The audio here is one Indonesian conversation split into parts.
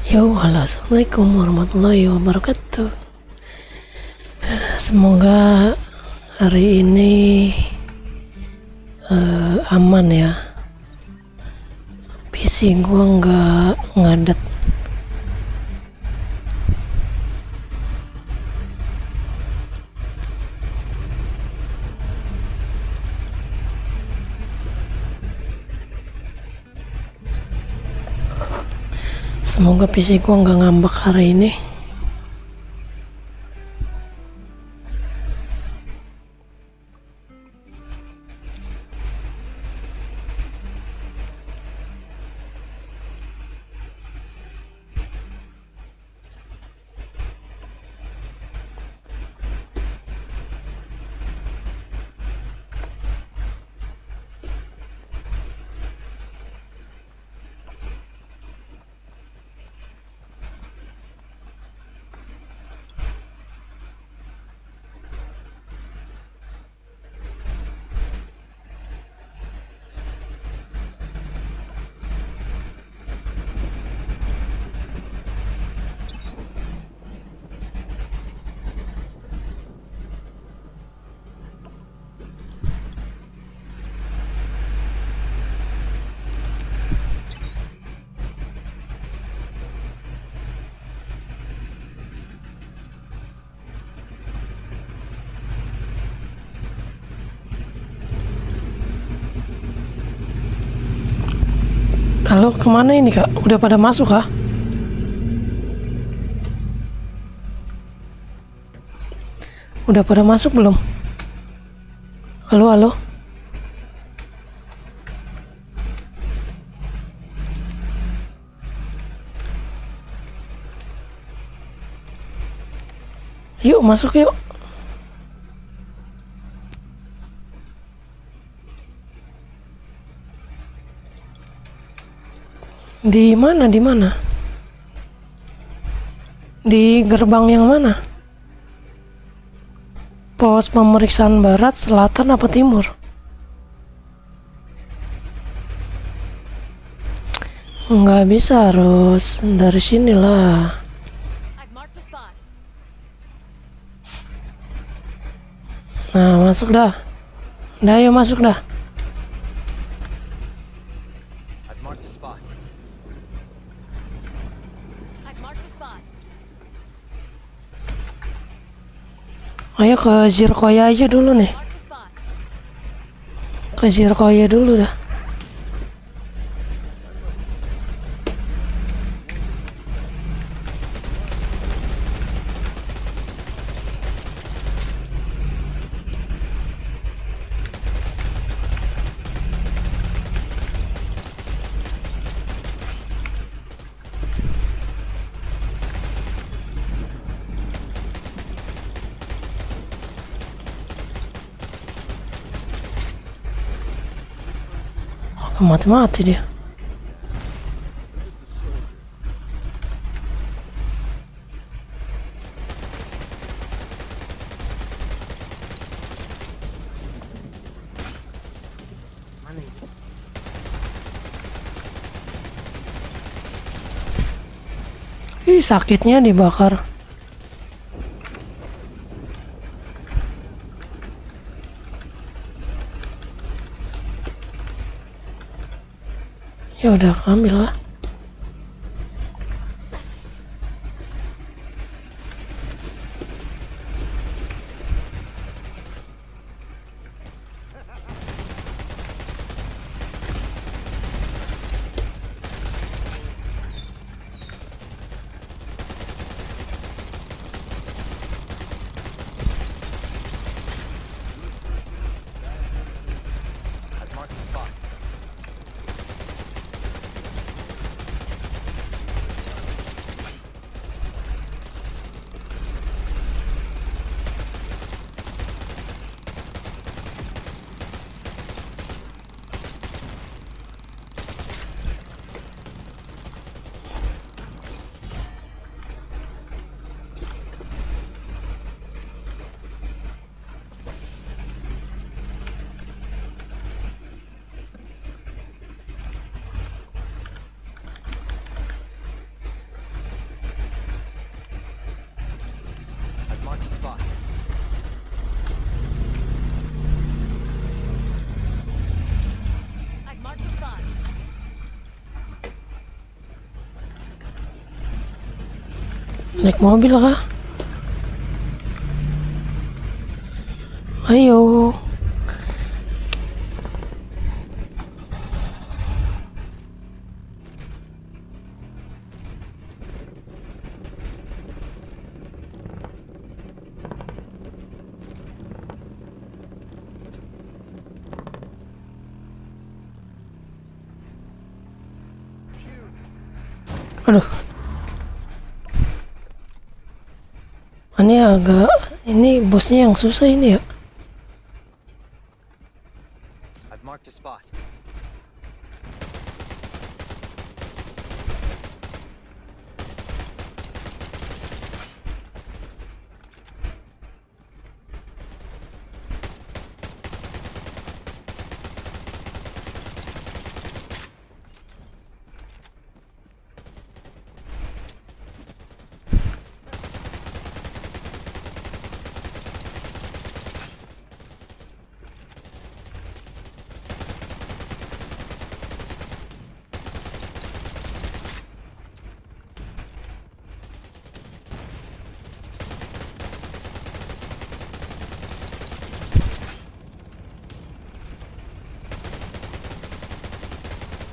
Halo, assalamualaikum warahmatullahi wabarakatuh. Semoga hari ini aman ya. PC gua nggak ngadet. Semoga PC gua nggak ngambek hari ini. Halo, kemana ini kak? Udah pada masuk kah? Udah pada masuk belum? Halo. Yuk masuk yuk. Di mana? Di gerbang yang mana? Pos pemeriksaan barat, selatan, apa timur? Nggak bisa, harus dari sini lah. Nah, masuk dah. Ayo masuk dah. Ayo ke Zirkoya aja dulu nih. Ke Zirkoya dulu dah. Mati-mati dia. Ih, sakitnya dibakar. Ya udah, ambil lah. Naik mobil kah? Ayo. Aduh. Ini agak, ini bosnya yang susah ini ya. I've marked a spot.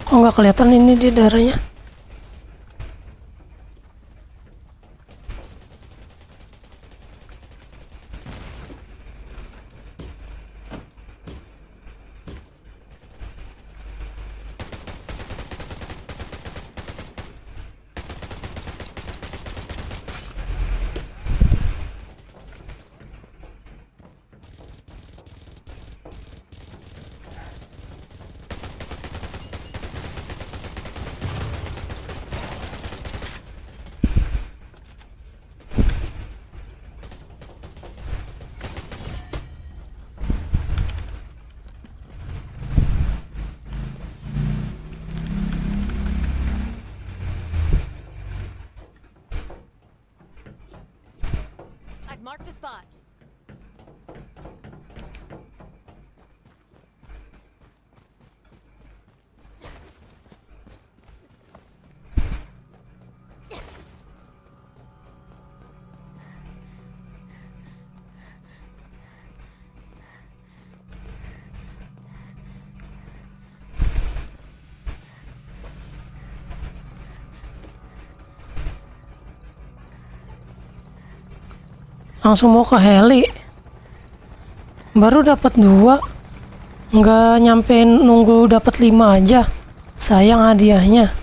Kok nggak kelihatan ini di darahnya? I've marked a spot. Langsung mau ke heli. Baru dapat 2. Nggak nyampe nunggu dapat 5 aja. Sayang hadiahnya.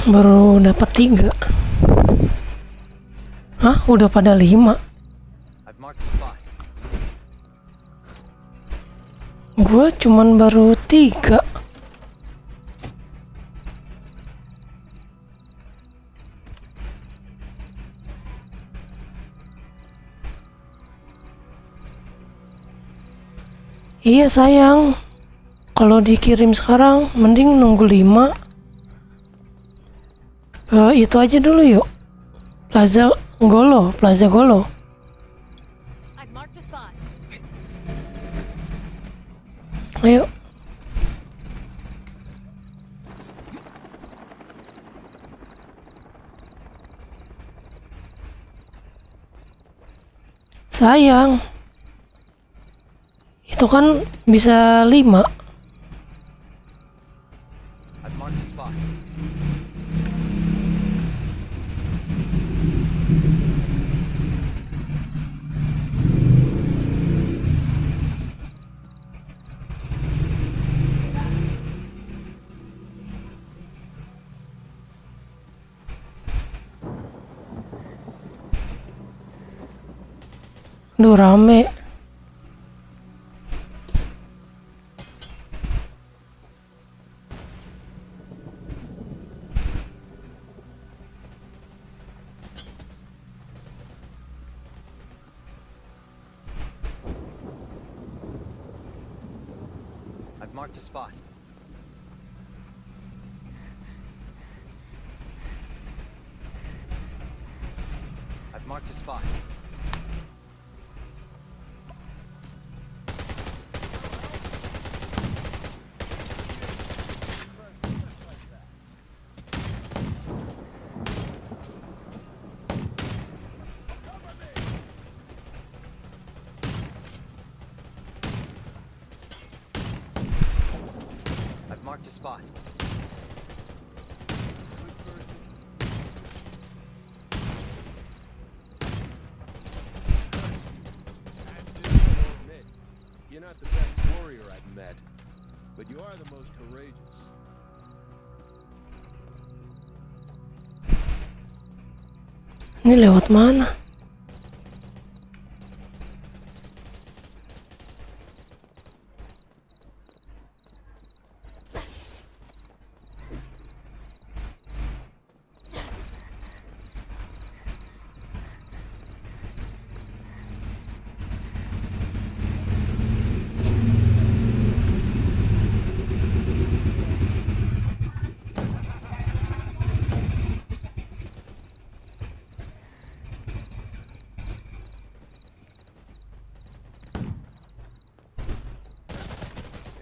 Baru dapat 3. Hah? Udah pada 5. I've marked a spot. Gue cuman baru 3. Iya sayang. Kalau dikirim sekarang mending nunggu 5. Itu aja dulu yuk. Plaza Golo. I've marked a spot. Ayo. Sayang. Itu kan bisa 5. I've marked a spot. Duh rame. I've marked a spot. I've marked a spot. I've marked a spot. You're not the best warrior I've met, but you are the most courageous. Ini lewat mana?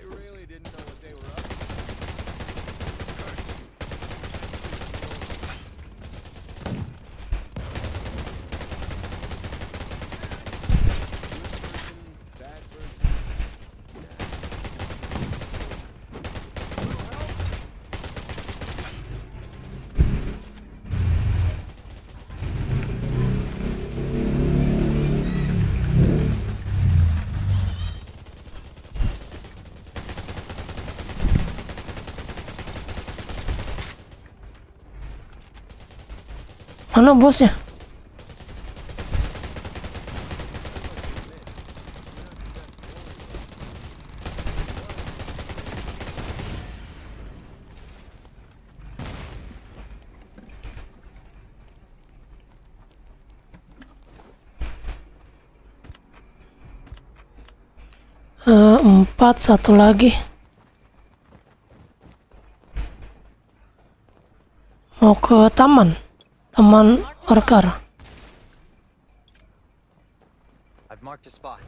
They really didn't know what they were up to. Bad person. Mana bosnya? Empat, satu lagi. Mau ke taman Orkar. I've marked a spot.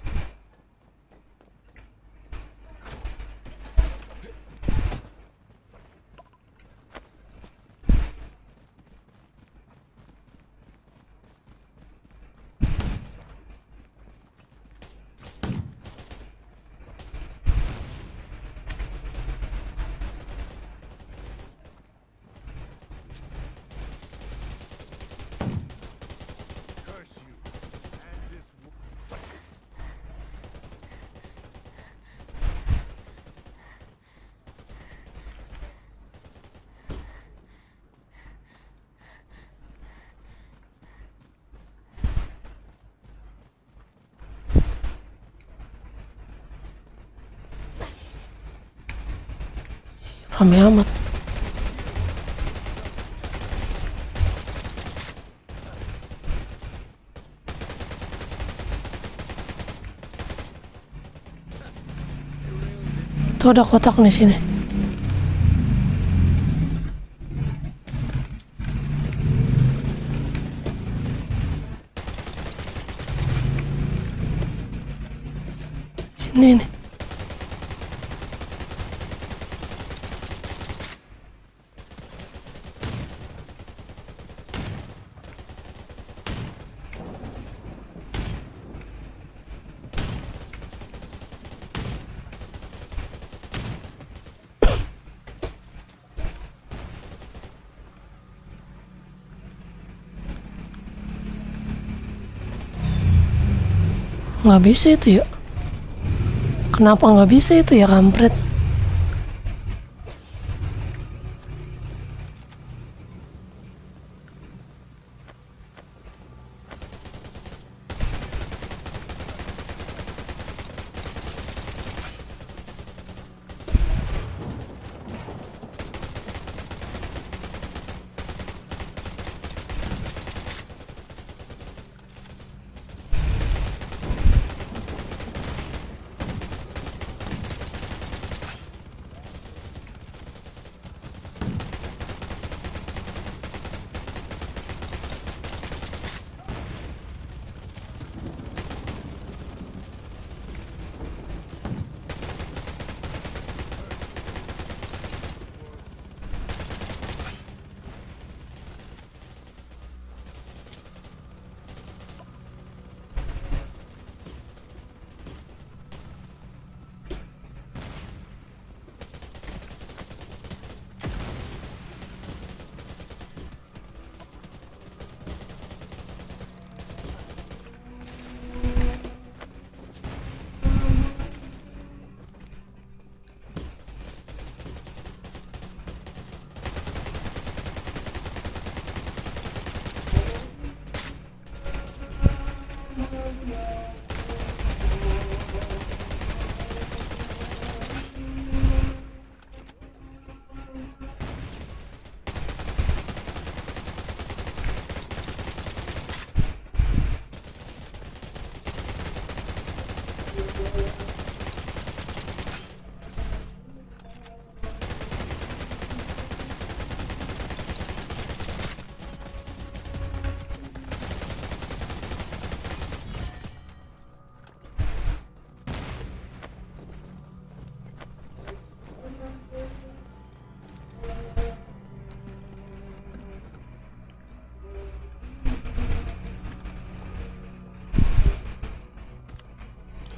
Curse you. And this Rame amat. Tuh ada kotak di sini. Sini nih. Nggak bisa itu ya? Kenapa nggak bisa itu ya, kampret?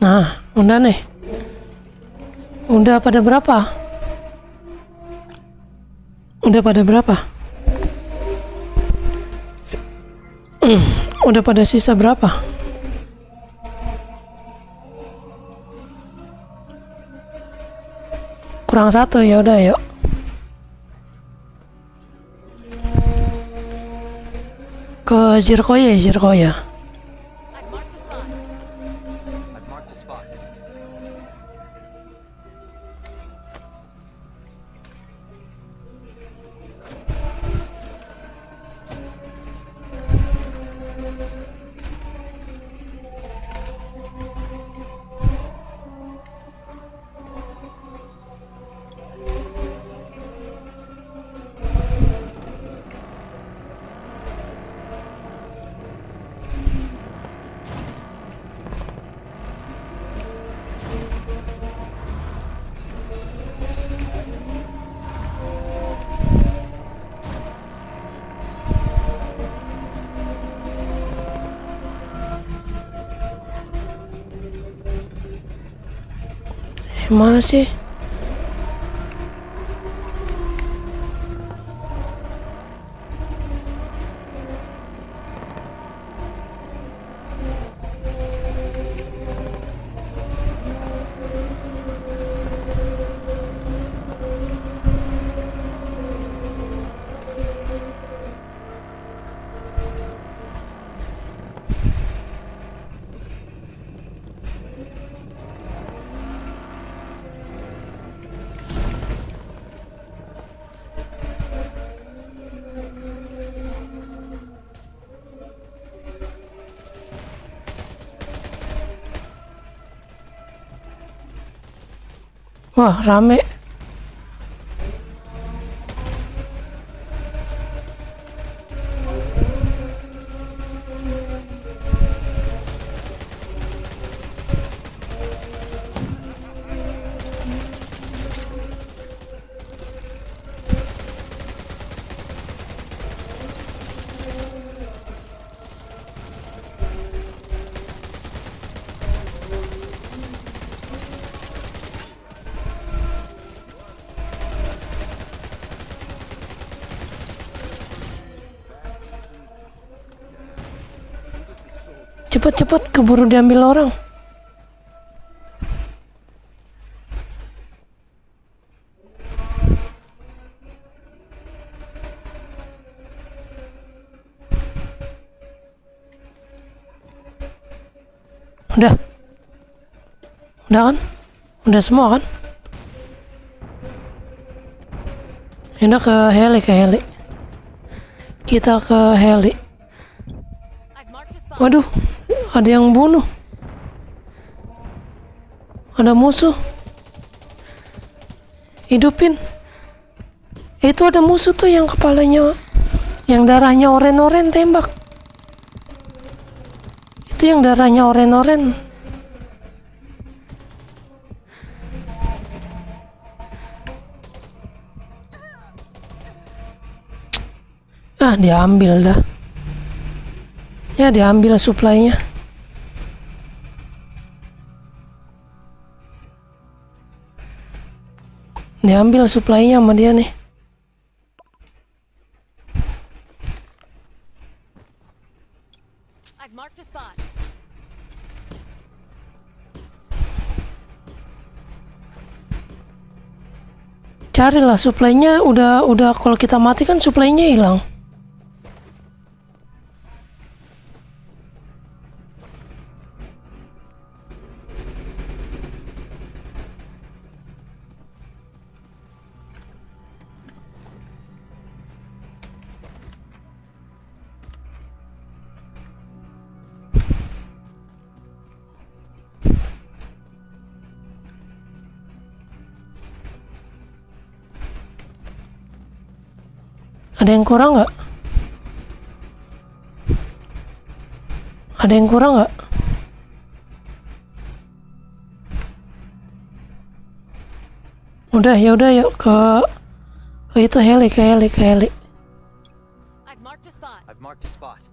Nah, udah nih. Udah pada berapa? Udah pada berapa? Udah pada sisa berapa? Kurang satu, ya udah yuk. Ke Zirkoya, Zirkoya. I've marked a spot. I've marked a spot. Mana sih? Wah, rame. Cepet-cepet keburu diambil orang. Udah kan? Udah semua kan? Udah ke heli. Kita ke heli. I've marked a spot. Waduh, ada yang bunuh. Ada musuh. Hidupin. Itu ada musuh tuh yang kepalanya, yang darahnya oren-oren, tembak. Itu yang darahnya oren-oren. Ah, diambil dah. Ya, diambil supply-nya. Diambil supply-nya sama dia nih. I've marked a spot. Carilah supply-nya, udah kalau kita mati kan supply-nya hilang. Ada yang kurang nggak? Ada yang kurang nggak? Udah, ya udah, yuk ke itu heli, ke heli. I've marked a spot. I've marked a spot.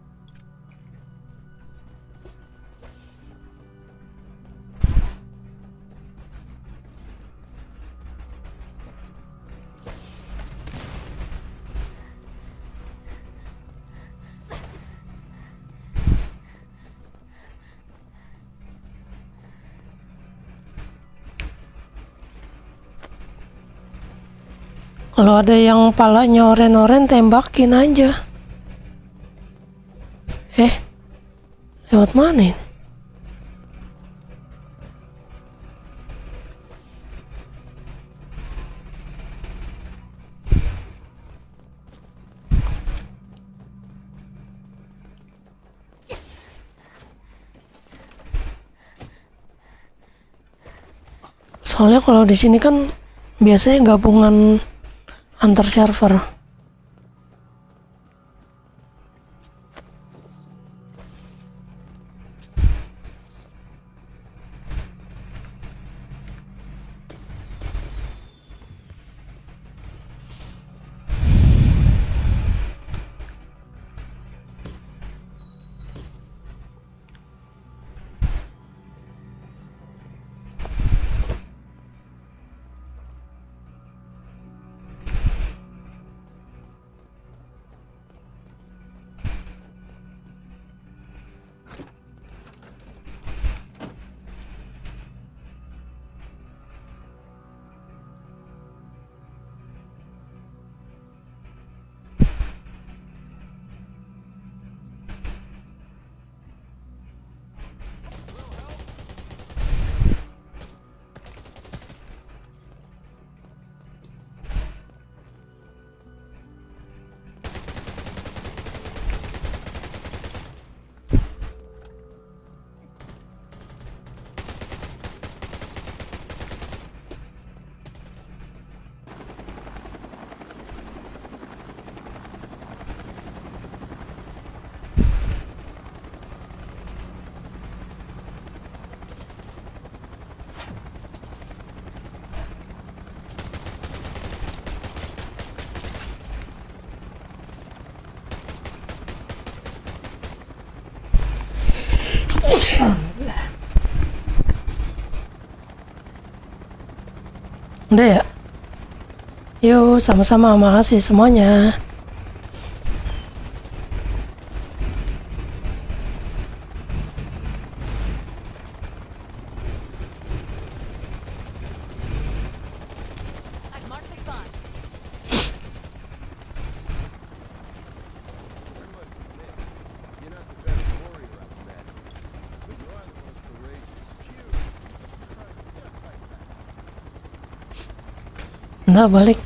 Kalau ada yang palanya oren-oren, tembakin aja. Lewat mana ini? Soalnya kalau di sini kan biasanya gabungan antar server. Udah ya? Yuk, sama-sama, makasih semuanya. I've marked a spot. You're not the best warrior I've met, but you are the most courageous. Nggak balik.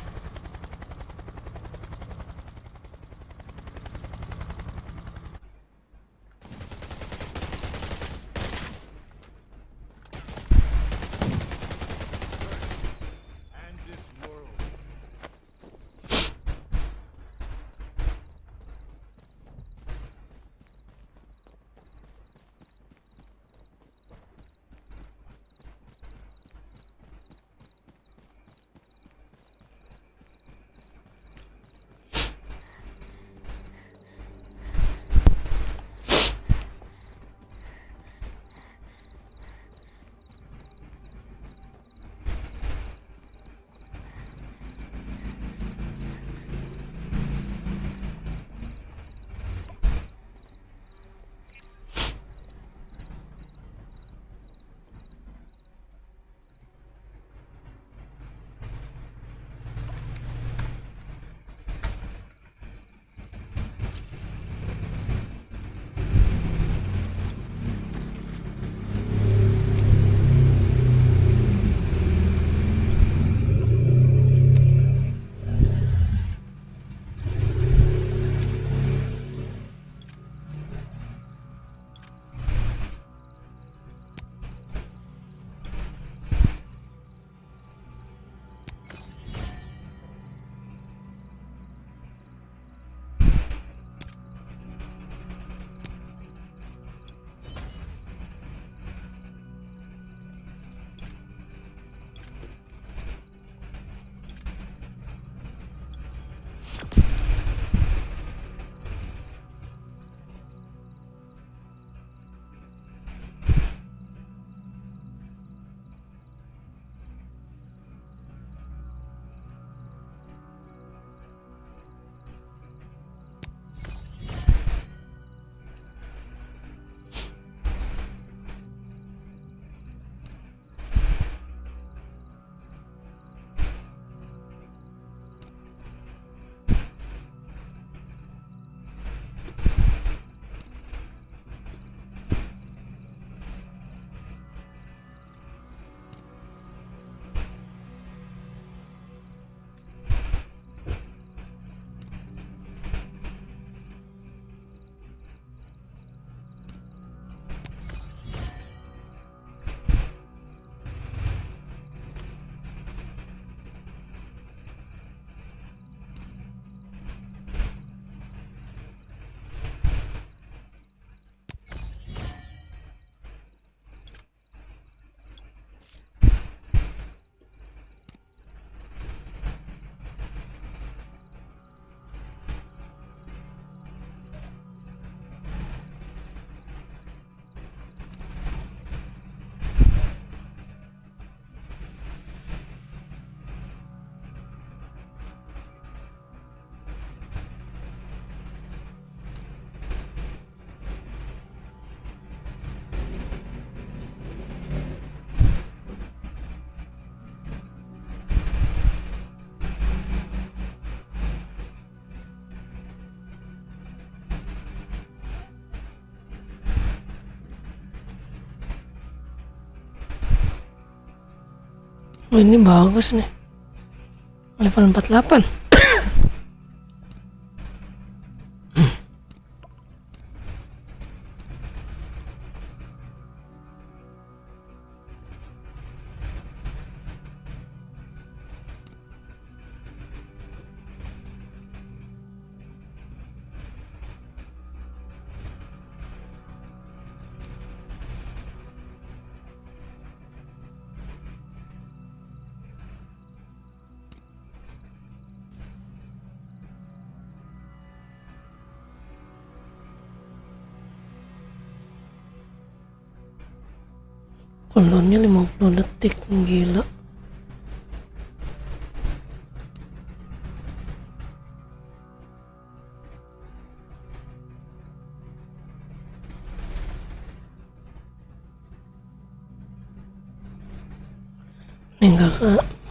Oh, ini bagus nih. Level 48. Cooldownnya 50 detik, gila.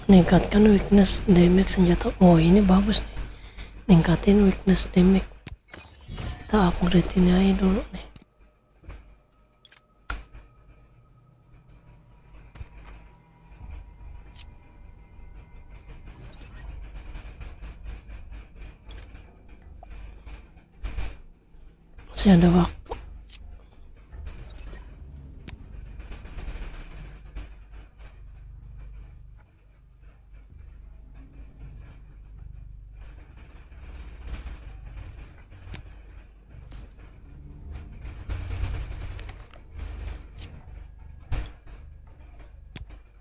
Meningkatkan weakness damage senjata. Oh, ini bagus nih, ningkatin weakness damage. Kita upgrade ini aja dulu nih. Masih ada waktu.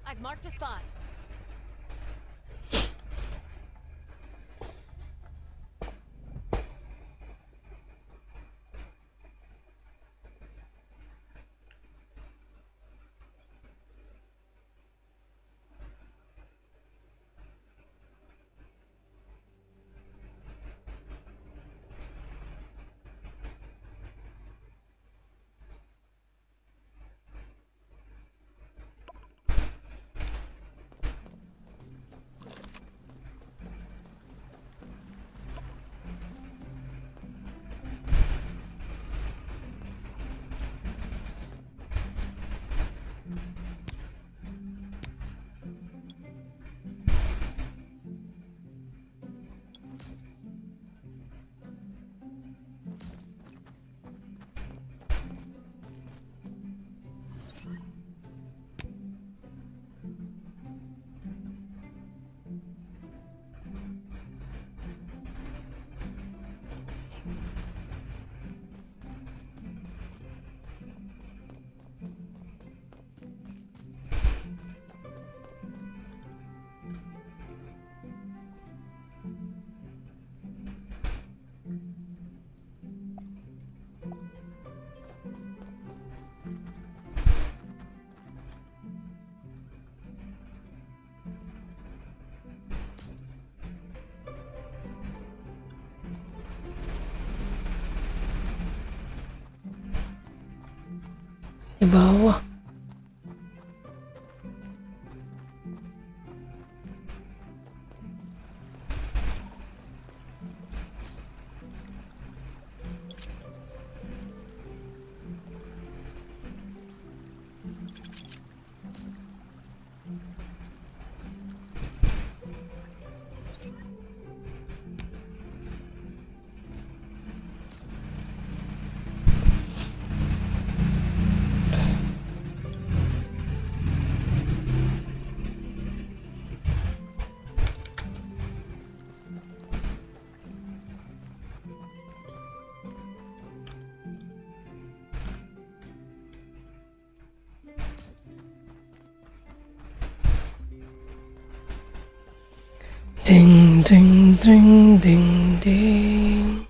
I've marked a spot. Di bawah. Ding ding ding ding ding.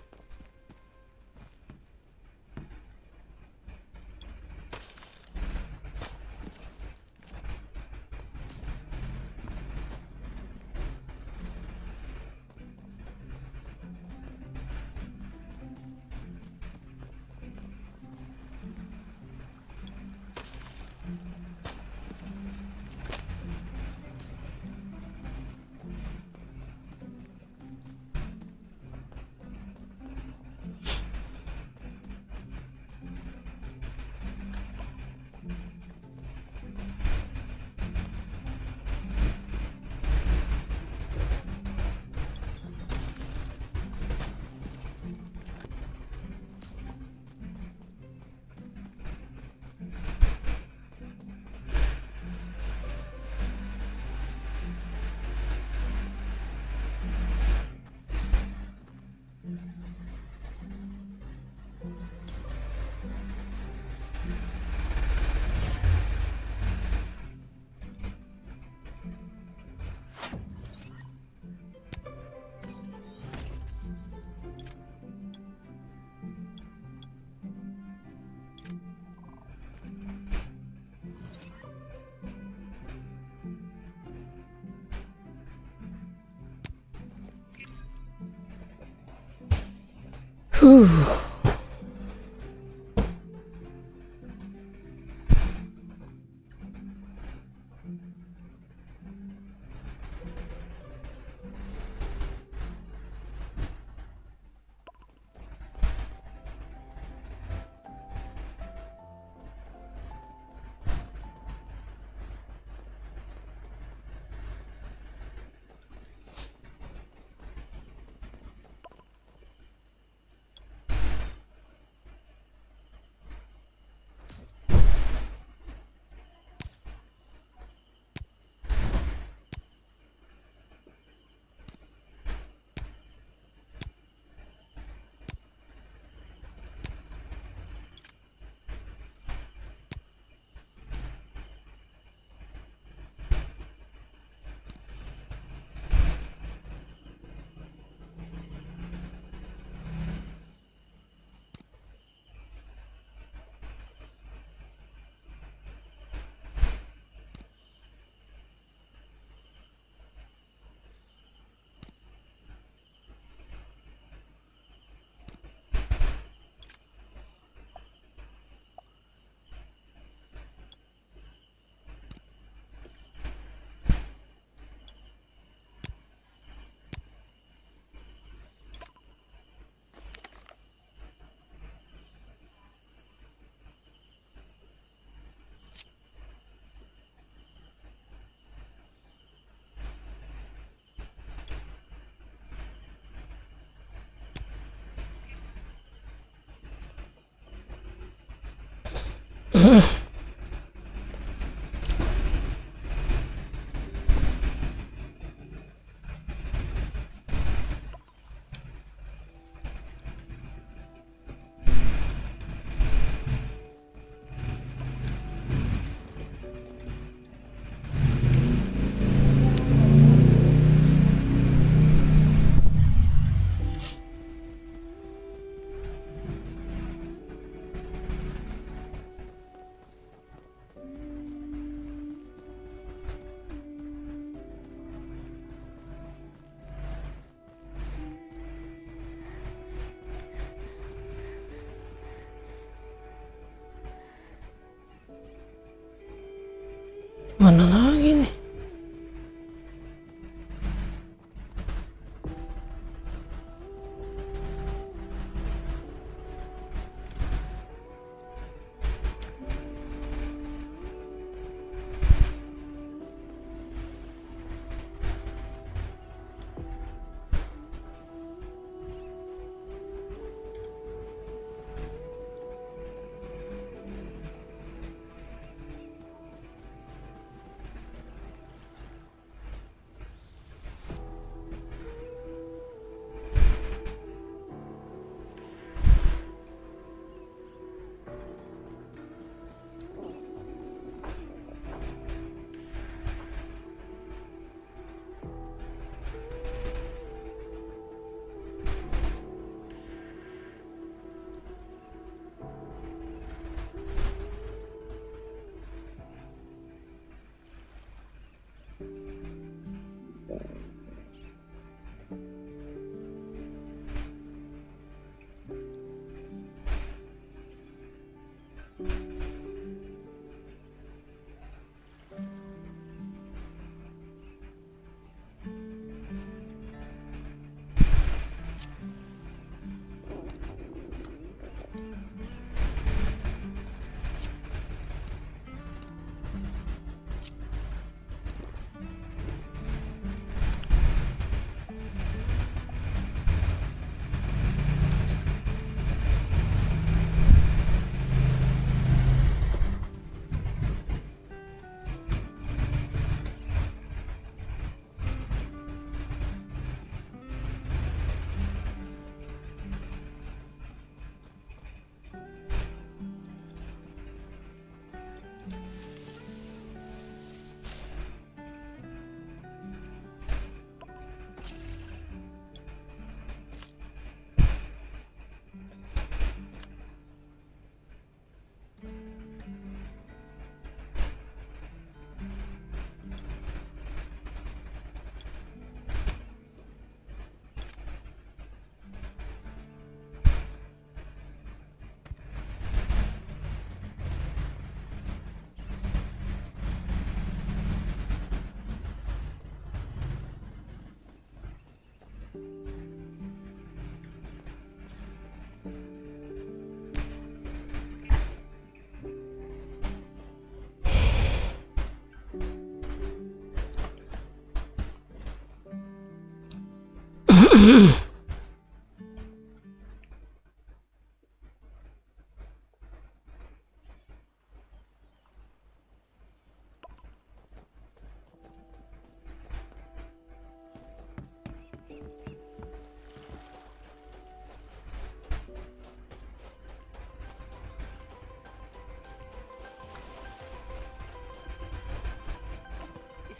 If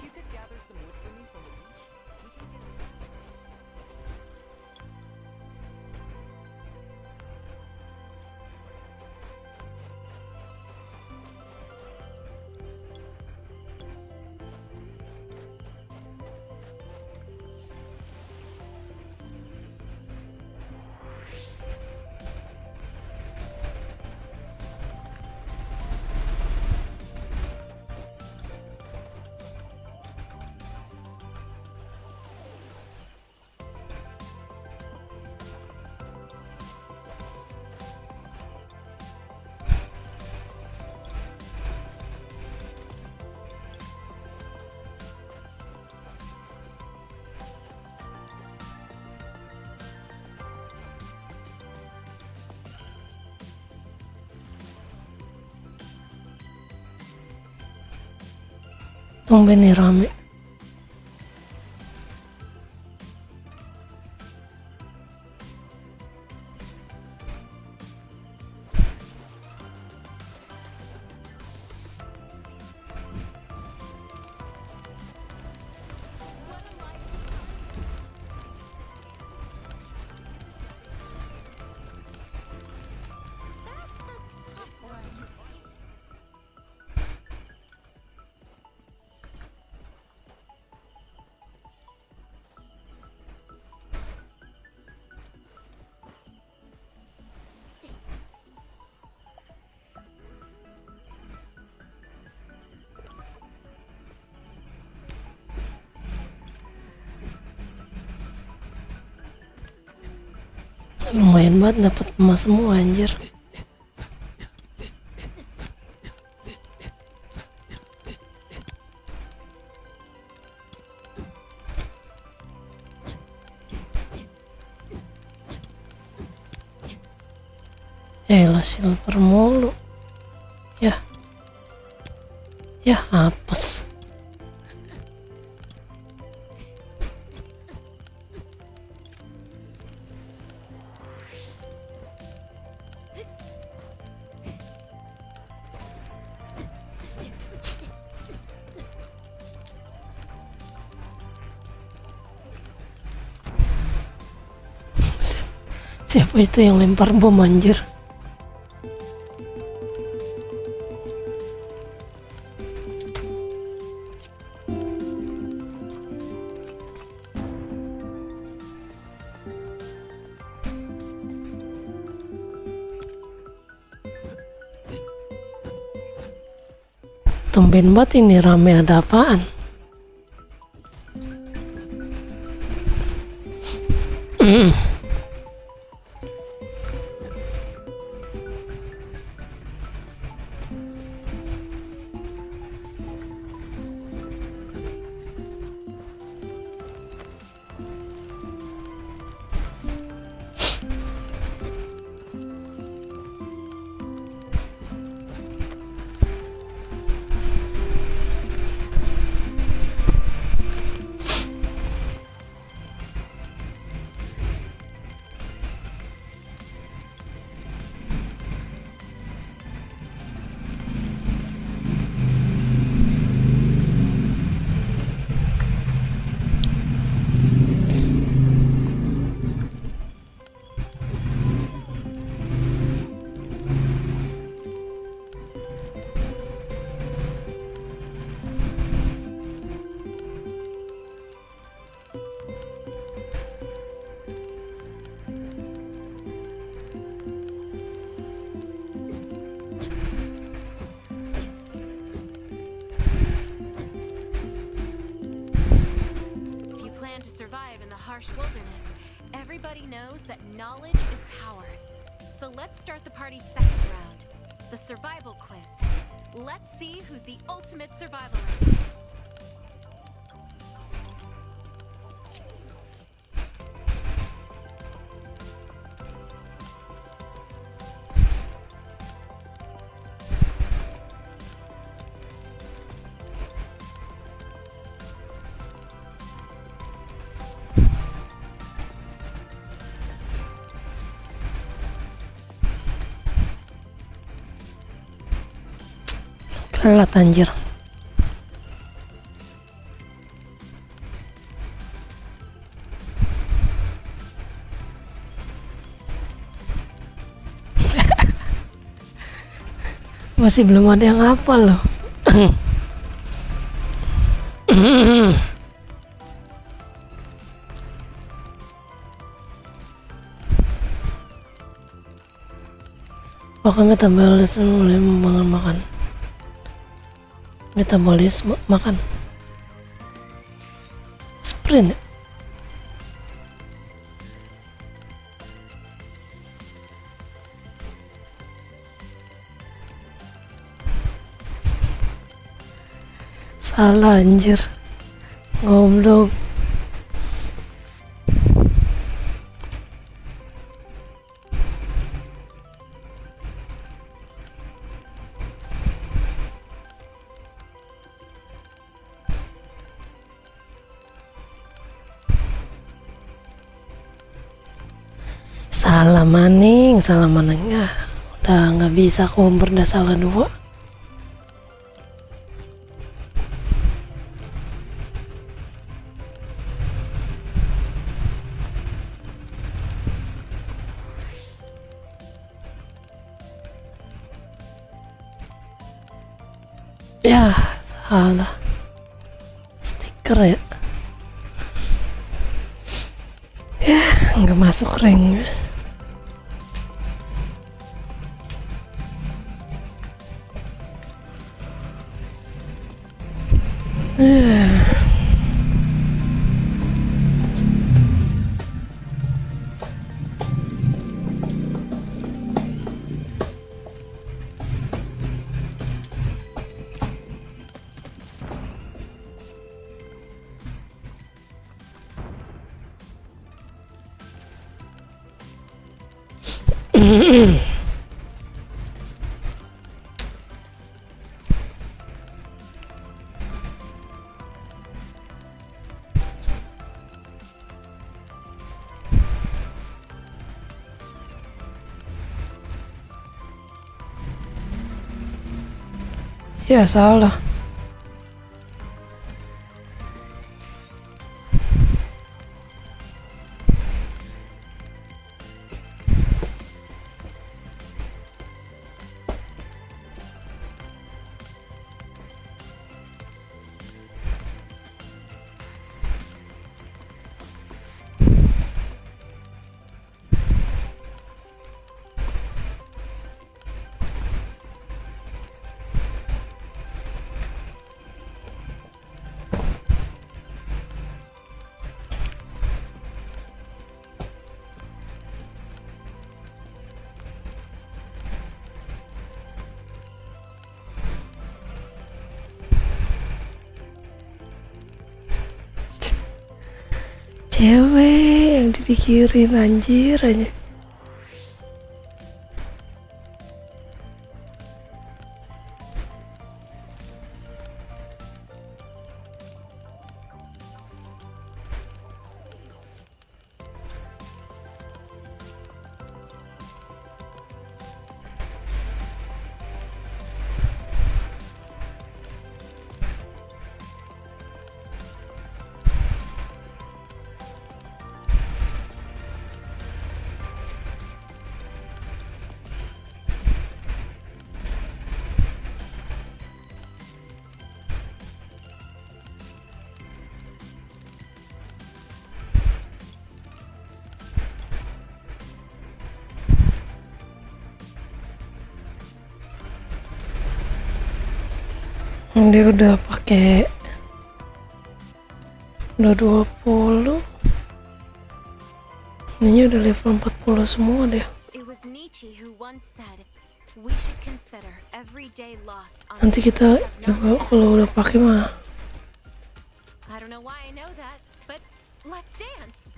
you could gather some wood for me from the beach, we can get Tumben nih rame. Lumayan banget dapat emas semua anjir. Elah silver mulu. Ya. Ya apes. Siapa itu yang lempar bom anjir? Tumben banget ini rame, ada apaan? survive in the harsh wilderness, everybody knows that knowledge is power. So let's start the party's second round, the survival quiz. Let's see who's the ultimate survivalist. Telat anjir. Masih belum ada yang hafal loh. Oke, metabolisme mulai membangun makan. Metabolisme makan. Sprint. Salah anjir. Goblok. Salah maning. Ah, udah nggak bisa aku berdah salah dua. Ya, salah. Stiker ya. Ya, nggak masuk ring. Ya, salah. Cewek yang dipikirin anjir aja. Dia udah pakai udah 20. Ini udah level 40 semua deh. It was Nietzsche who once said, "We should consider every day lost on Nanti kita juga kalau udah pakai mah. I don't know why I know that, but let's dance.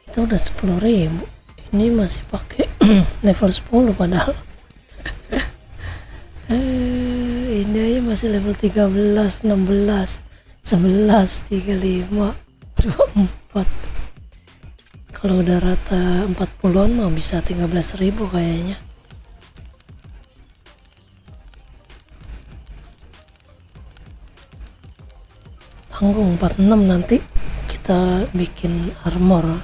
Itu udah 10.000. Ini masih pakai level 10 padahal. Ini aja masih level 13, 16, 11, 35, 24. Kalau udah rata 40-an mah bisa 13.000 kayaknya. Tanggung 46 nanti kita bikin armor.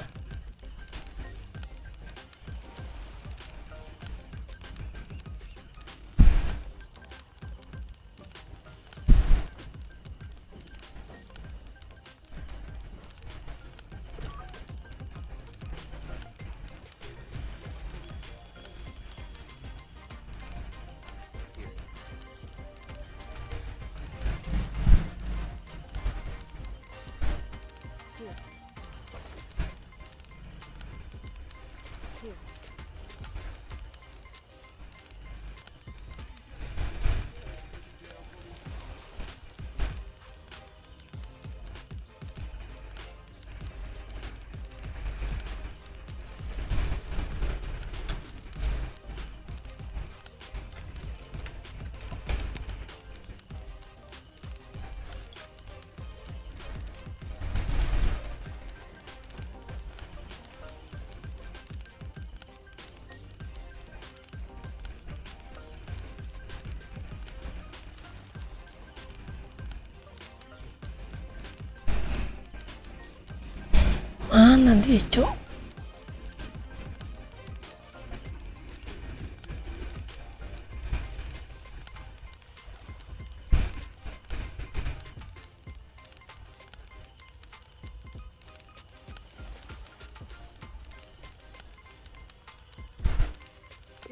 Mana dia, Cok?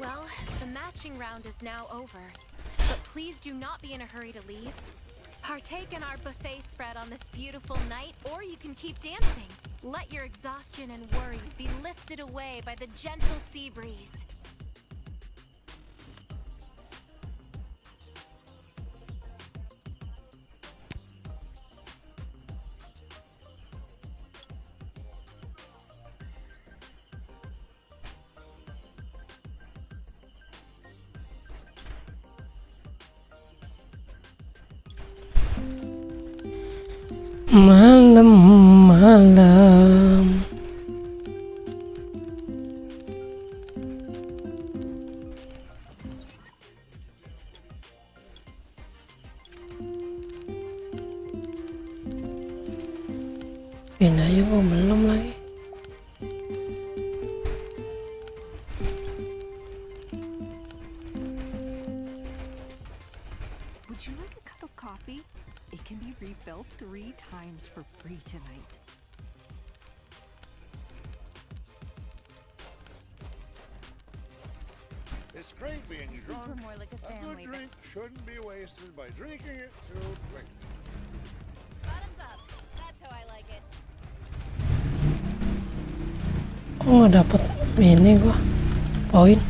Well, the matching round is now over. But please do not be in a hurry to leave. Partake in our buffet spread on this beautiful night, or you can keep dancing. Let your exhaustion and worries be lifted away by the gentle sea breeze. Malam-malam pindah juga belum lagi. Would you like a cup of coffee? It can be refilled 3 times for free tonight. It's great being drunk. We're more like a A family. good drink shouldn't be wasted by drinking it too quick. Bottoms up. That's how I like it. Kok nggak dapet ini gua poin?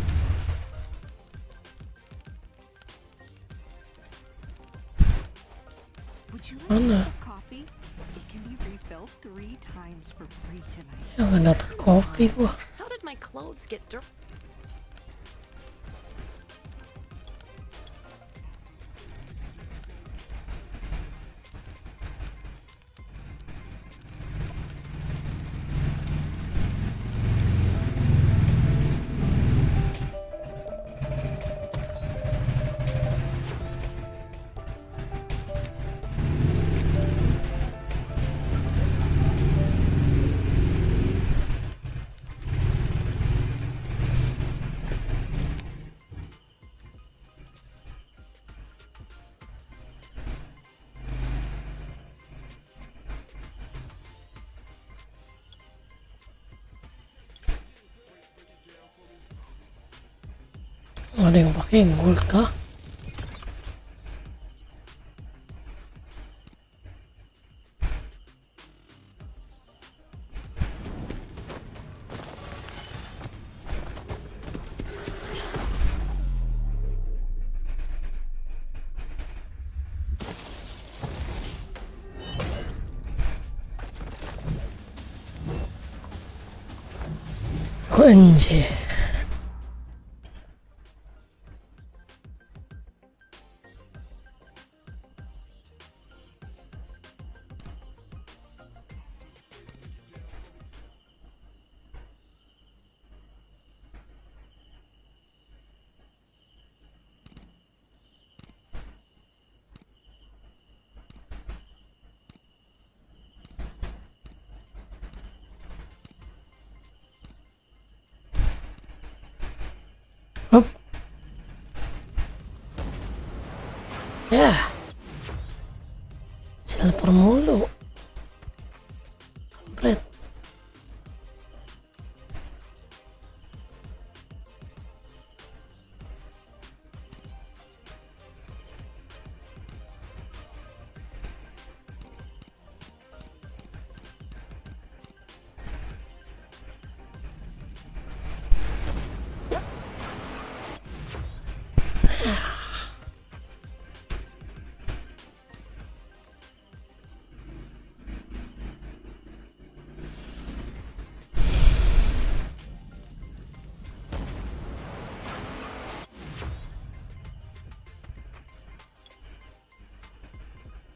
Would you like Mana? a cup of coffee? It can be refilled 3 times for free tonight. Ya nggak dapet kopi gua. How did my clothes get dirty? Ada yang pakai gold kah? Anjir. Hup. Ya. Silver mulu. Kampret.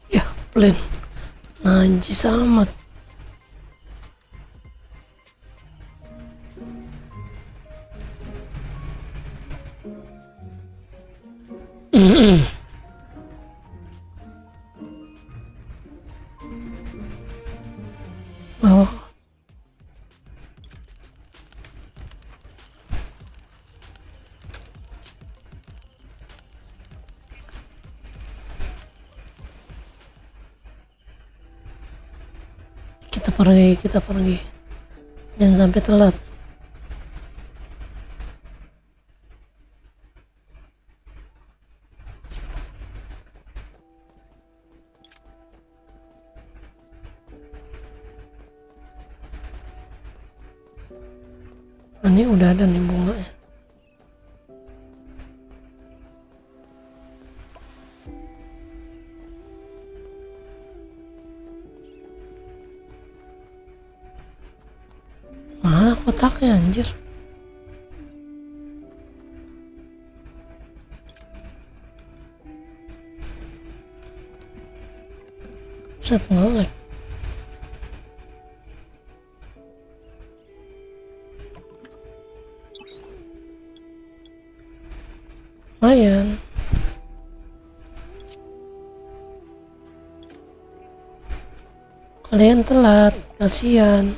Ya, plan. Najis amat. Oh. Kita pergi. Jangan sampai telat. Ini udah ada nih bunganya. Mana kotaknya anjir? Set nge-lag. Lumayan. Kalian telat, kasihan.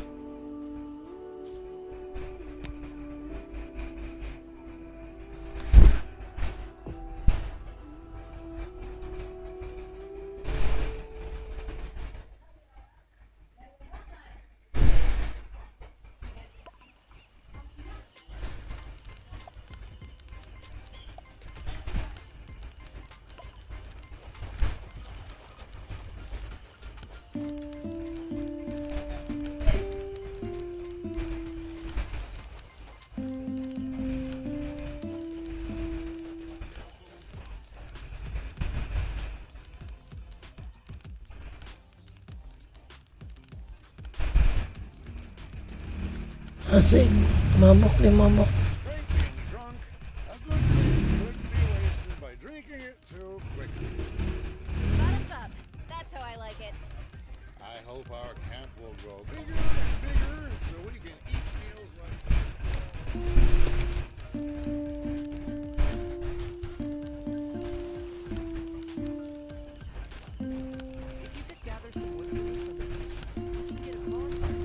Asik, mabuk deh mabuk. Drunk. A good drink couldn't be wasted by drinking it too quickly. Bottoms up. That's how I like it. I hope our camp will grow bigger and bigger so we can eat meals like If you could gather some wood for me from the beach, we can get a bonfire.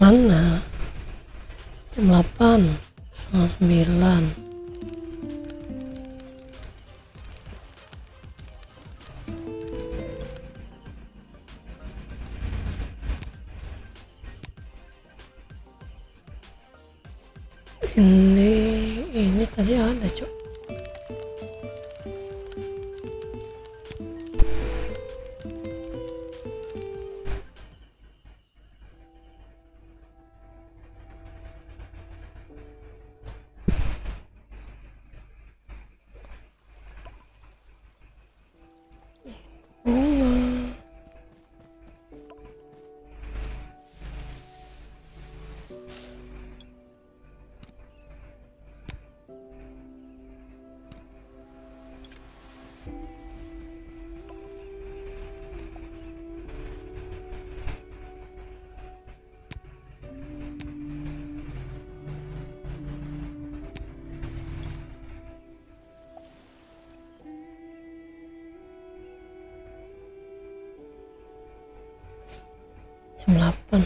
Mana? Jam 8, setengah 9. Ini tadi ada, Cok. Jam 8.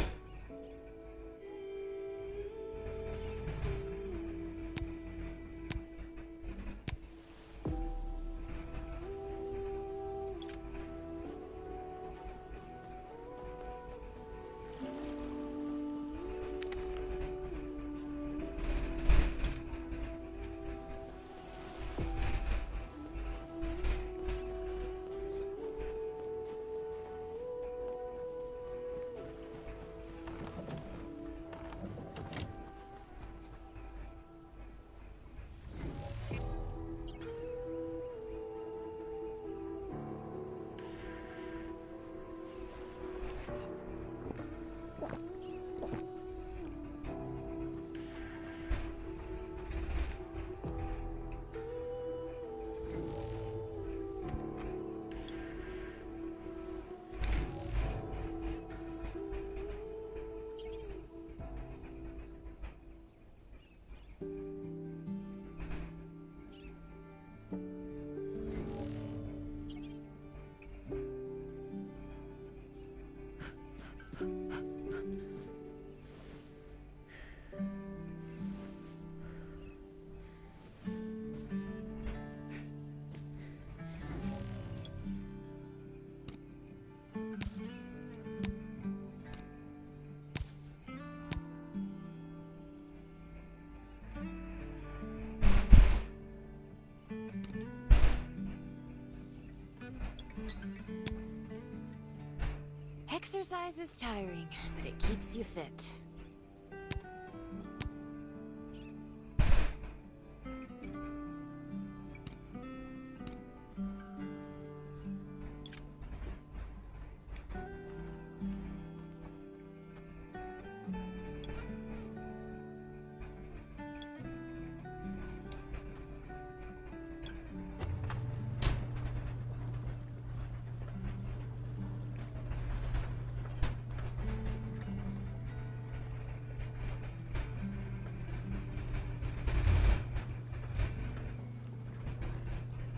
Exercise is tiring, but it keeps you fit.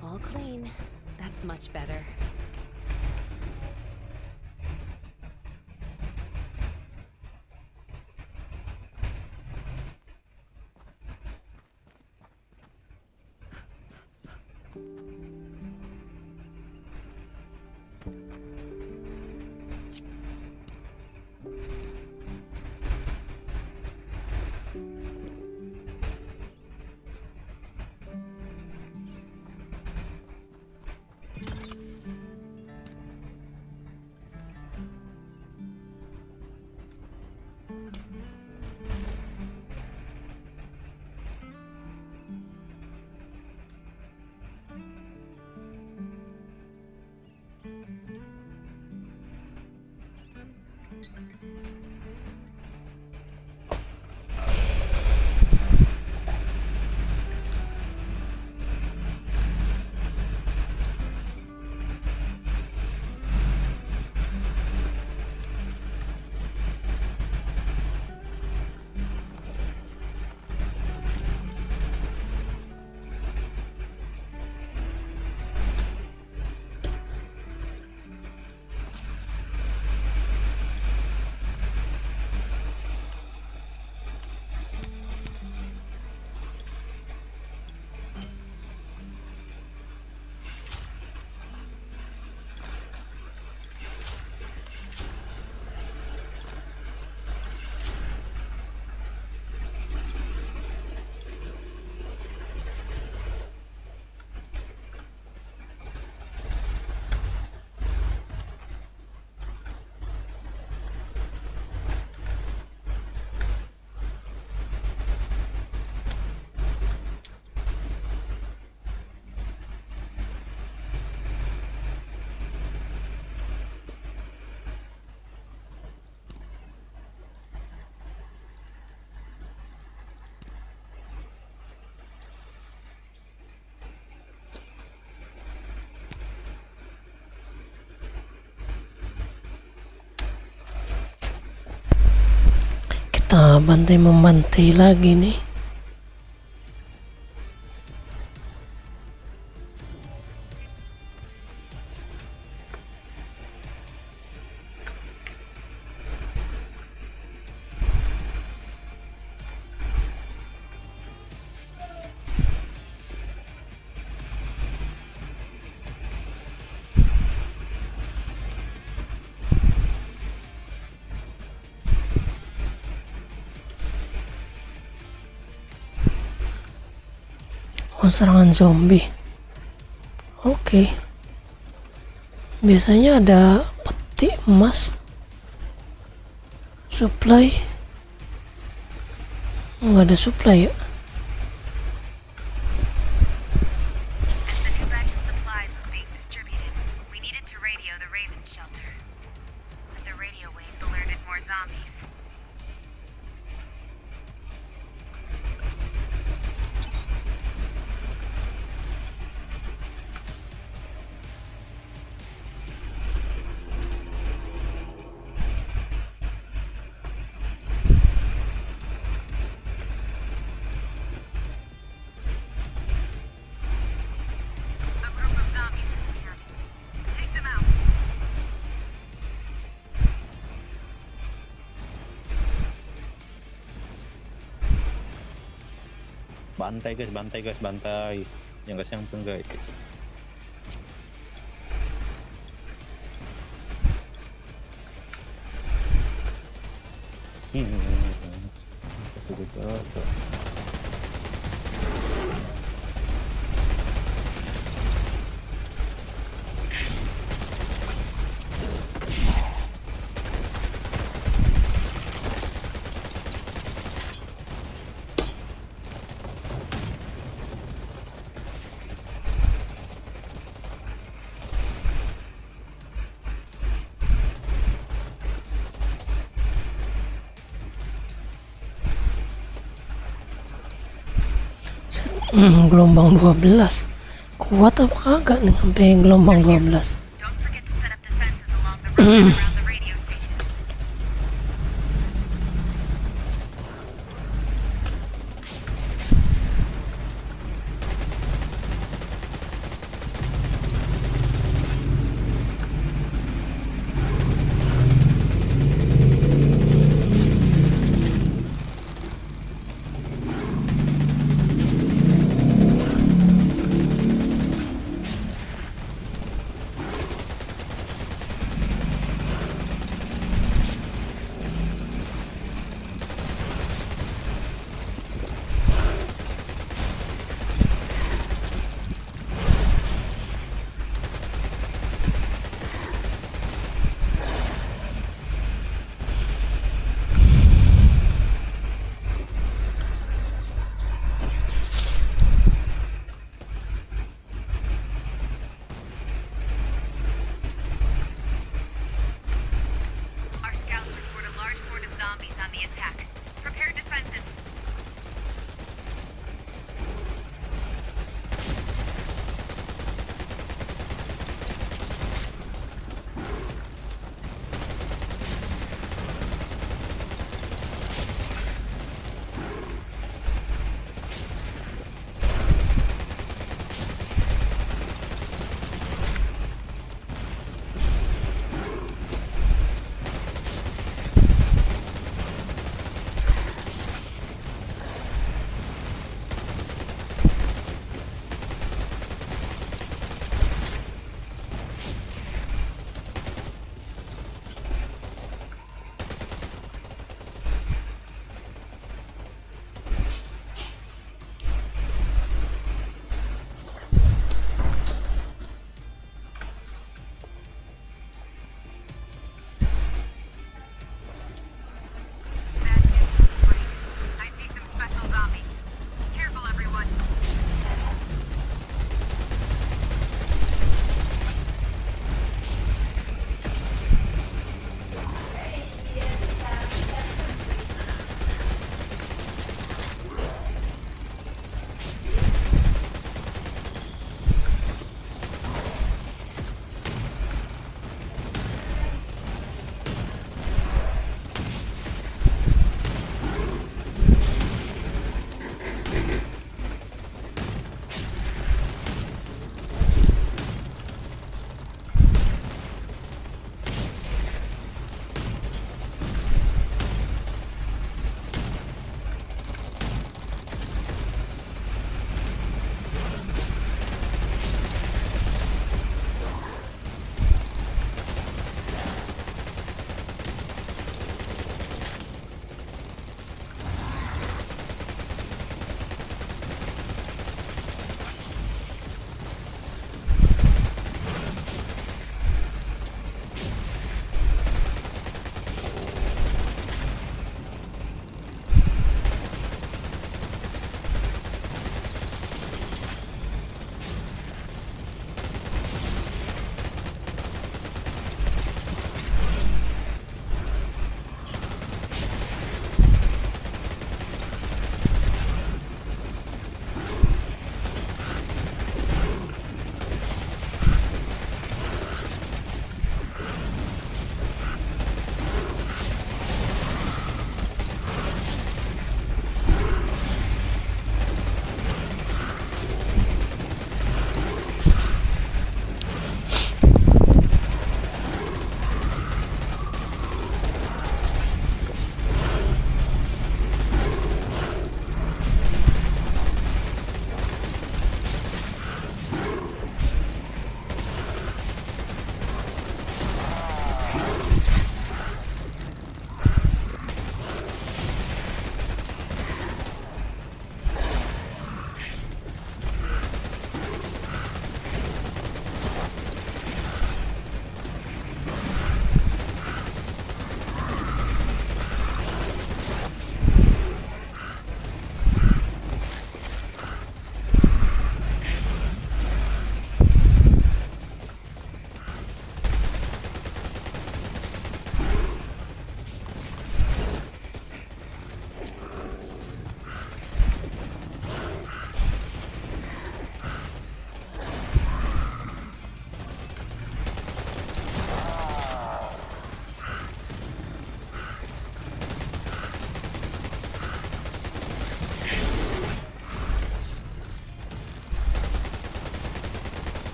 All clean. That's much better. Kita bantai-membantai lagi nih. Oh, serangan zombie. Oke. Biasanya ada peti emas. Supply. Nggak ada supply ya. The collection supplies was being distributed. We needed to radio the Raven shelter. But the radio waves alerted more zombies. A group of zombies has appeared. Take them out. Bantai guys, bantai. Yang gas yang pun guys. Gelombang 12. Kuat apa kagak nih sampai gelombang 12? Don't forget to set up defenses along the road and around the radio station.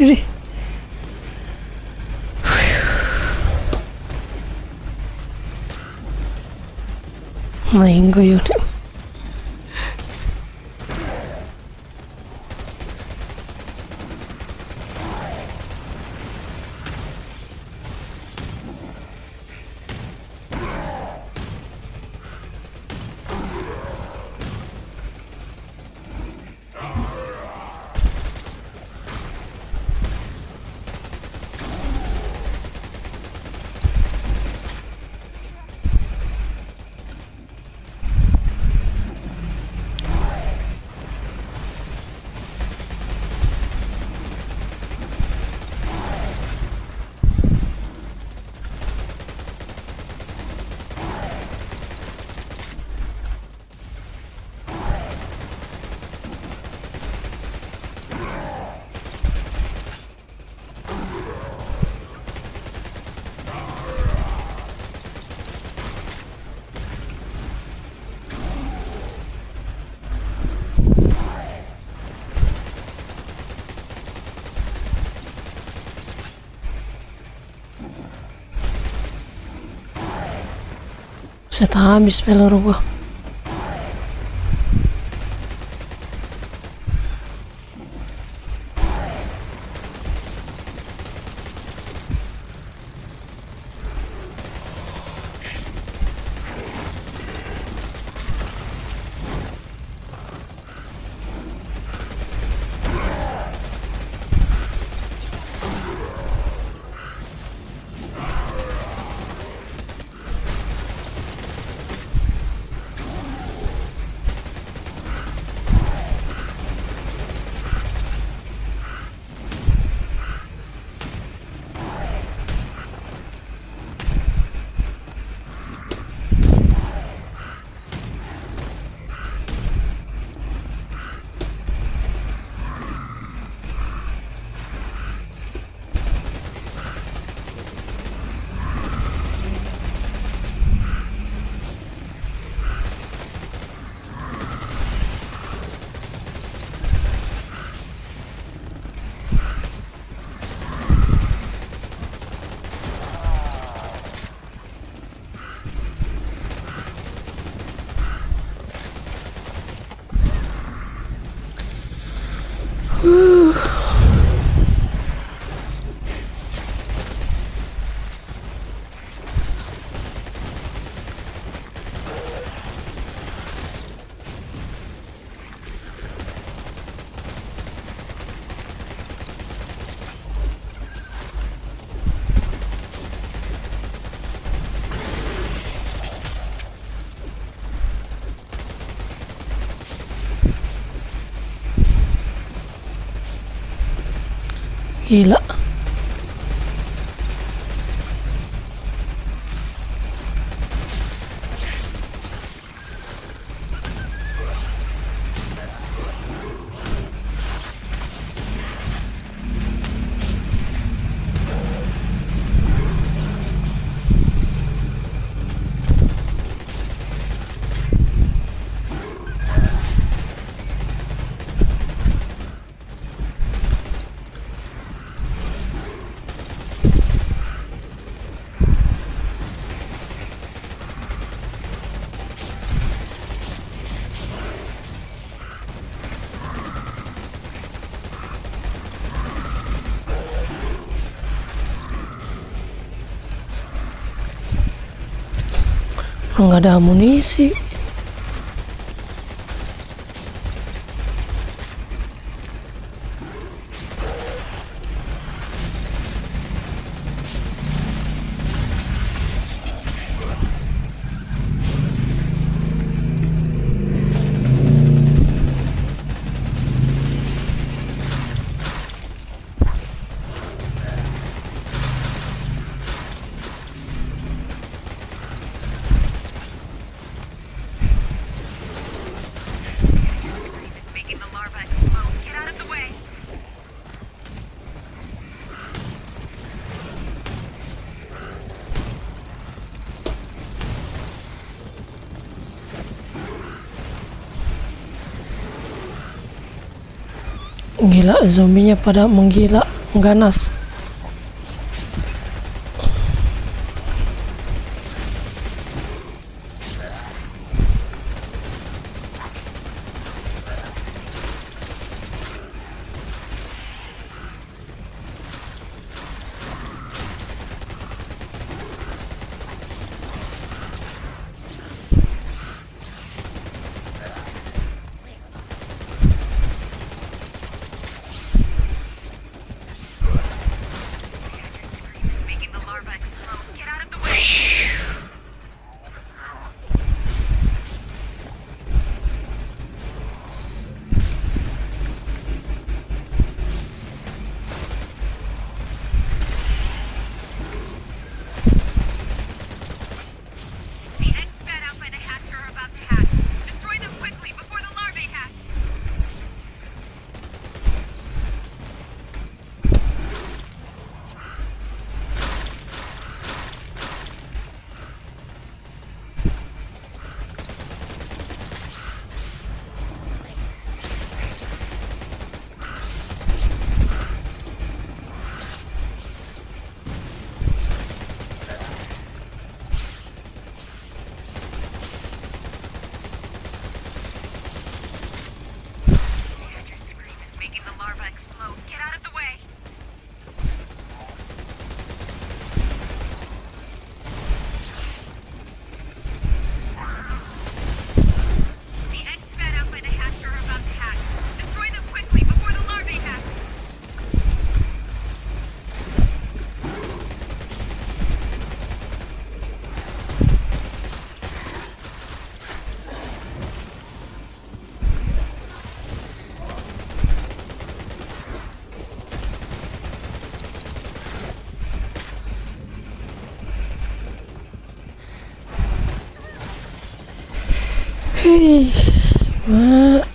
Ini. Main gue yuk. Set habis peluru gua. Gila. Nggak ada amunisi. Making the larva explode. Get out of the way. Gila, zombinya pada menggila. ganas. Making the larva explode. Get out of the way! The eggs spat out by the hatch are about to hatch. Destroy them quickly before the larvae hatch. The hatcher's scream is making the larva explode. Get out of the way! The eggs spat out by the hatch are about to hatch. Destroy them quickly before the larvae hatch. Hei, Mak.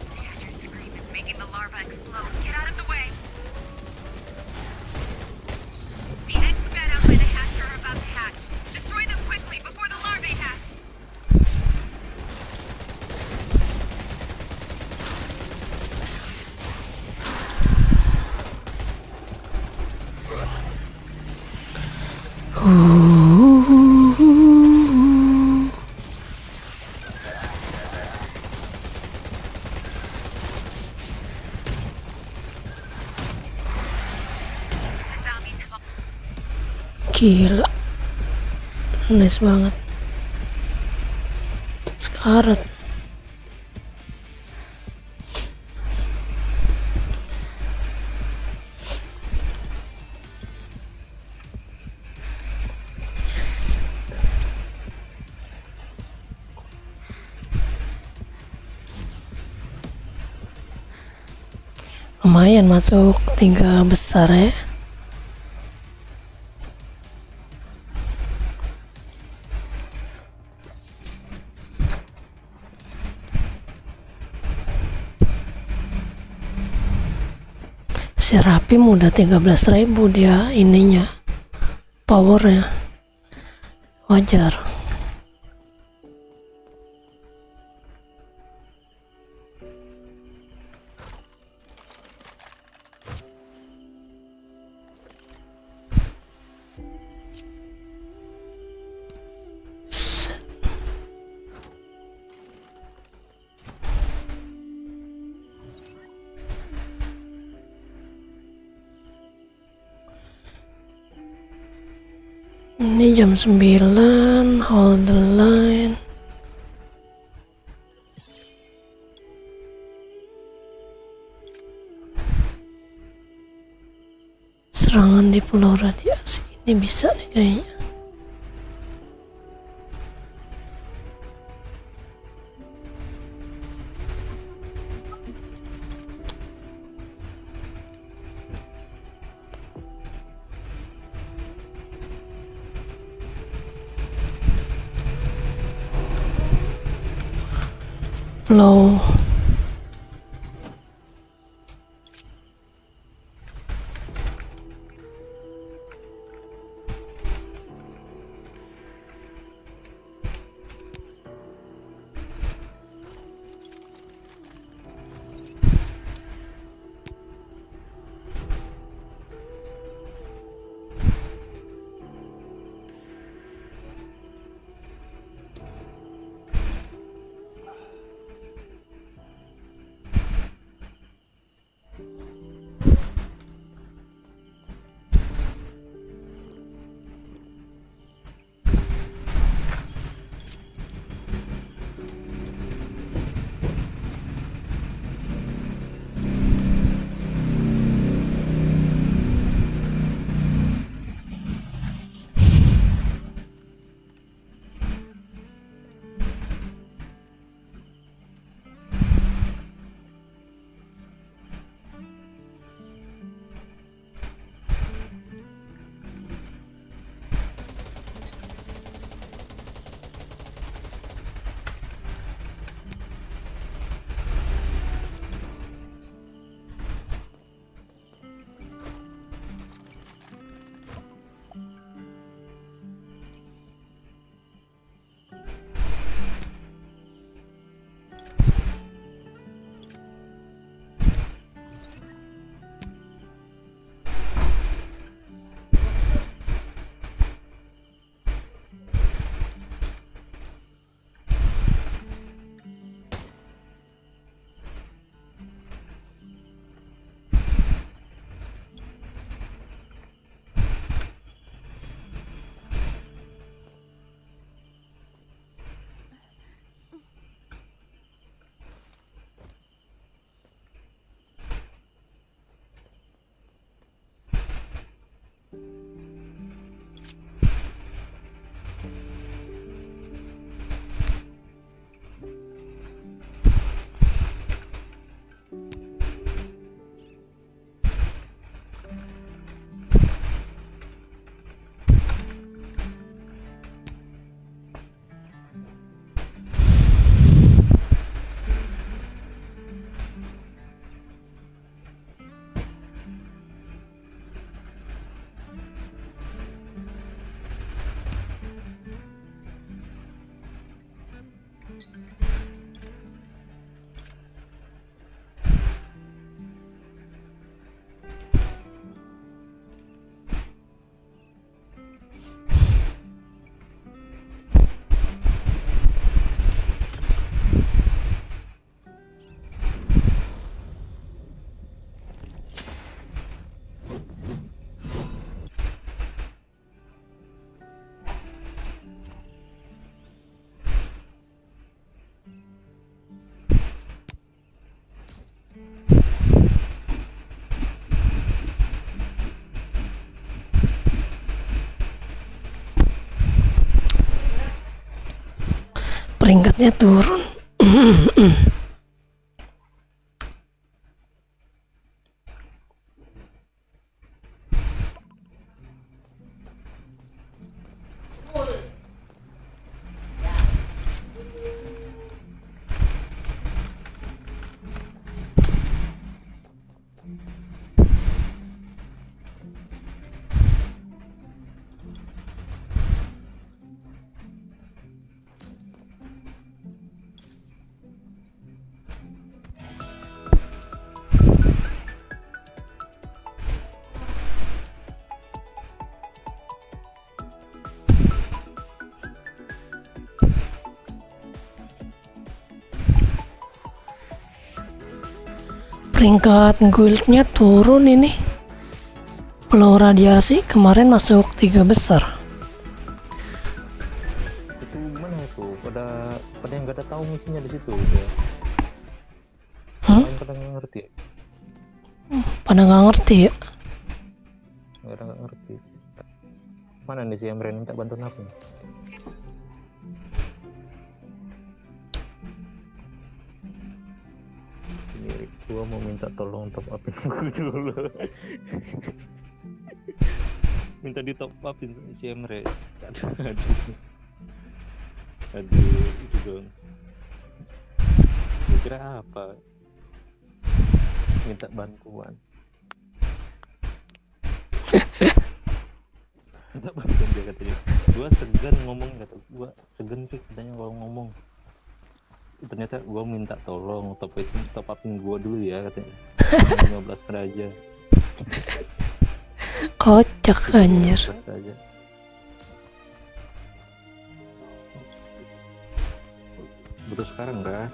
The hatcher's scream is making the larva explode. Get out of the way! The eggs spat out by the hatch are about to hatch. Destroy them quickly before the larvae hatch. The zombies have Gila. Nice banget. Sekarat. Lumayan masuk 3 besar ya. Serapim udah 13.000 dia ininya, powernya. Wajar. Ini jam 9, hold the line. Serangan di pulau radiasi ini bisa nih kayaknya. Pulau Peringkatnya turun. Peringkat guildnya turun ini. Pulau Radiasi kemarin masuk 3 besar. Itu mana itu? Pada yang gak ada tahu misinya di situ ya. Yang pada nggak ngerti. Pada nggak ngerti ya. Nggak ngerti. Mana nih si Emren minta bantuan apa? Gua mau minta tolong top upin gua dulu. Minta di top upin si Emre. Aduh, itu dong. Kira apa? Minta bantuan. Minta bantuan dia katanya. Gua segan ngomong kata. Gua segan sih katanya kalau ngomong. Ternyata gue minta tolong top upin gue dulu ya katanya. 15 aja. Kocak anjir. Aja. Butuh sekarang kan?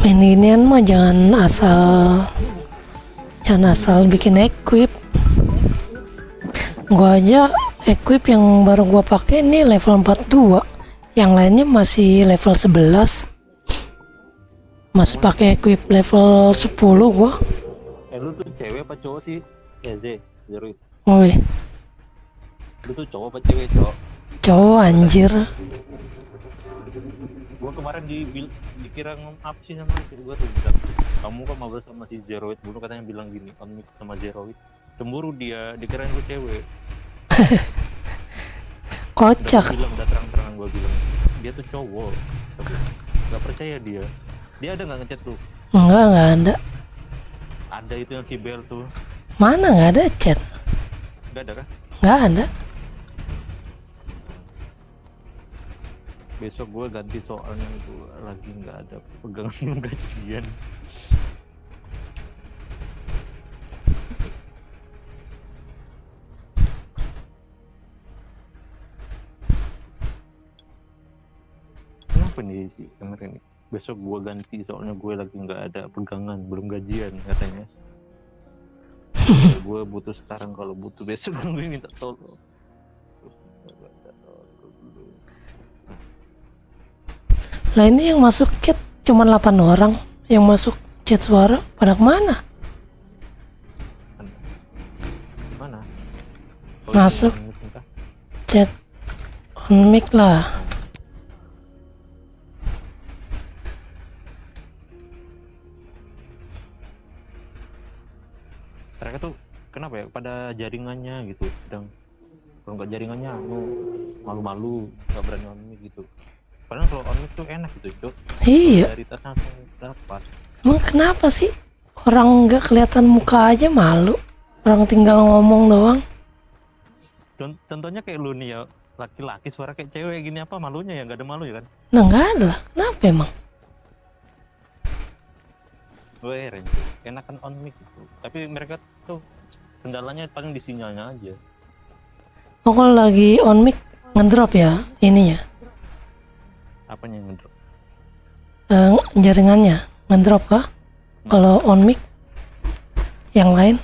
Main ginian mah jangan asal bikin equip. Gua aja equip yang baru gua pakai ini level 42, yang lainnya masih level 11. Masih pakai equip level 10 gua. Lu tuh cewek apa cowok sih? Ya Zero. Woi, Lu tuh cowok apa cewek, cowok? cowok anjir. Gua kemarin dikira ngom-up sih sama gua tuh bilang, kamu kan mabar sama si Zeroid dulu katanya bilang gini, on sama Zeroid. Cemburu dia, dikirain gua cewek. Kocak. Udah terang-terangan gua bilang, dia tuh cowok. Tapi gak percaya dia. Dia ada nggak ngechat tuh? Enggak ada. Ada itu yang si Bel tuh. Mana nggak ada chat? Gak ada kah? Nggak ada. Besok gue ganti soalnya itu lagi nggak ada pegangan gajian. Kenapa nih si kemarin ini? Besok gue ganti soalnya gue lagi nggak ada pegangan, belum gajian katanya. gue butuh sekarang, kalau butuh besok gue minta tolong. Lah ini yang masuk chat cuma 8 orang, yang masuk chat suara pada kemana? Mana? Masuk chat on mic lah. Mereka tuh kenapa ya pada jaringannya gitu, sedang kalau nggak jaringannya malu-malu, nggak berani on mic gitu. Padahal kalau on mic tuh enak gitu, Cuk. Iya, Dari tas langsung dapat. emang kenapa sih orang nggak kelihatan muka aja malu, orang tinggal ngomong doang? Contohnya kayak lu nih ya, laki-laki suara kayak cewek gini, apa malunya ya? Nggak ada malu ya kan? Nah nggak ada lah, kenapa emang? Gue heran, enakan on mic gitu. Tapi mereka tuh kendalanya paling di sinyalnya aja. Oh kalau lagi on mic ngedrop ya ininya, Apanya yang ngedrop? jaringannya ngedrop kah? Kalau on mic yang lain?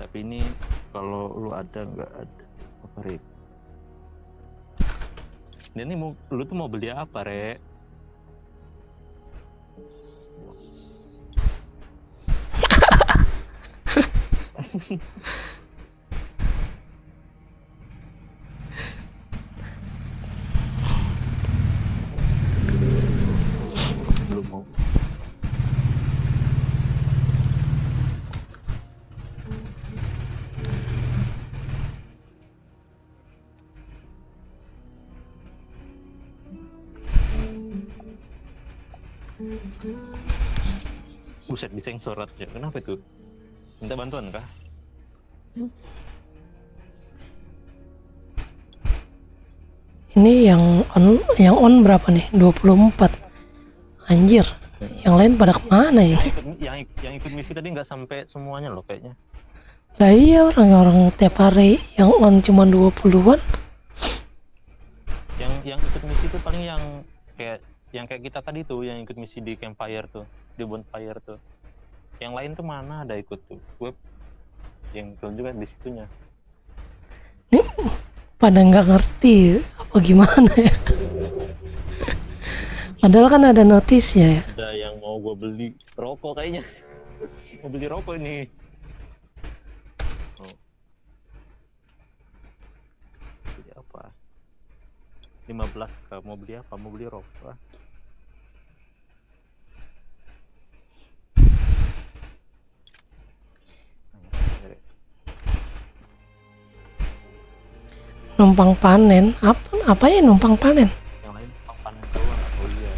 Tapi ini kalau lu ada nggak ada apa, Rek? Ini lu tuh mau beli apa, Rek? Belum mau. Buset, disensor ya. Kenapa itu? Minta bantuan kah? Ini yang on berapa nih? 24. Anjir. Yang lain pada kemana ini? Yang ikut misi tadi nggak sampai semuanya loh kayaknya. Lah iya, orang-orang tiap hari yang on cuma 20-an. Yang ikut misi itu paling yang kayak kita tadi tuh, yang ikut misi di campfire tuh, di bonfire tuh. Yang lain tuh mana ada ikut tuh. Gue yang ikut juga di situnya. Nih pada nggak ngerti apa gimana ya. Padahal kan ada notisnya ya. Ada yang mau gue beli rokok kayaknya. Mau beli rokok ini. Oh. Beli apa? 15 kah? Mau beli apa? Mau beli rokok. Numpang panen. Apa ya numpang panen? Yang lain numpang panen doang. Oh iya.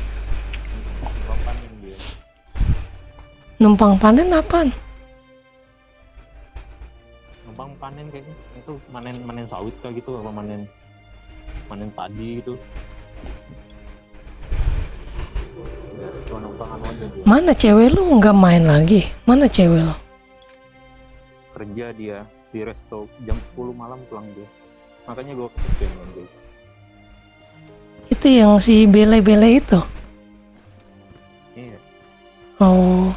Numpang panen dia. Numpang panen apaan? Numpang panen kayaknya itu manen sawit kah gitu, apa manen padi gitu. Cuma numpang anu aja dia. Mana cewek lu nggak main lagi? Mana cewek lu? Kerja dia di resto jam 10 malam pulang dia. Makanya gue kepikiran dia. Itu yang si bele-bele itu. Iya. Oh.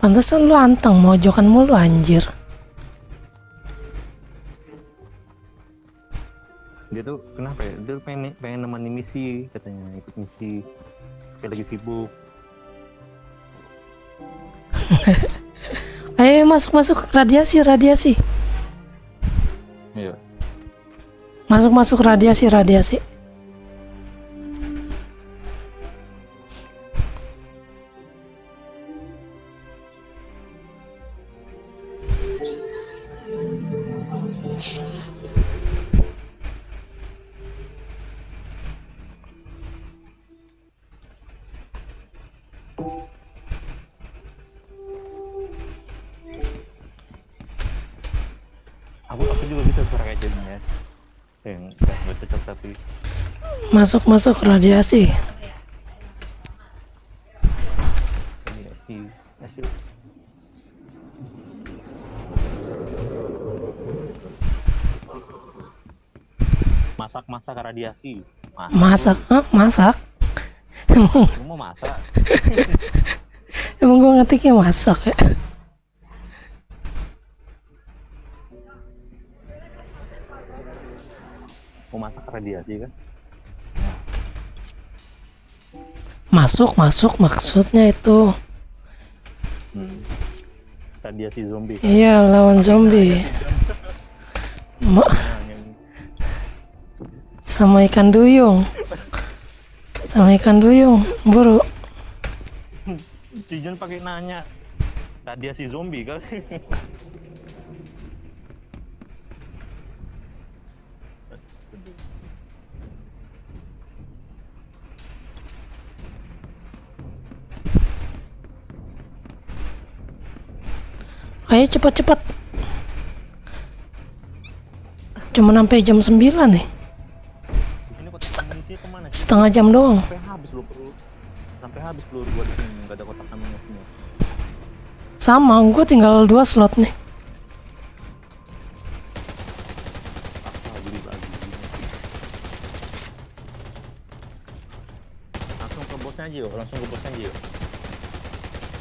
Pantesan lu anteng mojokan mulu anjir. Dia tuh kenapa ya? Dia pengen nemani misi katanya, ikut misi. Dia lagi sibuk. Ayo masuk radiasi. Iya. Masuk radiasi. Aku juga bisa suara kayak gini ya. Yang nggak cocok tapi Masuk radiasi. iya. Masak radiasi. Masak? Lu mau masak? Emang gue ngetiknya masak ya. Mau masak radiasi kan? Masuk maksudnya itu. Radiasi zombie. Iya, lawan zombie. Sama ikan duyung. Buru. Si Jun pakai nanya radiasi zombie kan? Ayo cepat. Cuma sampai jam 9 nih. Ini kotak amunisi kemana? Setengah jam doang. Sampai habis peluru gua di sini, nggak ada kotak amunisinya. Sama, gue tinggal 2 slot nih. Beli lagi. Langsung ke bosnya aja yuk.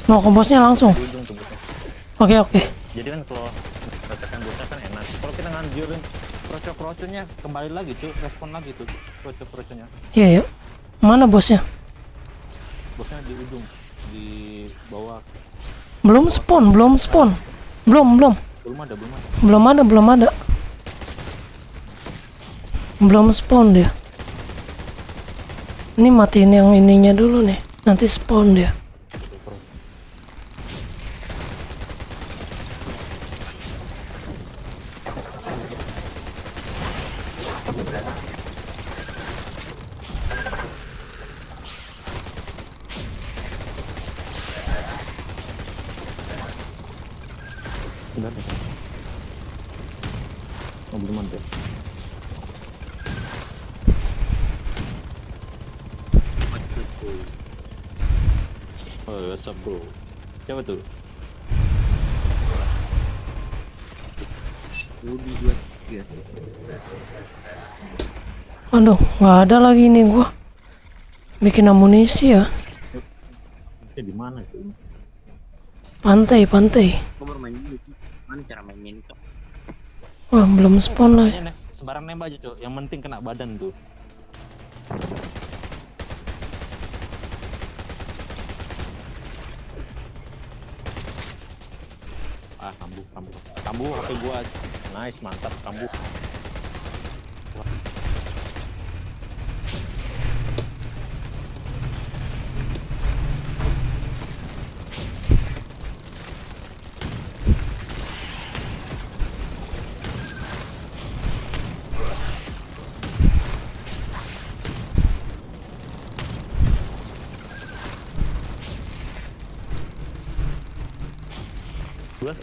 Mau ke bosnya langsung. Di ujung tuh bosnya. Oke. Jadi kan kalau rasakan bosnya kan enak. Kalau kita nganjurin kroco-kroconya kembali lagi tuh, respon lagi tuh kroco-kroconya. Iya, yuk. Mana bosnya? Bosnya di ujung, di bawah. Belum spawn. Belum ada. Belum spawn dia. Ini matiin yang ininya dulu nih. Nanti spawn dia. Udah deh. Oh, belum ada. Oh, what's up, bro? Siapa tuh? Aduh, nggak ada lagi nih gua. Bikin amunisi ya. Di mana tuh? Pantai. Mana cara mainnya itu? Wah, belum spawn lagi. Sembarang nembak aja, Cok. Yang penting kena badan tuh. Kambuh HP gua. Nice, mantap kambuh.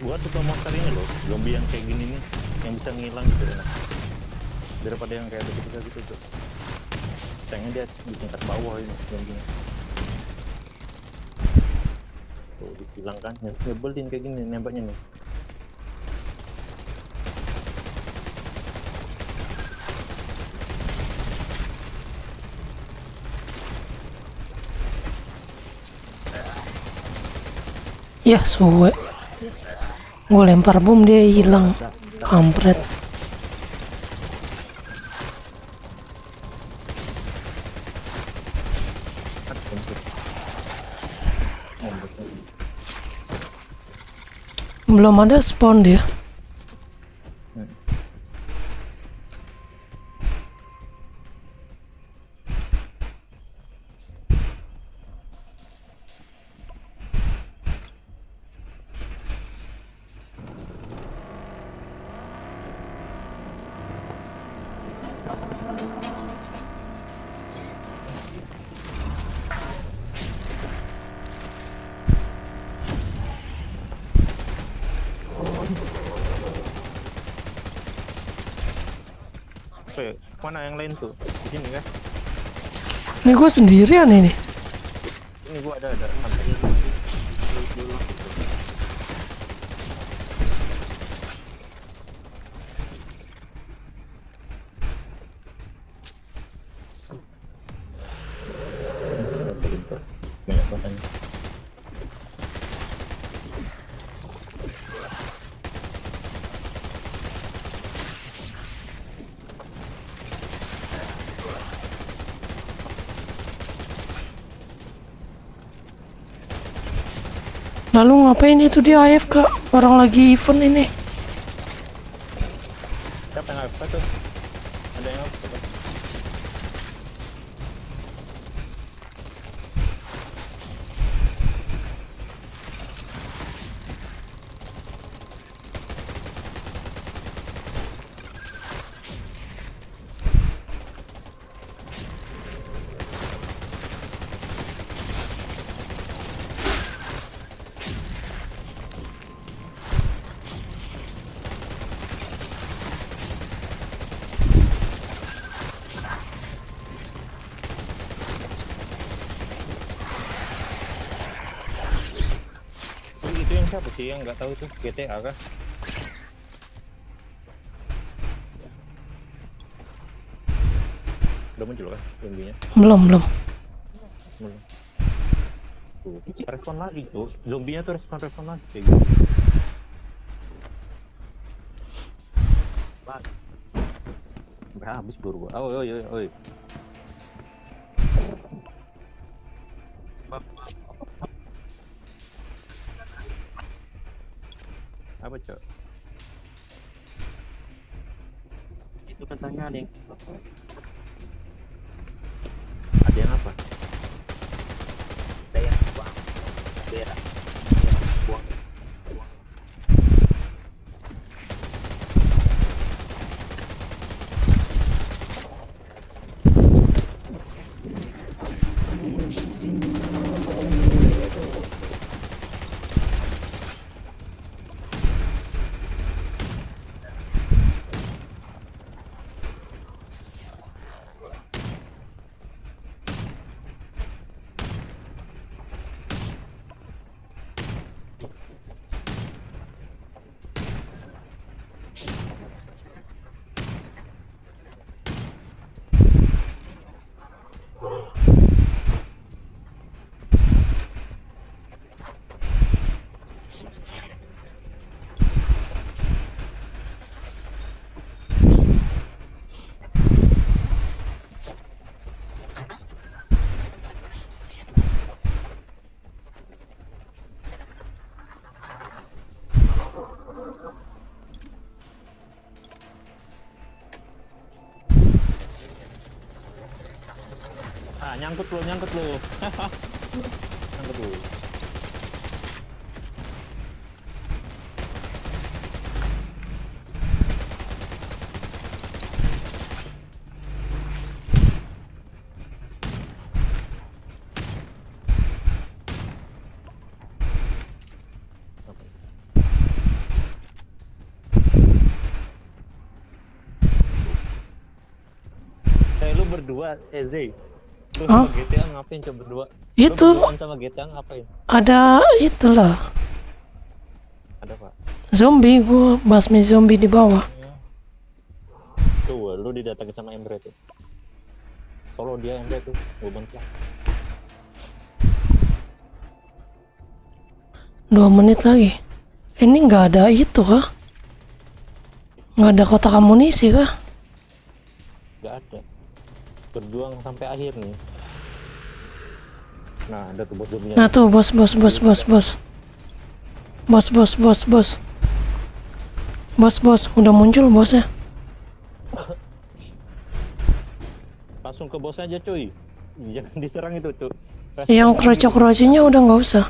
Gua suka monster ini loh, zombie yang kayak gini nih, yang bisa ngilang gitu enak. Daripada yang kayak begitu tuh. Sayangnya dia di tingkat bawah ini zombie-nya. Tuh dihilang kan, nyebelin kayak gini nembaknya nih. Ya, suwe. Gue lempar bom dia hilang. Kampret. Belum ada spawn dia. Oke, mana yang lain tuh? Di sini kan? Ini gue sendirian ini. Ini gua ada sampai ini. Lalu ngapain itu dia AFK? Orang lagi event ini. Siapa yang apa tuh? Ada yang apa tuh? Itu yang siapa sih yang nggak tahu tuh? GTA kah? Udah muncul kah zombinya? Belum. Belum. Tuh, respon lagi tuh. Zombinya tuh respon lagi kayak gitu. Bang. Udah habis buru. Oi. Apa cok? Itu katanya ada yang Ada yang apa? ada yang buang berak. Buang. Nyangkut lu. Nyangkut lu. Lu berdua, Zay. Lu sama GTA ngapain coba berdua? Itu Lu berduaan sama GTA ngapain? ada itulah Ada pak. zombie, gua basmi zombie di bawah. Tuh, lu didatangi sama Emre tuh. Solo dia Emre tuh, gua bantu. 2 menit lagi. Ini nggak ada itu kah? Nggak ada kotak amunisi kah? Gak ada. Berjuang sampai akhir nih. Nah, ada tuh bos-bosnya. Nah tuh bos. Bos, udah muncul bosnya. Langsung ke bos aja cuy. Jangan diserang itu tuh. Yang krocok-krocoknya udah nggak usah.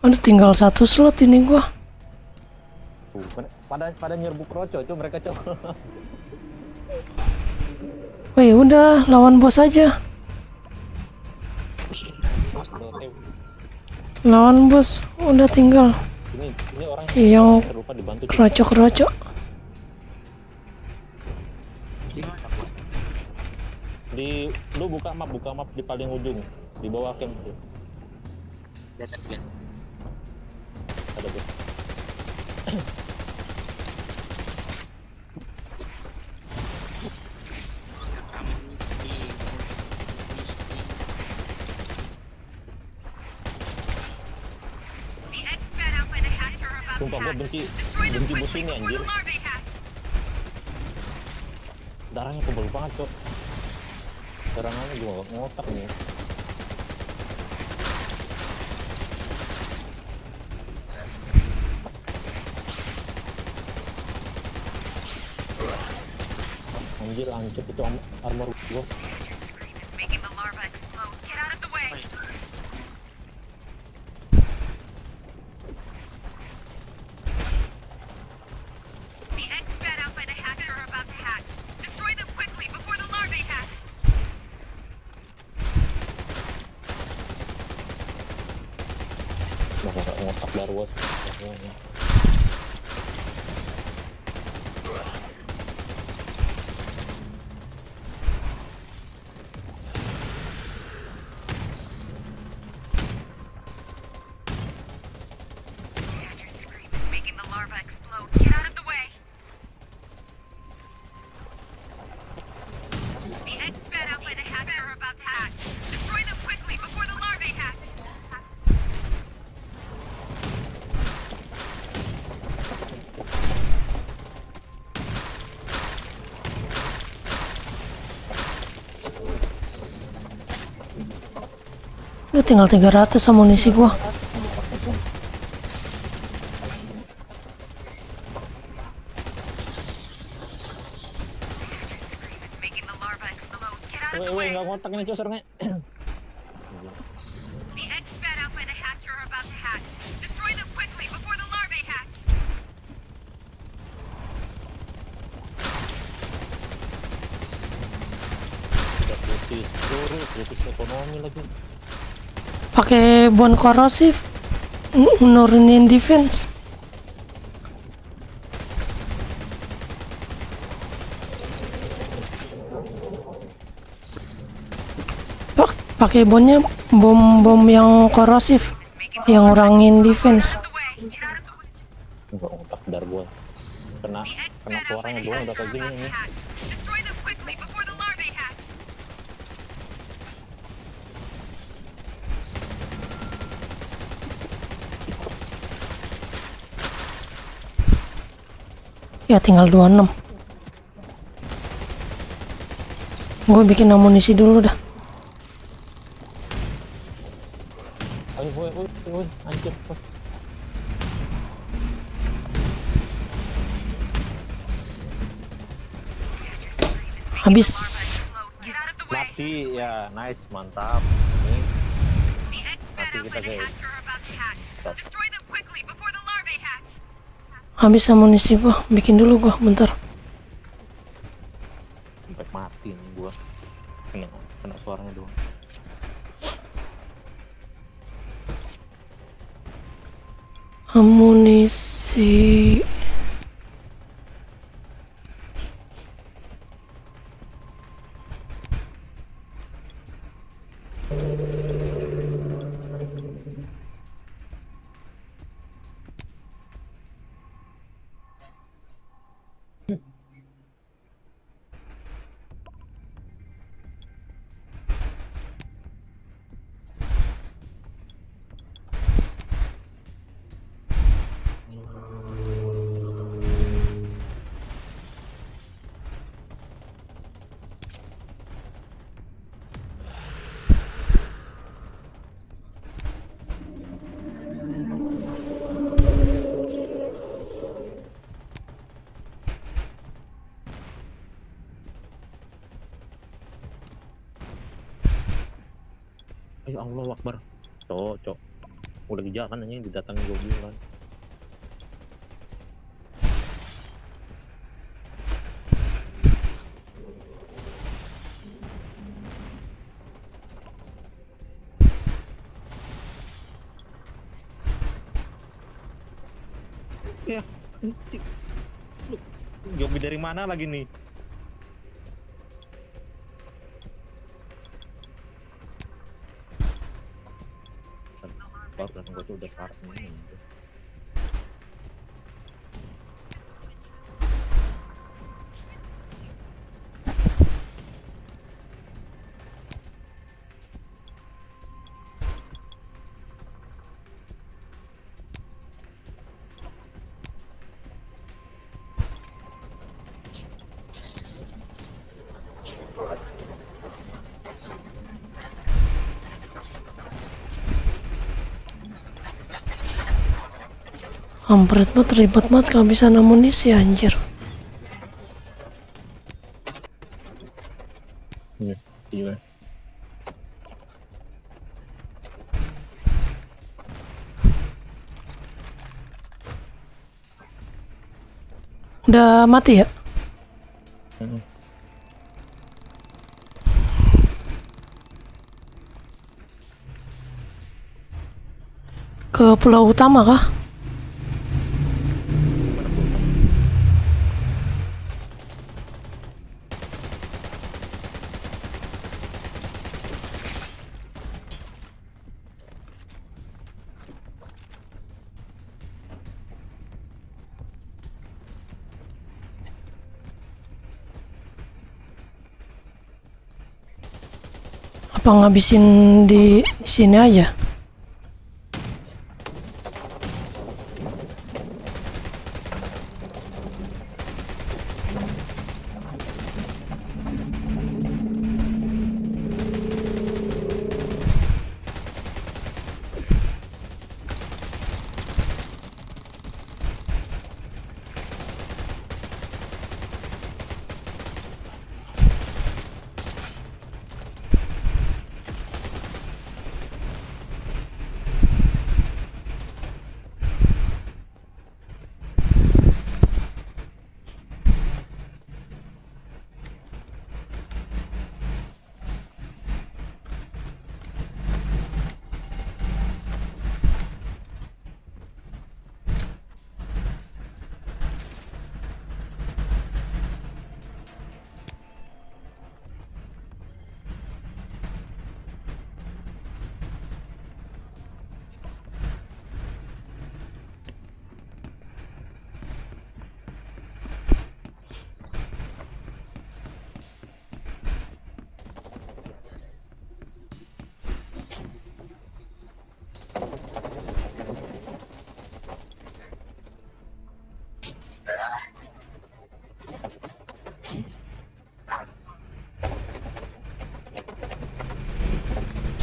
Aduh, tinggal 1 slot ini gua. Pada nyerbu kroco cuy mereka cuy. Wih, udah lawan bos aja. Lawan bos udah tinggal Ini orang yang terlupa dibantu cuy. krocok-krocok. Lu buka map di paling ujung di bawah camp tuh. Lihat. Ada bos. The eggs spread out by the hatch are about Sumpah to gua hatch. benci Destroy them bos quickly ini before anjir. the larvae hatch. Darahnya tebal banget cok. Serangannya juga ngotak nih. Anjir, hancur itu armor gua. Making the larva explode. Get out of the way. The eggs spat out by the hatch are about to hatch. Destroy them quickly before the larvae hatch. Masa ngotak larwa. Making the larva explode. Get out of the way. The eggs spat out by the hatch are about to hatch. Destroy them quickly before the larvae hatch. Lu tinggal 300 amunisi gua. Making the larva explode. Get out of the Weh, way. nggak ngotak ini cosernya. The eggs spat out by the hatch are about to hatch. Destroy them quickly before the larvae hatch. Kritis ekonomi lagi. Pakai bond korosif, nurunin defense. Pakai bondnya bom yang korosif, yang ngurangin defense. The way. Get out of the way. Nggak ngotak dar gua. Kena suaranya doang udah kayak gini nih. Destroy them quickly before the larvae hatch. Ya tinggal 26. Gue bikin amunisi dulu dah. Ayo, woi, anjir. Habis. Get out of the way. Mati ya, nice, mantap. Ini The eggs spat mati out kita by the guys. hatch are about to hatch. Stop. Destroy them quickly before the larvae hatch. Habis amunisi gua. Bikin dulu gua bentar. Sampai mati nih gua. Kena suaranya doang. Amunisi. Ayo Allah Akbar. Cok. Udah di jalan aja didatangi gua bilang. Ya, Yobi dari mana lagi nih? Belakang gua tuh udah start nih. Ampret banget, ribet banget kehabisan amunisi anjir. Udah mati ya? Mm-mm. Ke pulau utama kah? Apa ngabisin di sini aja?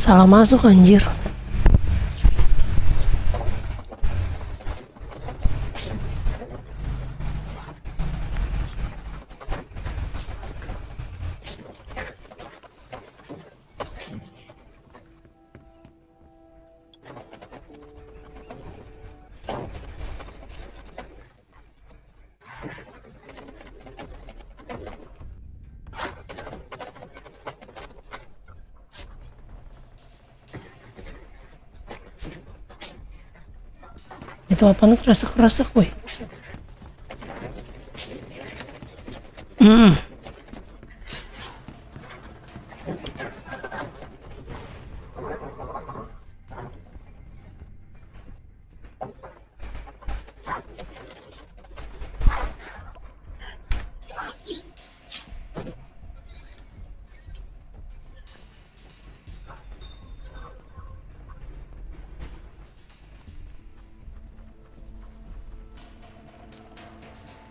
Salah masuk anjir. Itu apa nih kresek-kresek woi.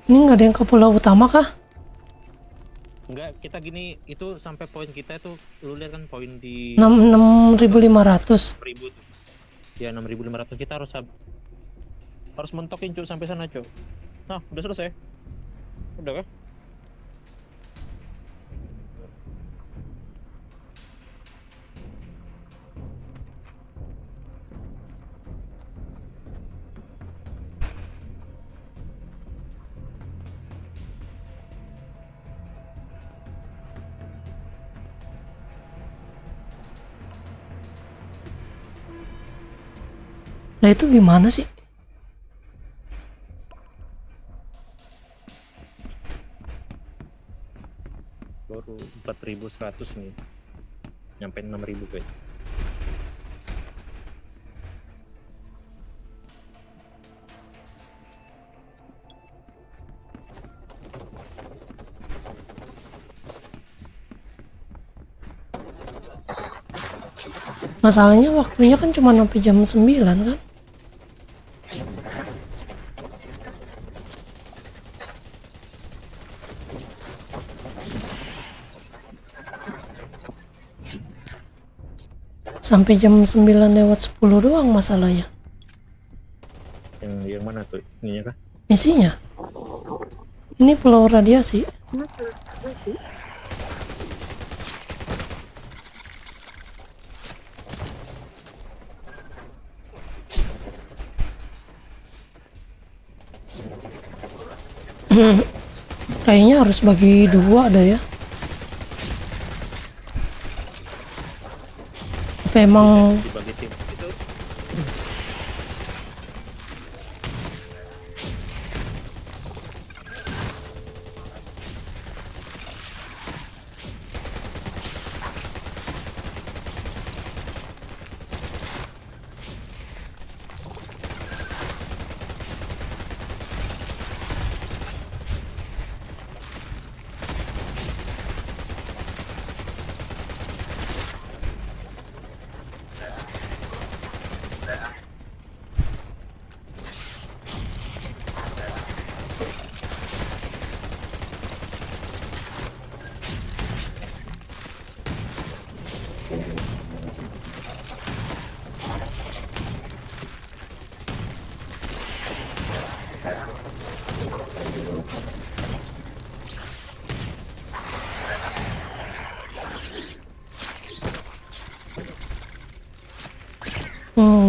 Ini nggak ada yang ke pulau utama kah? Enggak, kita gini, itu sampai poin kita itu, lu lihat kan poin di 6.500. 6.000 tuh. Ya 6.500, kita harus mentokin Cuk sampai sana Cuk. Nah, udah selesai. Udah kan? Nah itu gimana sih? Baru 4.100 nih. Nyampe 6.000 guys. Masalahnya waktunya kan cuma sampai jam 9 kan? Sampai jam 9:10 doang masalahnya. Yang mana tuh? Ininya kah? Misinya? Ini pulau radiasi. Kayaknya harus bagi 2 ada ya. Apa emang dibagi tim itu.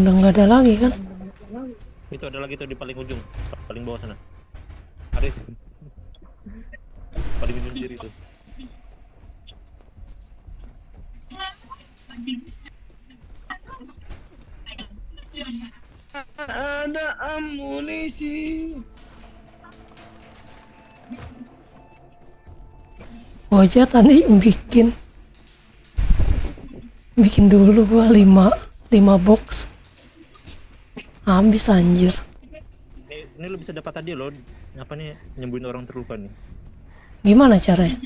udah nggak ada lagi kan? Itu ada lagi tuh di paling ujung, paling bawah sana. Ada itu. Paling ujung kiri tuh. Ada amunisi. Gua tadi bikin dulu gua 5 box. Habis anjir. Ini lo bisa dapat tadi lo, apa nih, nyembuhin orang terluka nih. Gimana caranya?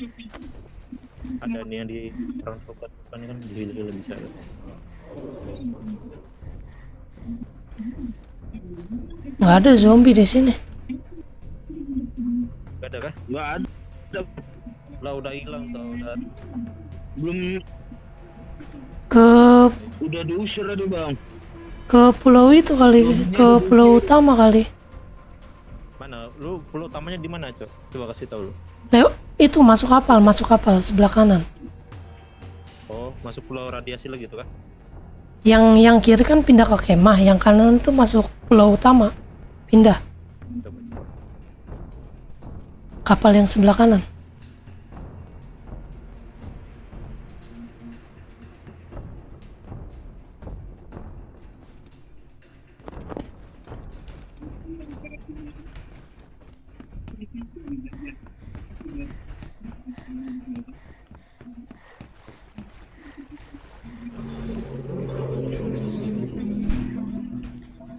Ada nih yang di orang terluka ini kan dihil-hil bisa. Nggak ada zombie di sini. Gak ada kah? Nggak ada. Lah udah hilang tau, udah. Belum. Ke Udah diusir tadi bang. ke pulau itu kali, ke pulau utama kali. Mana? Lu pulau utamanya di mana, Cok? Coba kasih tahu lu. Itu masuk kapal sebelah kanan. Oh, masuk pulau radiasi lagi tuh kan? Yang kiri kan pindah ke kemah, yang kanan tuh masuk pulau utama. Pindah. Kapal yang sebelah kanan.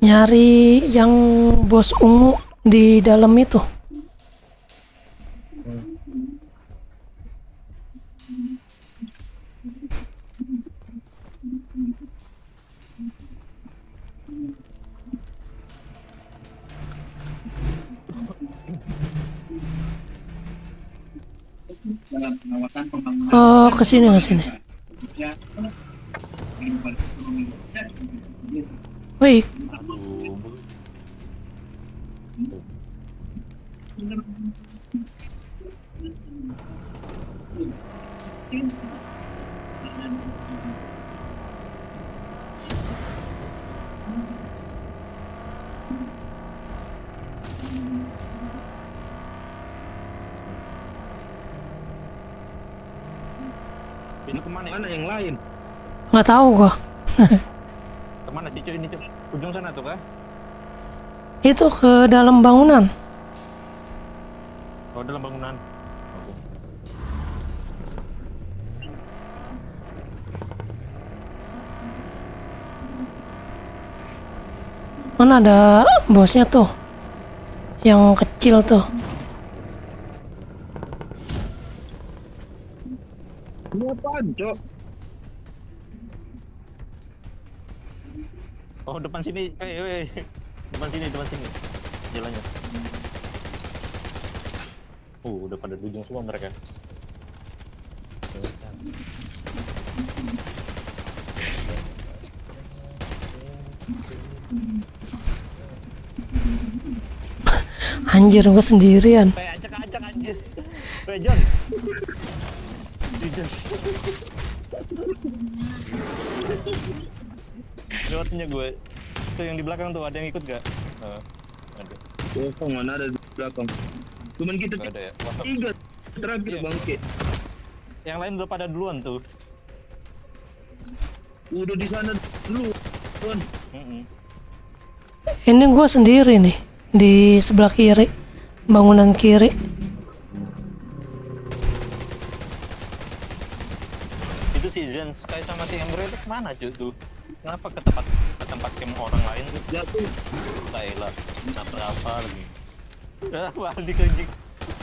Nyari yang bos ungu di dalam itu. Oh, kesini. Wih, Ini kemana? Mana yang lain? nggak tahu gua. Kemana sih, Cok? Ini, Cok. Ujung sana tuh kah? Itu ke dalam bangunan. Oh, dalam bangunan. Mana ada bosnya tuh? Yang kecil tuh. Ini apaan, Cok? Oh, depan sini. Depan sini. Jalannya. Udah pada ujung semua mereka. Anjir, gua sendirian. Ajak anjir. John. Lewatnya gue. Itu yang di belakang tuh, ada yang ikut gak? Ada. Oh, mana ada di belakang? Cuman kita Nggak ada ya. Wah, 3 terakhir Iya. bangke. yang lain udah pada duluan tuh. Udah di sana dulu. Tuan. Ini gua sendiri nih di sebelah kiri, bangunan kiri. Itu si Zen Sky sama si Emre itu kemana cuy tuh? Kenapa ke tempat camp orang lain tuh? Jatuh. Laila, kenapa lagi? Balik anjing.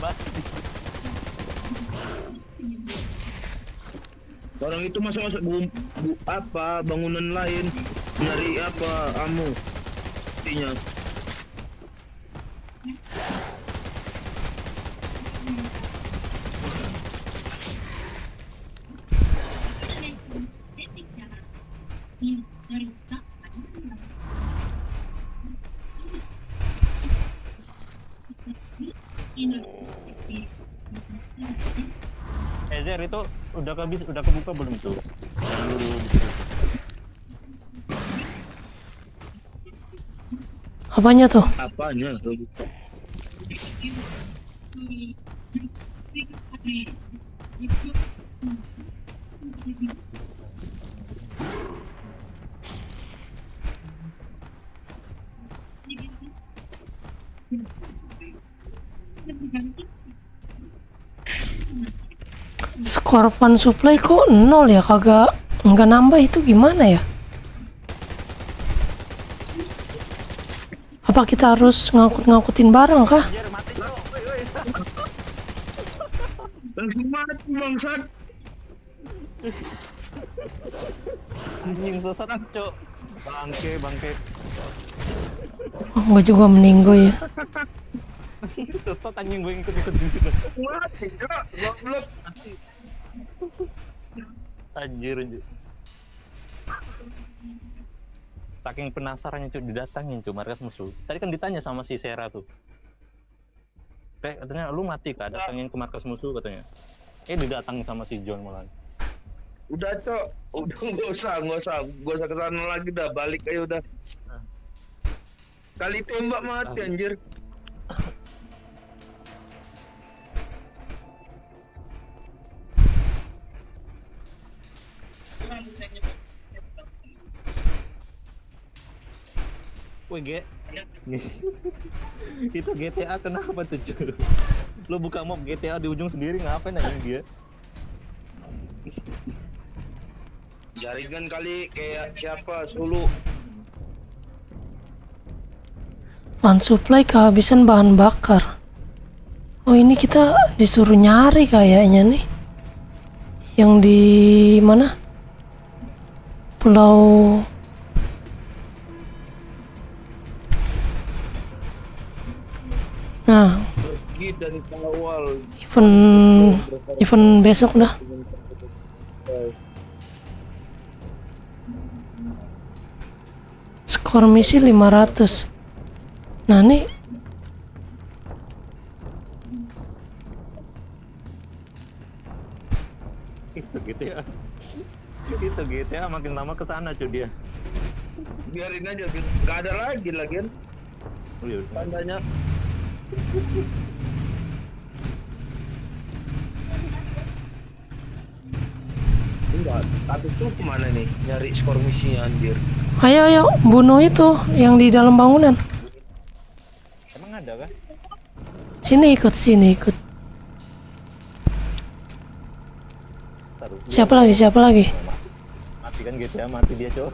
Balik. Orang itu masuk-masuk apa bangunan lain nyari apa amu intinya. Ezer itu udah kebuka belum tuh? Yang dulu ditutup. Apanya tuh? Apanya tuh? Skor Fun Supply kok 0 ya, nggak nambah, itu gimana ya? Apa kita harus ngangkutin barang kah? Langsung mati bangsat. Anjing sesat cok. Bangke. Oh, gue juga meninggoy ya. Sesat anjing, gue ikut di situ. Mati, Cok. Goblok. Anjir. Saking penasarannya cuy didatangin cuy markas musuh. Tadi kan ditanya sama si Sera tuh. Katanya lu mati kah datangin ke markas musuh katanya. Didatangin sama si John malah. Udah, Cok. Udah nggak usah kesana lagi dah. Balik aja udah. Kali tembak mati anjir. Woi itu GTA kenapa tuh cuy? Lu buka mob GTA di ujung sendiri ngapain anjing dia? Jaringan kali kayak siapa Sulu. Fun Supply kehabisan bahan bakar. Oh, ini kita disuruh nyari kayaknya nih. Yang di mana? Pulau Nah, Pergi dan kawal. event besok dah. Skor misi 500. Nah, nih itu GTA makin lama kesana cuy dia. Biarin aja, nggak ada lagi kan? Oh, iya. Tandanya. Enggak, tapi tuh kemana nih nyari skor misinya anjir? ayo bunuh itu yang di dalam bangunan. Emang ada kan? Sini ikut. Taruh. Siapa lagi? Mati kan GTA, mati dia cowok.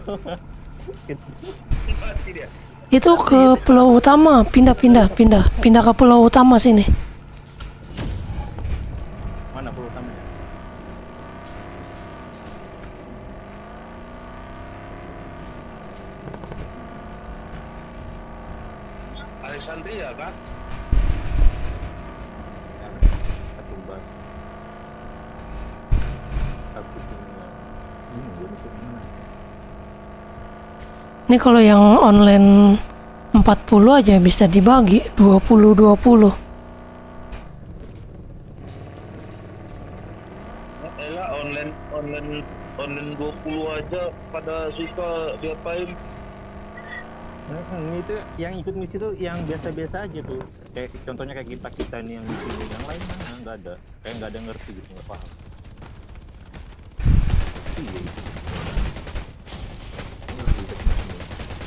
Mati dia. Itu ke pulau utama, pindah ke pulau utama sini. Mana pulau utamanya? Alexandria kan? Satu bas. Satu punya. Ini dia mana? Ini kalau yang online 40 aja bisa dibagi 20. Elah online 20 aja pada suka diapain? Itu yang ikut misi tuh yang biasa-biasa aja tuh. Kayak contohnya kayak kita nih yang misi ini. Yang lain mana nggak ada. Kayak nggak ada ngerti gitu, nggak paham. Iya.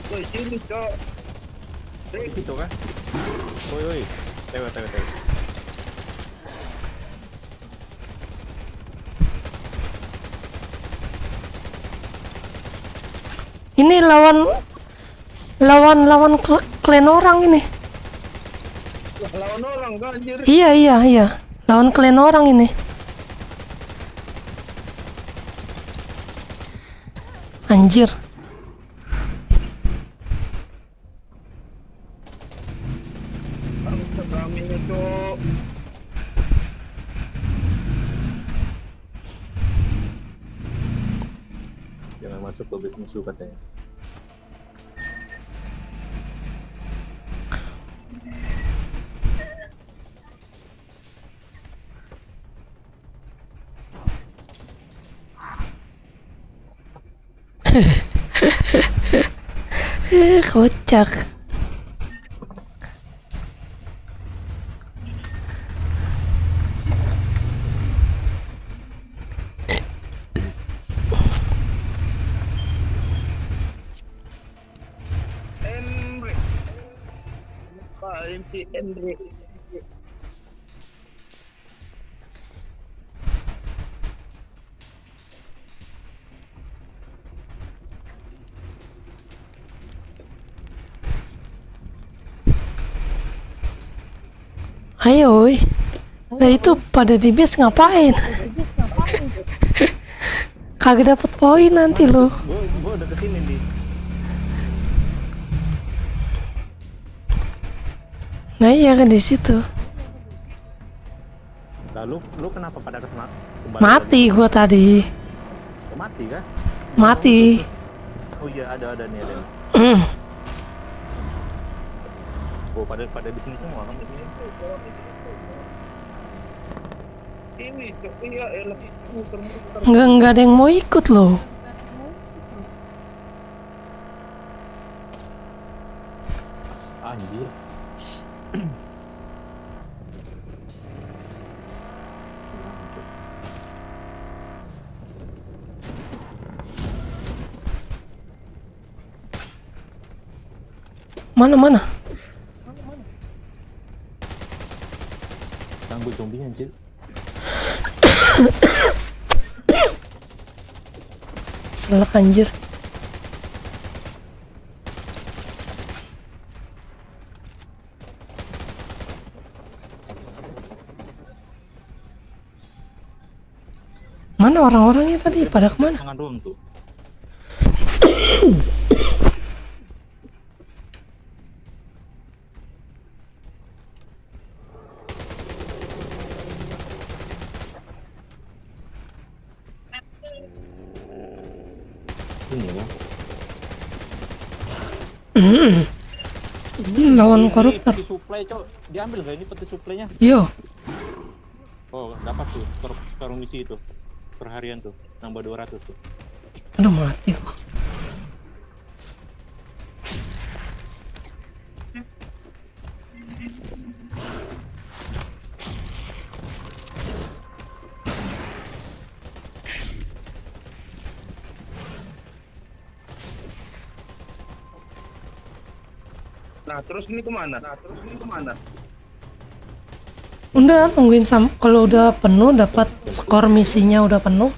Woi, sini, Cok. Di situ kan? Woi, tewet. Ini lawan klan orang ini. Lawan orang kan anjir. Iya. Lawan klan orang ini. Anjir. Rame-nya, Cok. Jangan masuk ke base musuh katanya. Kocak. Emre. Apaan sih Emre? Ayo, woi. Lah itu pada di base ngapain? Kagak dapet poin nanti lo. Gua udah kesini nih. Nah iya kan di situ. Lalu lu kenapa pada kembali Mati gua tadi. mati kan? Mati. Oh iya ada nih ada. Oh pada di sini semua kan di sini. Ini, Cok. Iya, elah. Muter-muter. Nggak ada yang mau ikut loh. Anjir. Mana? Tangguh zombie anjir. Selak anjir. Mana orang-orangnya tadi? Pada kemana? Tangan doang tuh. Ini kan? Lawan koruptor. Peti supply, Cok. Diambil gak ini peti supply-nya? Yo, Oh, dapat tuh skor misi itu. Perharian tuh, nambah 200 tuh. aduh mati gua. Nah, terus ini kemana? Udah tungguin kalau udah penuh dapat skor misinya udah penuh.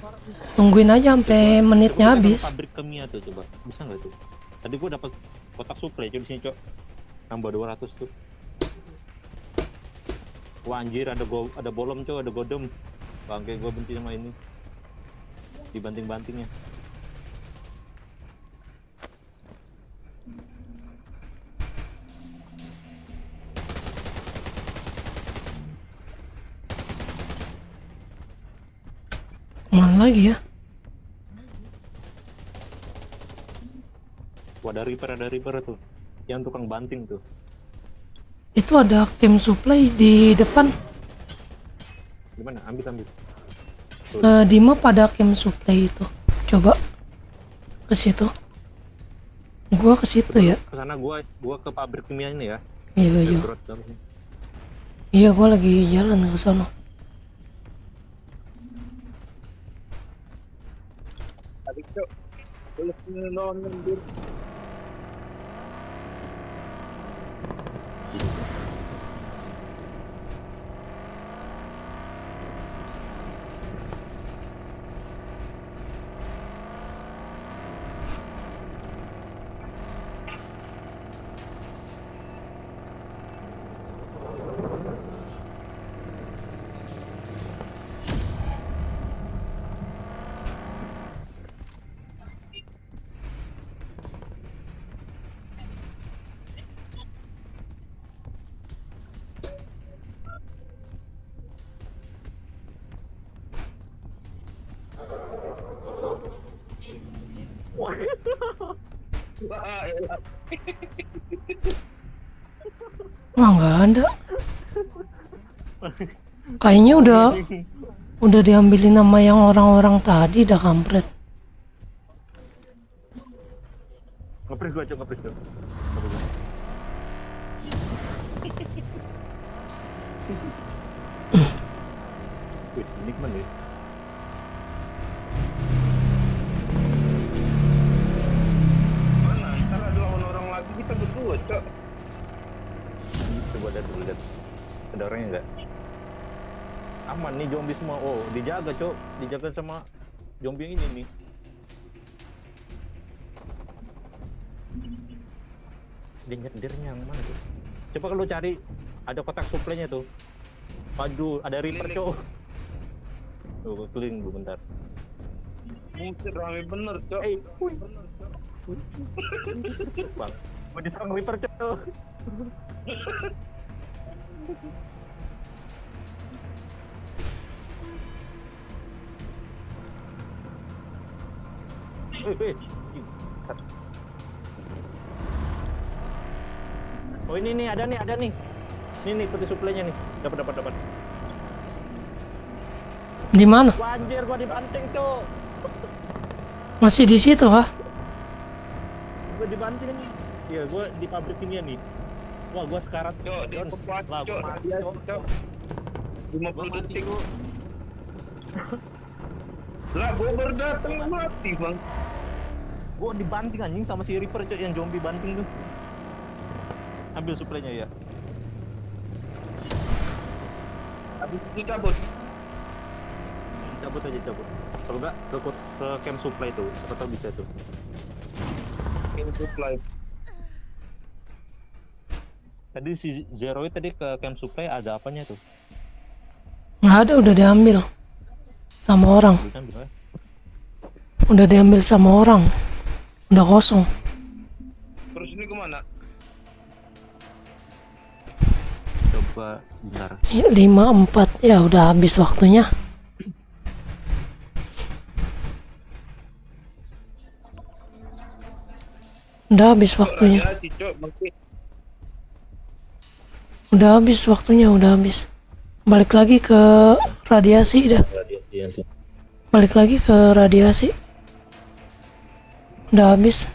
Tungguin aja sampai menitnya habis. Pabrik Kemia tuh coba. Bisa nggak tuh? Tadi gua dapat kotak supply di sini, Cok. Nambah 200 tuh. Wah anjir ada bolom, Cok, ada godem. Bangke gua benci sama ini. Dibanting-bantingnya. Mana lagi ya? Wah ada Reaper tuh. Yang tukang banting tuh. Itu ada chem supply di depan. Gimana? Ambil. Di map ada chem supply itu. Coba ke situ. Gua ke situ ya. Kesana gua ke pabrik kimia ini ya. Iya. Growth terus. Iya, gua lagi jalan ke sana. Adik cok. Boleh nonton dulu. Wah, nggak ada. Kayaknya udah diambilin nama yang orang-orang tadi dah, kampret. Ngepres gua cok. Wih, ini kemana ya? Mana? Ntar ada lawan orang lagi kita berdua cok. Coba lihat. Ada orangnya enggak? Aman nih zombie semua. Oh, dijaga cok. Dijaga sama zombie yang ini nih. Dia yang mana tuh? Coba kalau cari ada kotak suplainya tuh. Waduh, ada Reaper cok. Tuh, keliling dulu bentar. Mungkin rame bener cok. Bang, mau diserang Reaper cok. Oh ini nih ada nih. Ini peti suplainya nih. Dapat. Di mana? Wah, anjir gua dibanting cok. Masih di situ kah? Gua dibanting nih. Iya, gua di pabrik ini nih. Wah, gua sekarat Cok, di evakuasi Lah, cok. gua mati, Dia Cok. cok. 50 Gua mati, detik. gua. Lah gua baru datang mati bang. Gua dibanting anjing sama si Reaper cok, yang zombie banting tuh. Ambil suplainya ya. Habis itu cabut. Cabut. Kalau enggak ke camp supply tuh, siapa tahu bisa tuh. Ini supply. Tadi si Zero tadi ke camp supply ada apanya tuh? Nggak ada, udah diambil sama orang. Udah diambil sama orang. Udah kosong. Terus ini kemana? Coba bentar. 5-4 ya udah habis waktunya. Udah habis waktunya. Hati, cok, mungkin. Udah habis waktunya, udah habis. Balik lagi ke radiasi dah. Balik lagi ke radiasi. Udah habis.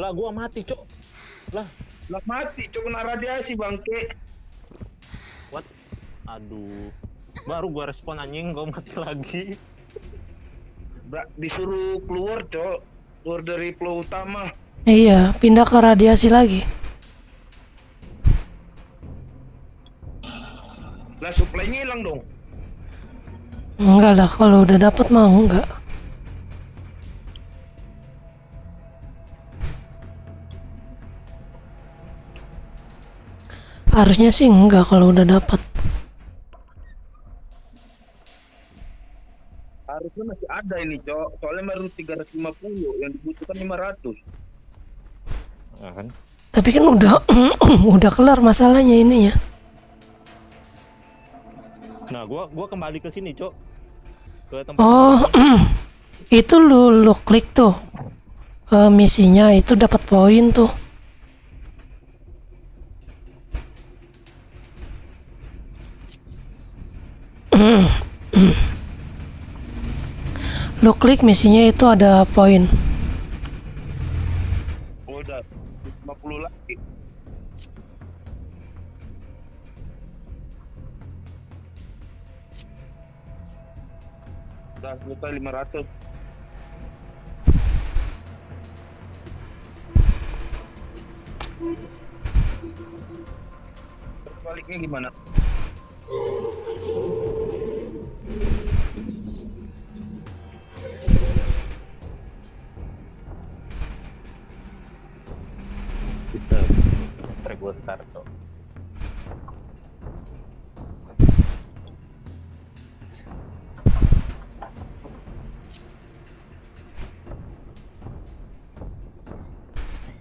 Lah gua mati, cok. Lah mati, cok, kena radiasi bangke. what? Aduh. Baru gua respon anjing, gua mati lagi. Disuruh keluar, cok. Keluar dari flow utama. Iya, pindah ke radiasi lagi. Lah suplainya hilang dong. Enggak lah, kalau udah dapat mah enggak. Harusnya sih enggak kalau udah dapat. Harusnya masih ada ini, cok. Soalnya baru 350, yang dibutuhkan 500. Nah, kan? Tapi kan udah udah kelar masalahnya ini ya. Nah, gua kembali ke sini, cok. Ke tempat. Oh, itu lu klik tuh. Misinya itu dapat poin tuh. Lu klik misinya itu ada poin. Udah selesai 500. Baliknya gimana? Kita track gua start tuh.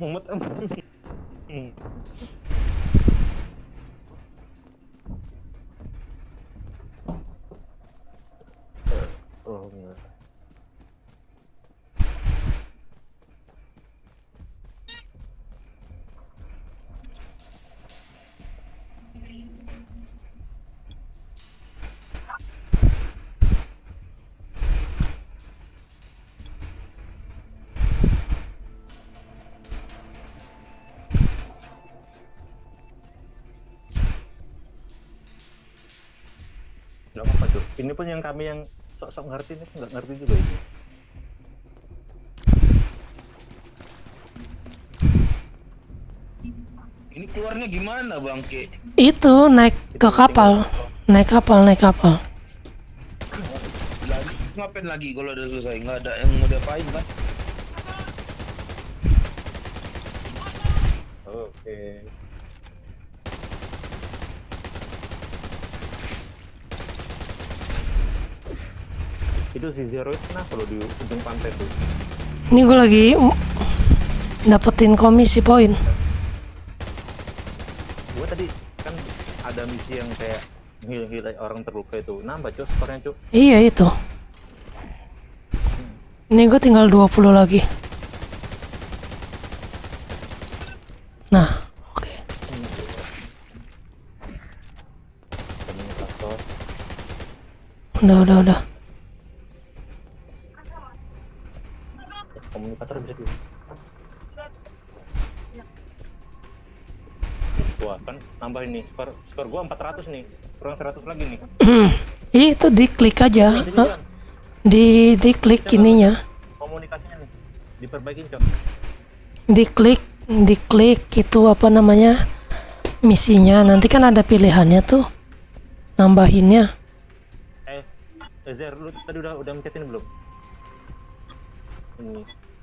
Mumet. Oh, enggak. Nggak apa-apa tuh. Ini pun yang kami yang sok-sok ngerti ini nggak ngerti juga ini. Ini keluarnya gimana Bang Ki? Itu naik ke kapal. Naik kapal. Ngapain lagi kalau udah selesai? Nggak ada yang mau diapain kan? Oke. Itu si Zero itu kenapa lo di ujung pantai tuh? Ini gue lagi dapetin komisi poin. Gue tadi kan ada misi yang kayak heal orang terluka itu. Nambah cuk skornya cuk. Iya itu. Ini gue tinggal 20 lagi. Nah, oke. Komunikator. Udah. Komunikator bisa dulu. Wah kan nambah ini skor gua 400 nih, kurang 100 lagi nih. Itu diklik aja. Hah? Diklik ininya. Komunikasinya nih diperbaikin cok. Diklik itu apa namanya, misinya. Nanti kan ada pilihannya tuh nambahinnya. Zer, lu tadi udah mencetin belum? Ini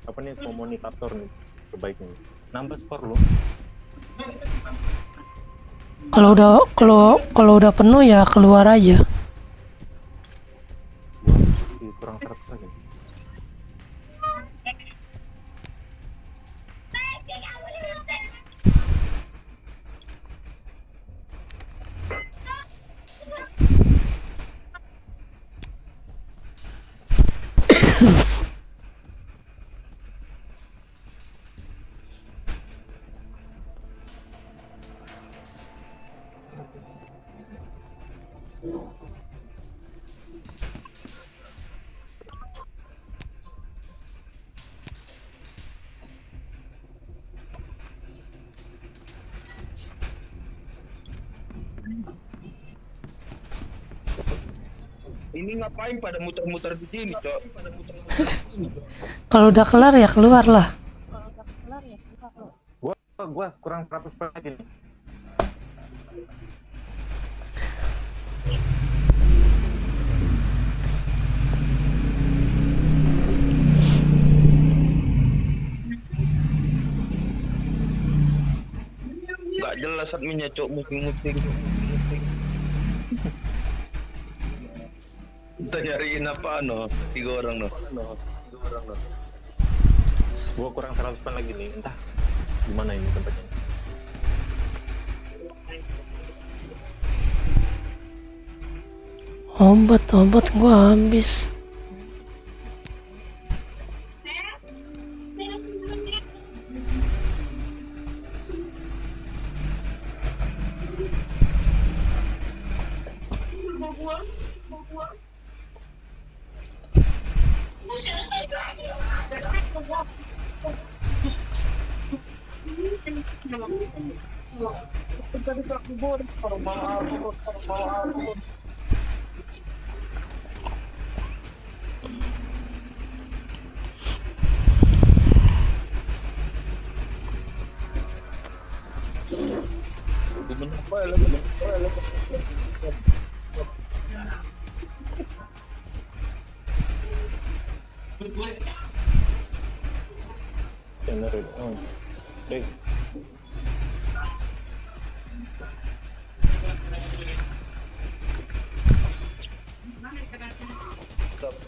apa nih komunikator nih perbaikin. Nambah skor lu. Kalau udah penuh ya keluar aja. Kurang 100 lagi. Ini ngapain pada muter-muter di sini, Cok? Kalau udah kelar ya keluar lah. Gua kurang 100 lagi nih. Nggak jelas adminnya, Cok, muting-muting. Kita nyariin apa no? 3 orang no. Gua kurang 100 lagi nih, entah gimana ini tempatnya. Obat gua habis.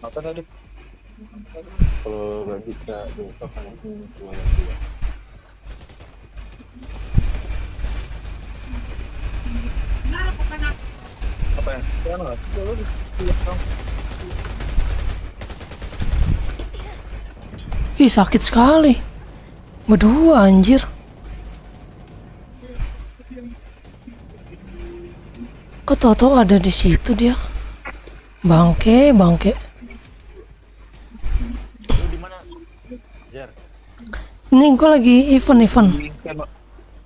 Apa tadi? Kalau nggak bisa diungkapkan dua yang dua. Apa yang sekarang nggak? Ih, sakit sekali. Berdua anjir. Kok tau-tau ada di situ dia. Bangke. Lu di mana? Jar. Ini gue lagi event.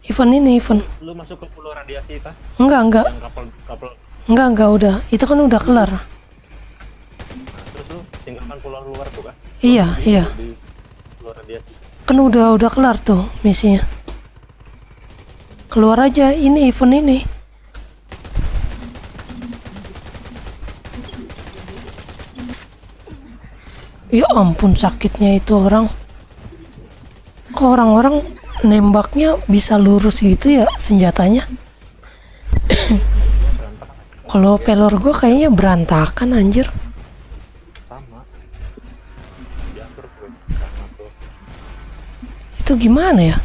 Event ini. Lu masuk ke pulau radiasi kah? Enggak. Yang kapal. Enggak udah. Itu kan udah kelar. Nah, terus lu tinggalkan pulau luar tuh kan? Iya. Di pulau radiasi. Kan udah kelar tuh misinya. Keluar aja ini event ini. Ya ampun sakitnya itu orang. Kok orang-orang nembaknya bisa lurus gitu ya senjatanya? Kalau pelor gue kayaknya berantakan anjir. Sama. Diatur gue. Sama tuh. Itu gimana ya?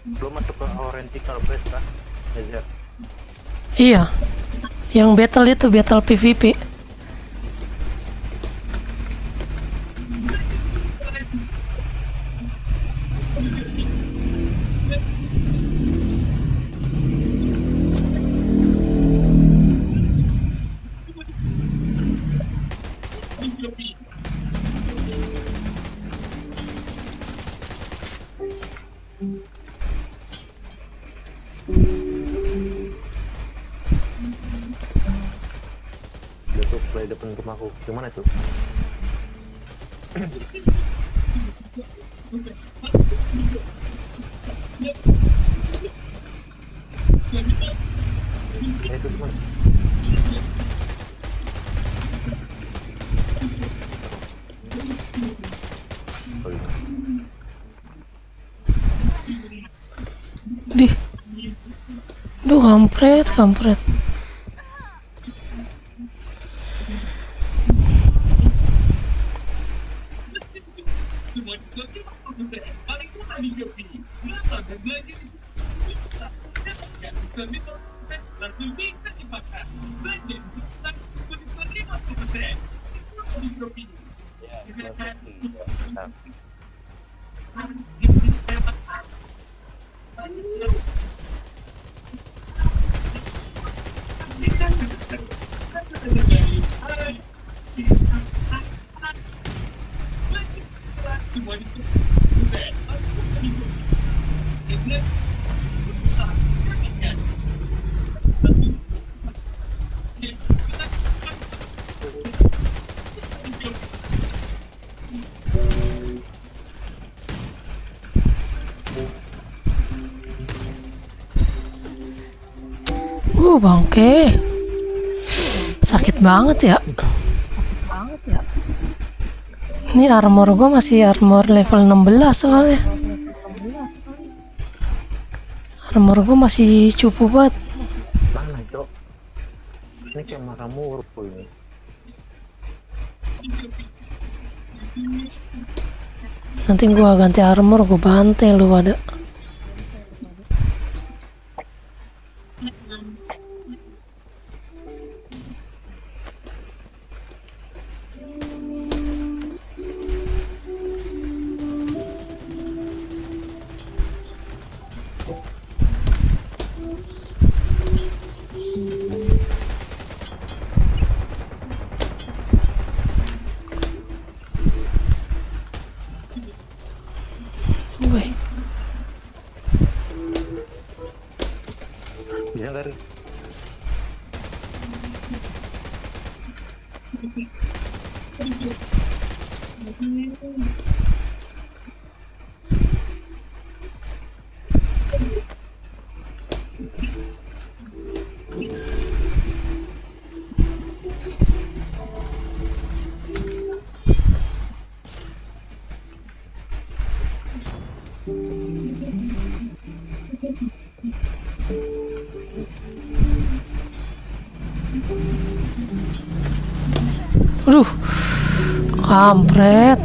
Belum masuk ke Oriental Base kan? Jar. Iya. Yang battle itu battle PVP. Dia tuh play depan rumahku. Gimana tuh? Itu gimana? Oh, iya. Duh, kampret. Ya, level 3. Nah, Bangke. Sakit banget ya. Ini armor gue masih armor level 16 soalnya. Armor gue masih cupu banget. mana cok? Ini kayak Makamuro ini. Nanti gue ganti armor, gue bantai lu pada. Wih, Bisa dari aduh, kampret.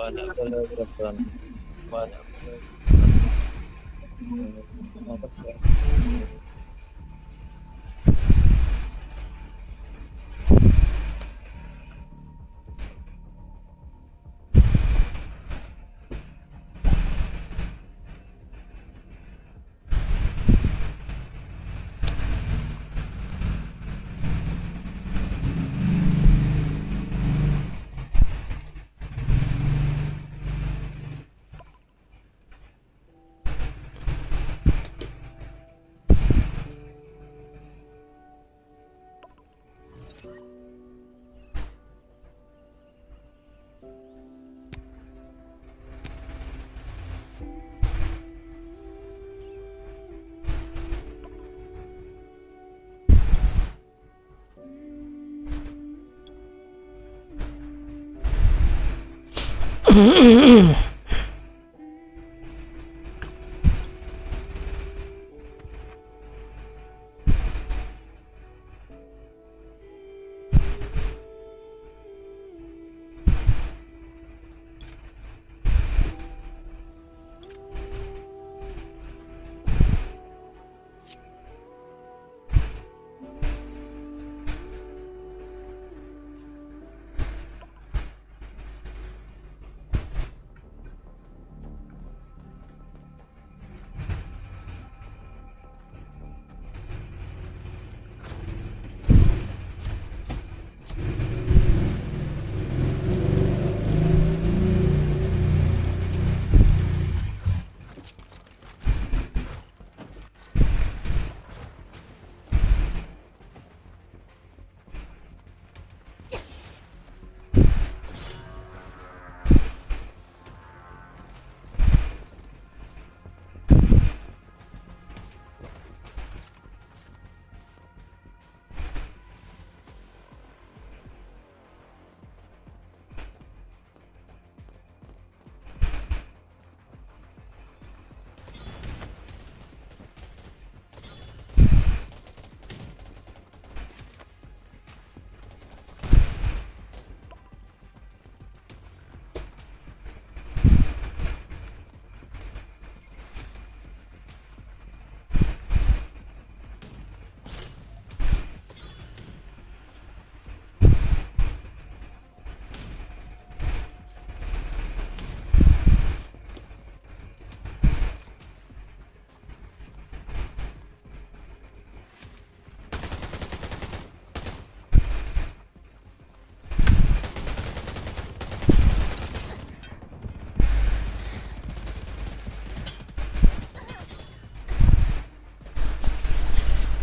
banyak kelebihan, banyak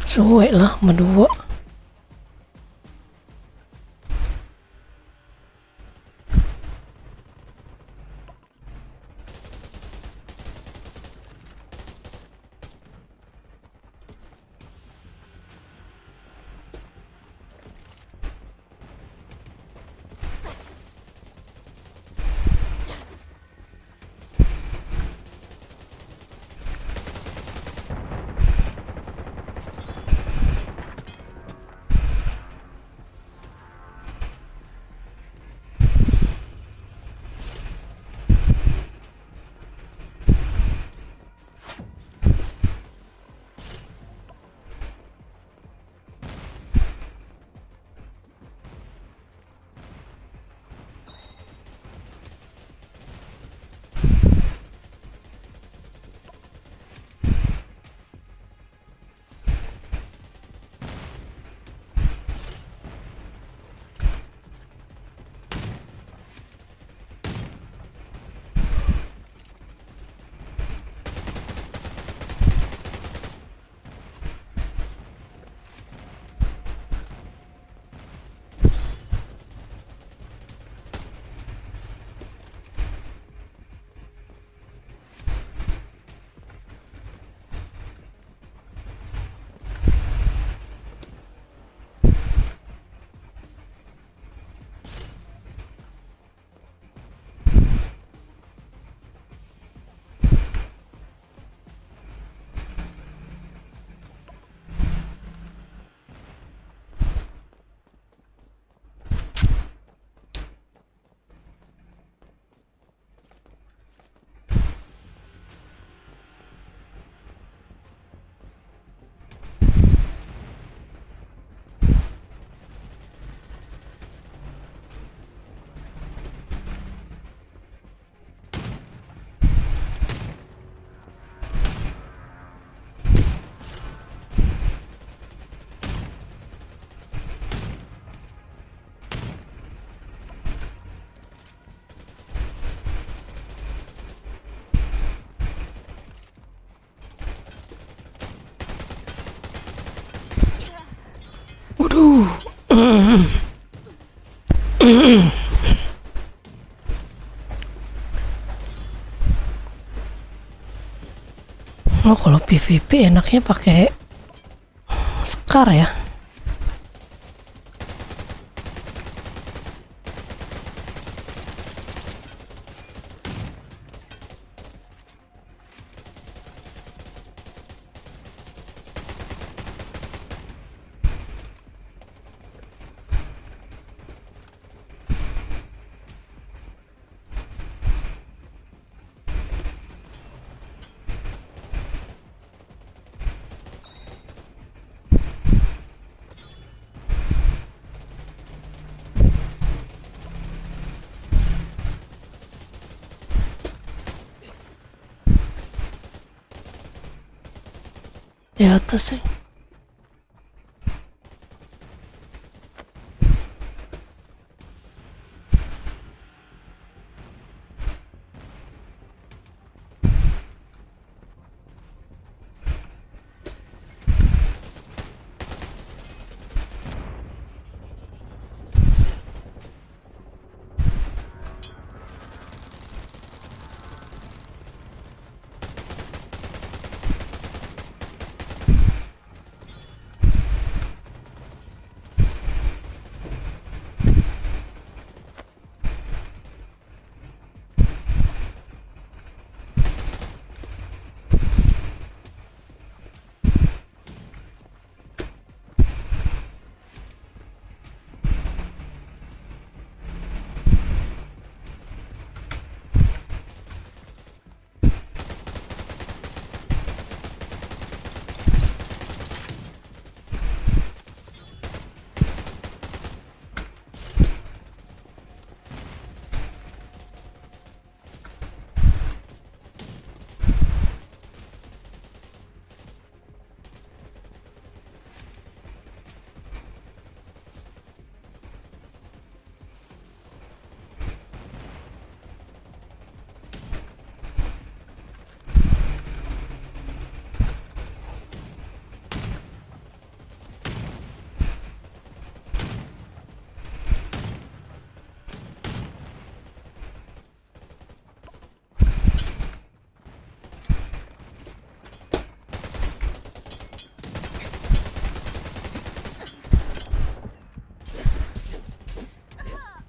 Suwe lah berdua. Waduh. Oh, kalau PVP enaknya pakai Scar ya. Di atas sih.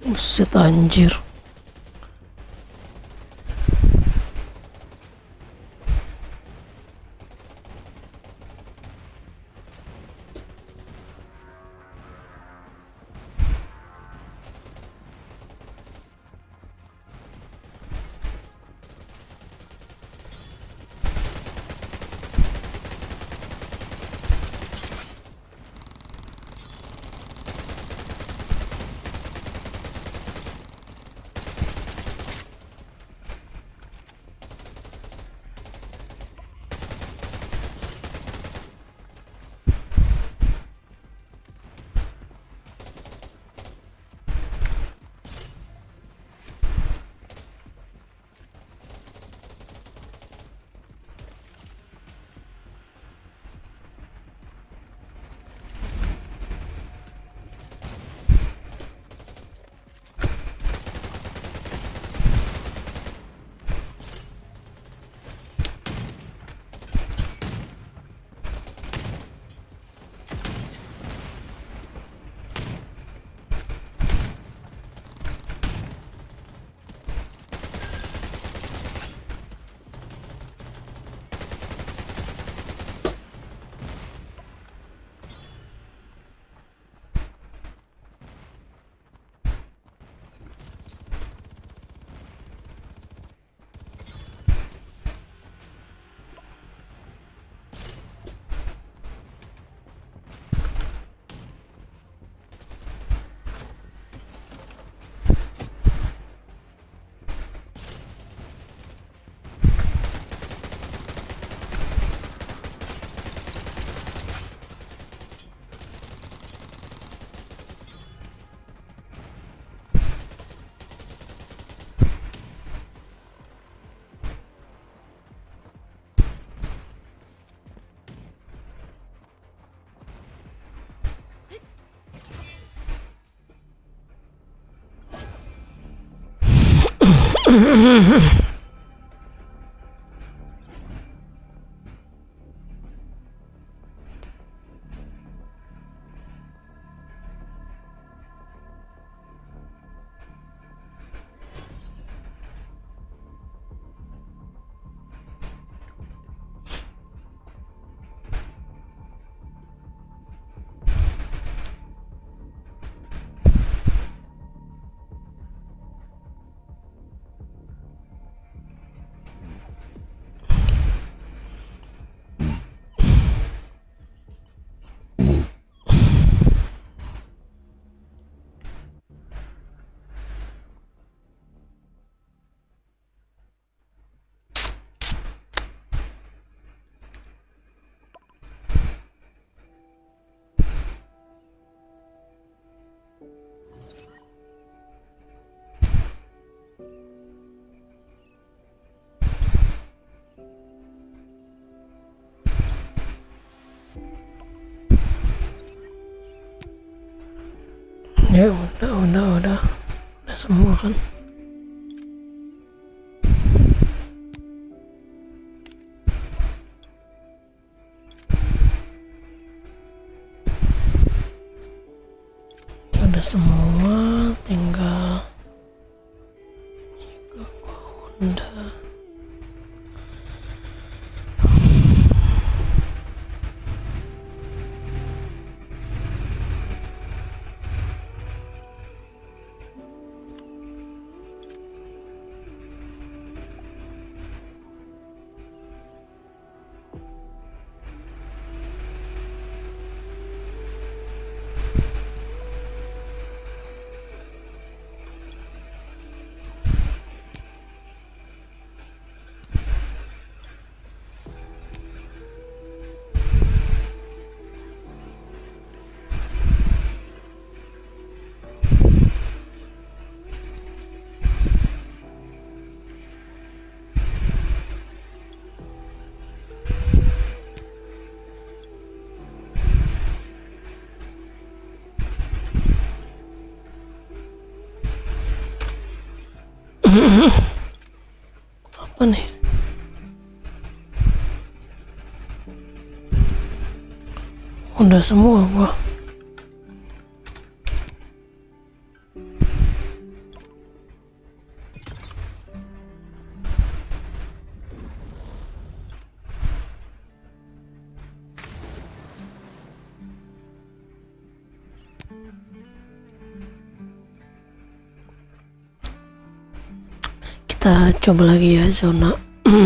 Buset anjir. Ya udah semua kan. Udah semua, tinggal udah. Apa nih? Udah semua gua. kita coba lagi ya zona. Do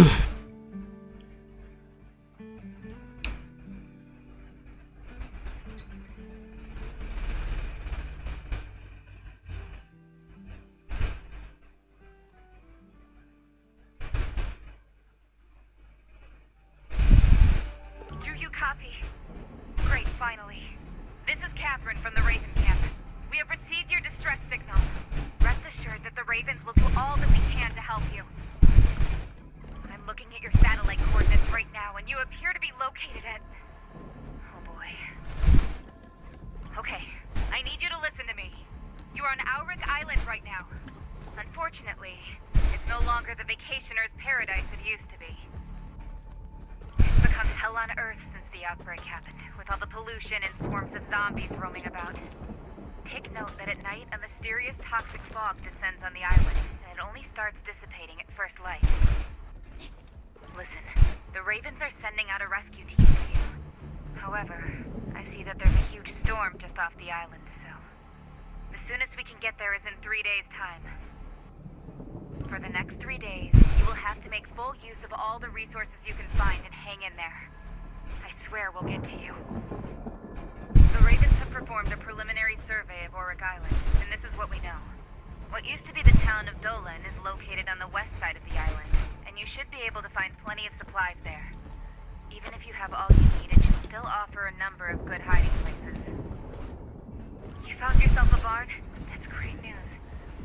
you copy? Great, finally. This is Catherine from the Raven camp. We have received your distress signal. Rest assured that the Ravens will do all that we can to help you. I'm looking at your satellite coordinates right now, and you appear to be located at... Oh boy. Okay, I need you to listen to me. You are on Auric Island right now. Unfortunately, it's no longer the vacationer's paradise it used to be. It's become hell on Earth since the outbreak happened, with all the pollution and swarms of zombies roaming about. Take note that at night, a mysterious toxic fog descends on the island, and it only starts dissipating at first light. Listen, the Ravens are sending out a rescue team for you. However, I see that there's a huge storm just off the island, so... The soonest we can get there is in 3 days' time. For the next 3 days, you will have to make full use of all the resources you can find and hang in there. I swear we'll get to you. The Ravens have performed a preliminary survey of Auric Island, and this is what we know. What used to be the town of Dolan is located on the west side of the island, and you should be able to find plenty of supplies there. Even if you have all you need, it should still offer a number of good hiding places. You found yourself a barn? That's great news.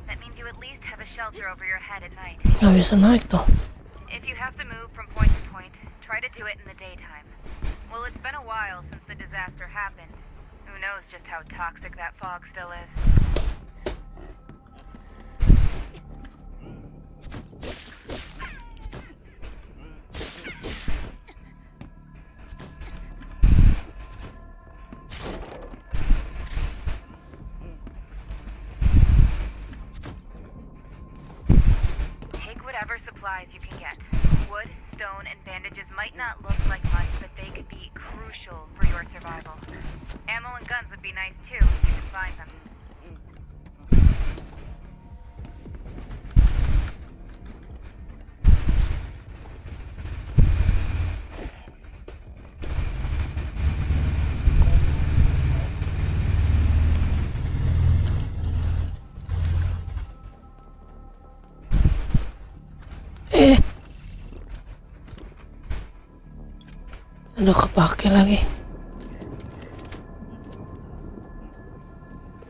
That means you at least have a shelter over your head at night. Nggak bisa naik toh. If you have to move from point to point, try to do it in the daytime. Well, it's been a while since the disaster happened. Who knows just how toxic that fog still is. Take whatever supplies you can get. Wood, stone, and bandages might not look like much, but they could be crucial for your survival. Ammo and guns would be nice too, if you can find them. Udah kepake lagi.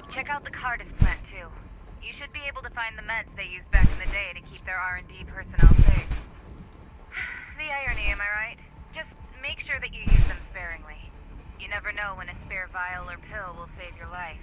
Check out the Cardis plant too. You should be able to find the meds they used back in the day to keep their R&D personnel safe. The irony, am I right? Just make sure that you use them sparingly. You never know when a spare vial or pill will save your life.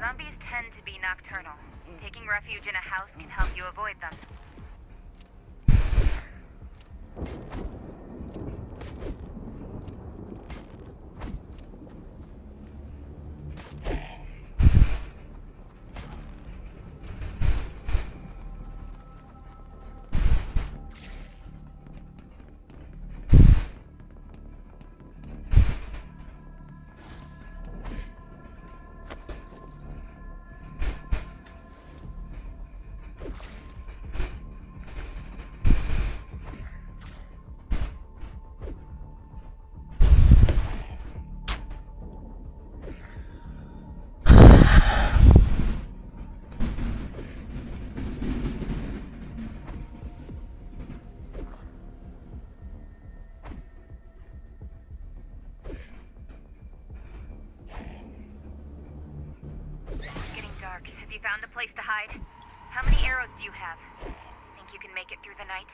Zombies tend to be nocturnal. Taking refuge in a house can help you avoid them. It's getting dark. Have you found a place to hide? How many arrows do you have? Think you can make it through the night.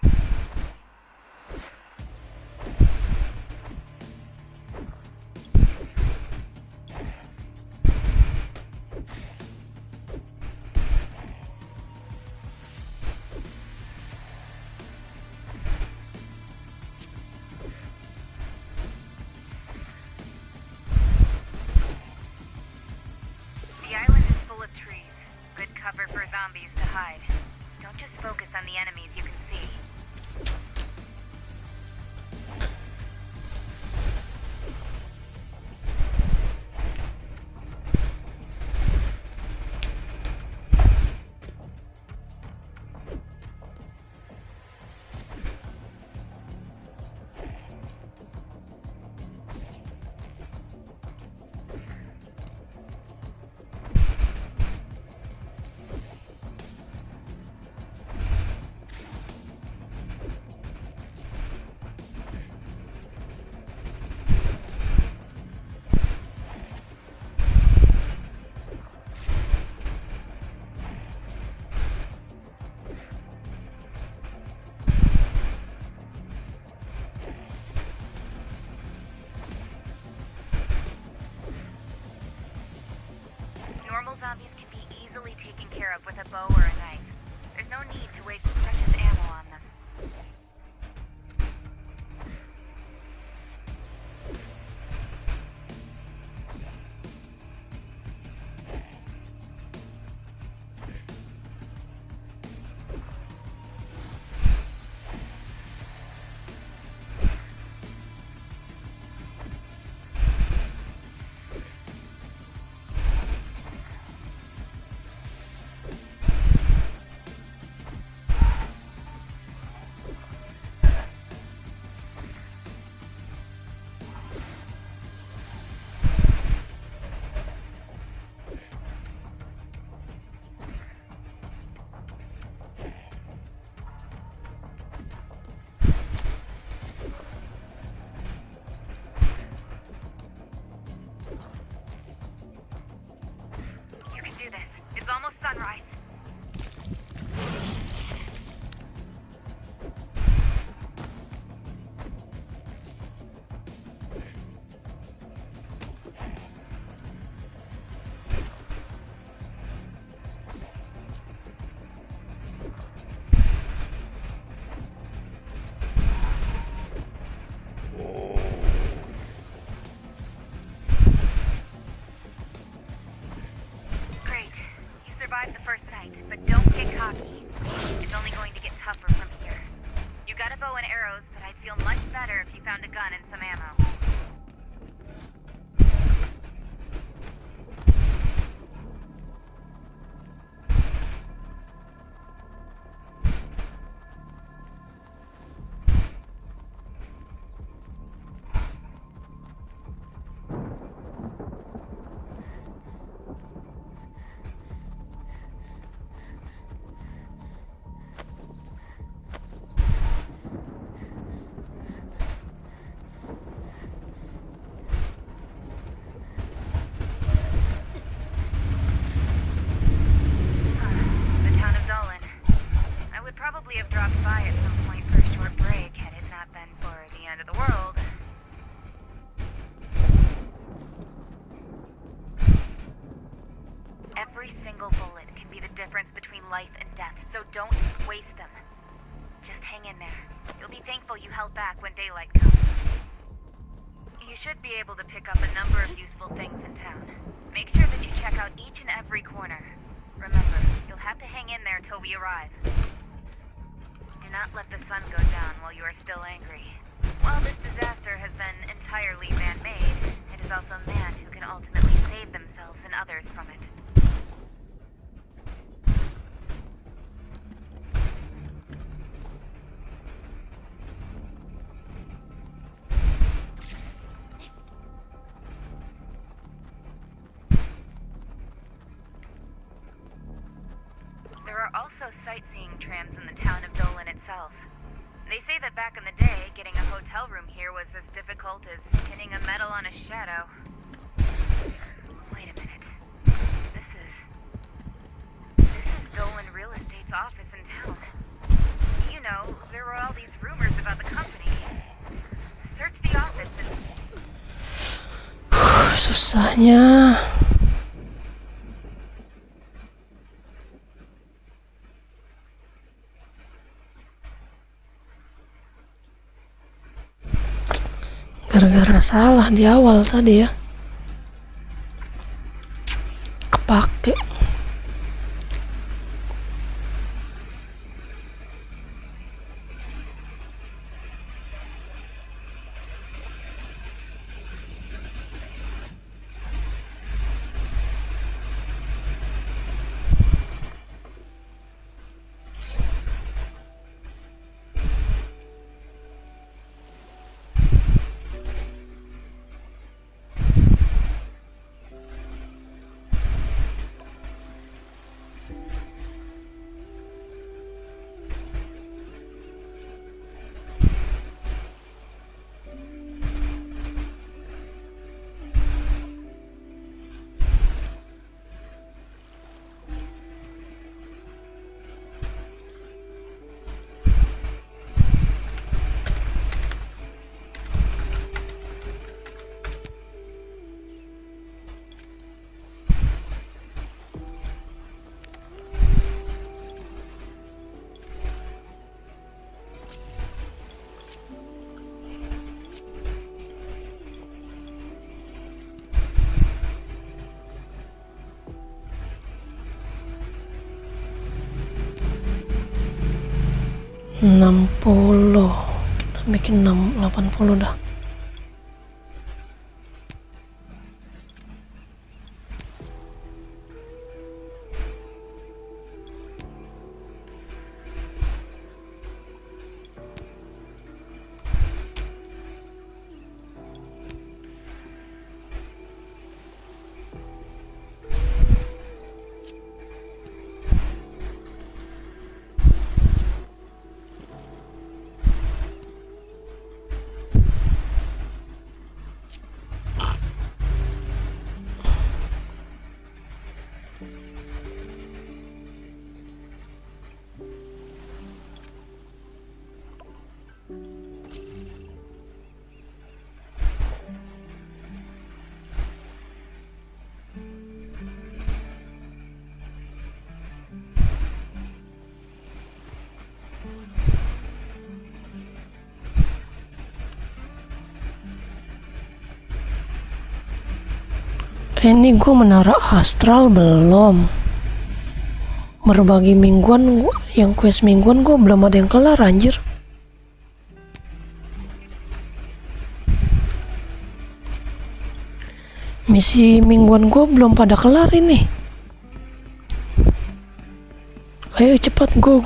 The island is full of trees. Good cover for zombies to hide. Don't just focus on the enemies you can see. Normal zombies can be easily taken care of with a bow or a knife. There's no need to waste precious ammo on them. You can do this. It's almost sunrise. Great. You survived the first night, but don't get cocky. It's only going to get tougher from here. You got a bow and arrows, but I'd feel much better if you found a gun and some ammo. The town of Dolan. I would probably have dropped by at some point for a short break had it not been for the end of the world. Every single bullet can be the difference between life and death, so don't waste them. Just hang in there. You'll be thankful you held back when daylight comes. You should be able to pick up a number of useful things in town. Make sure that you check out each and every corner. Remember, you'll have to hang in there till we arrive. Do not let the sun go down while you are still angry. While this disaster has been entirely man-made, it is also man who can ultimately save themselves and others from it. There are also sightseeing trams in the town of Dolan itself. They say that back in the day, getting a hotel room here was as difficult as hitting a medal on a shadow. Wait a minute. This is Dolan Real Estate's office in town. The susahnya. Gara-gara salah di awal tadi ya, kepake. $60, kita bikin 80 dah. Ini gue menara astral belum. Berbagi mingguan yang quest mingguan gue belum ada yang kelar anjir. Misi mingguan gue belum pada kelar ini. Ayo cepat, go.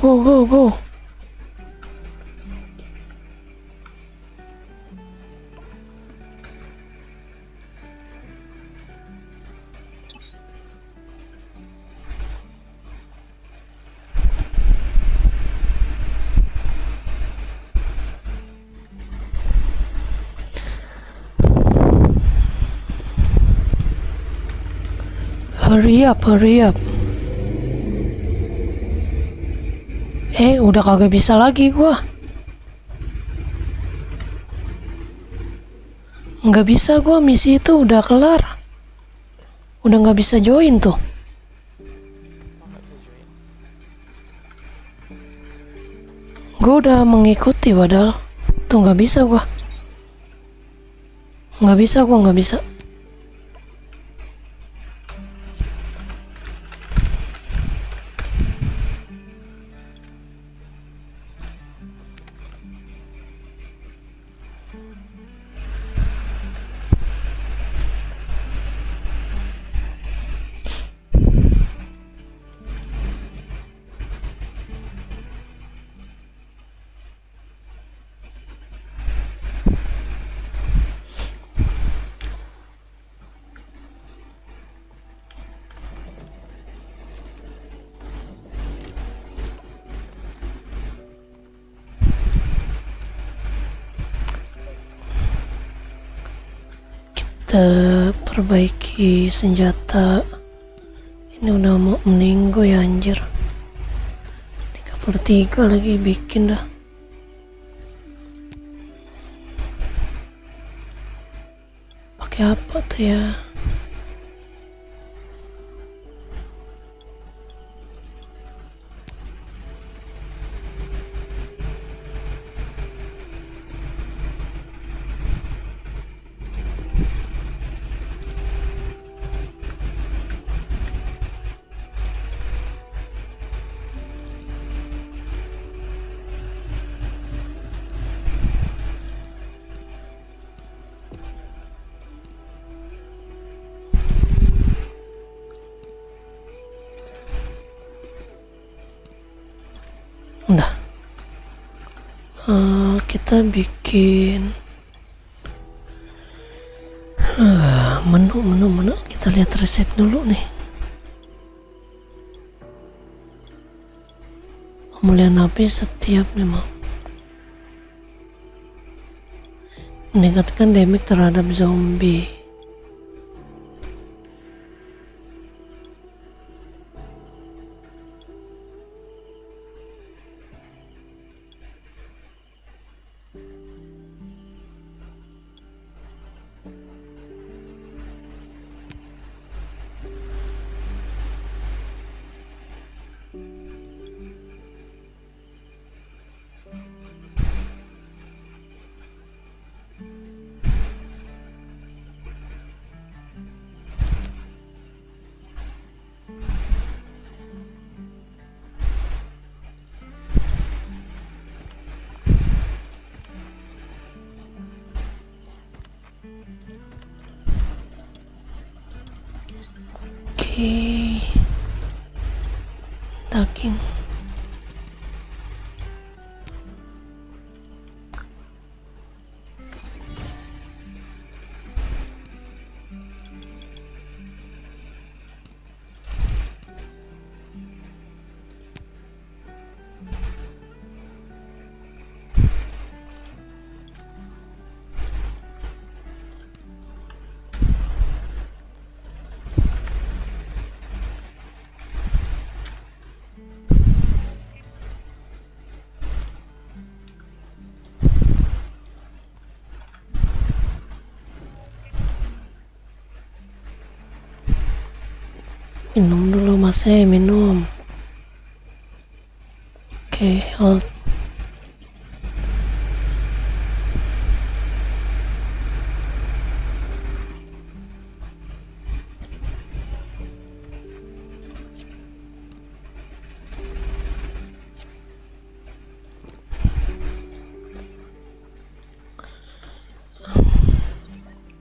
Hurry up. Udah kagak bisa lagi gua. Nggak bisa gua, misi itu udah kelar. Udah nggak bisa join tuh. Gua udah mengikuti padahal. Tuh nggak bisa gua. Nggak bisa. Kita perbaiki senjata. Ini udah mau meninggo ya anjir. 33 lagi bikin dah. Pakai apa tuh ya? Kita bikin menu. Kita lihat resep dulu nih. Pemulihan HP setiap 5. Meningkatkan damage terhadap zombie. Oke, daging. Minum dulu mas, minum. Oke, hold.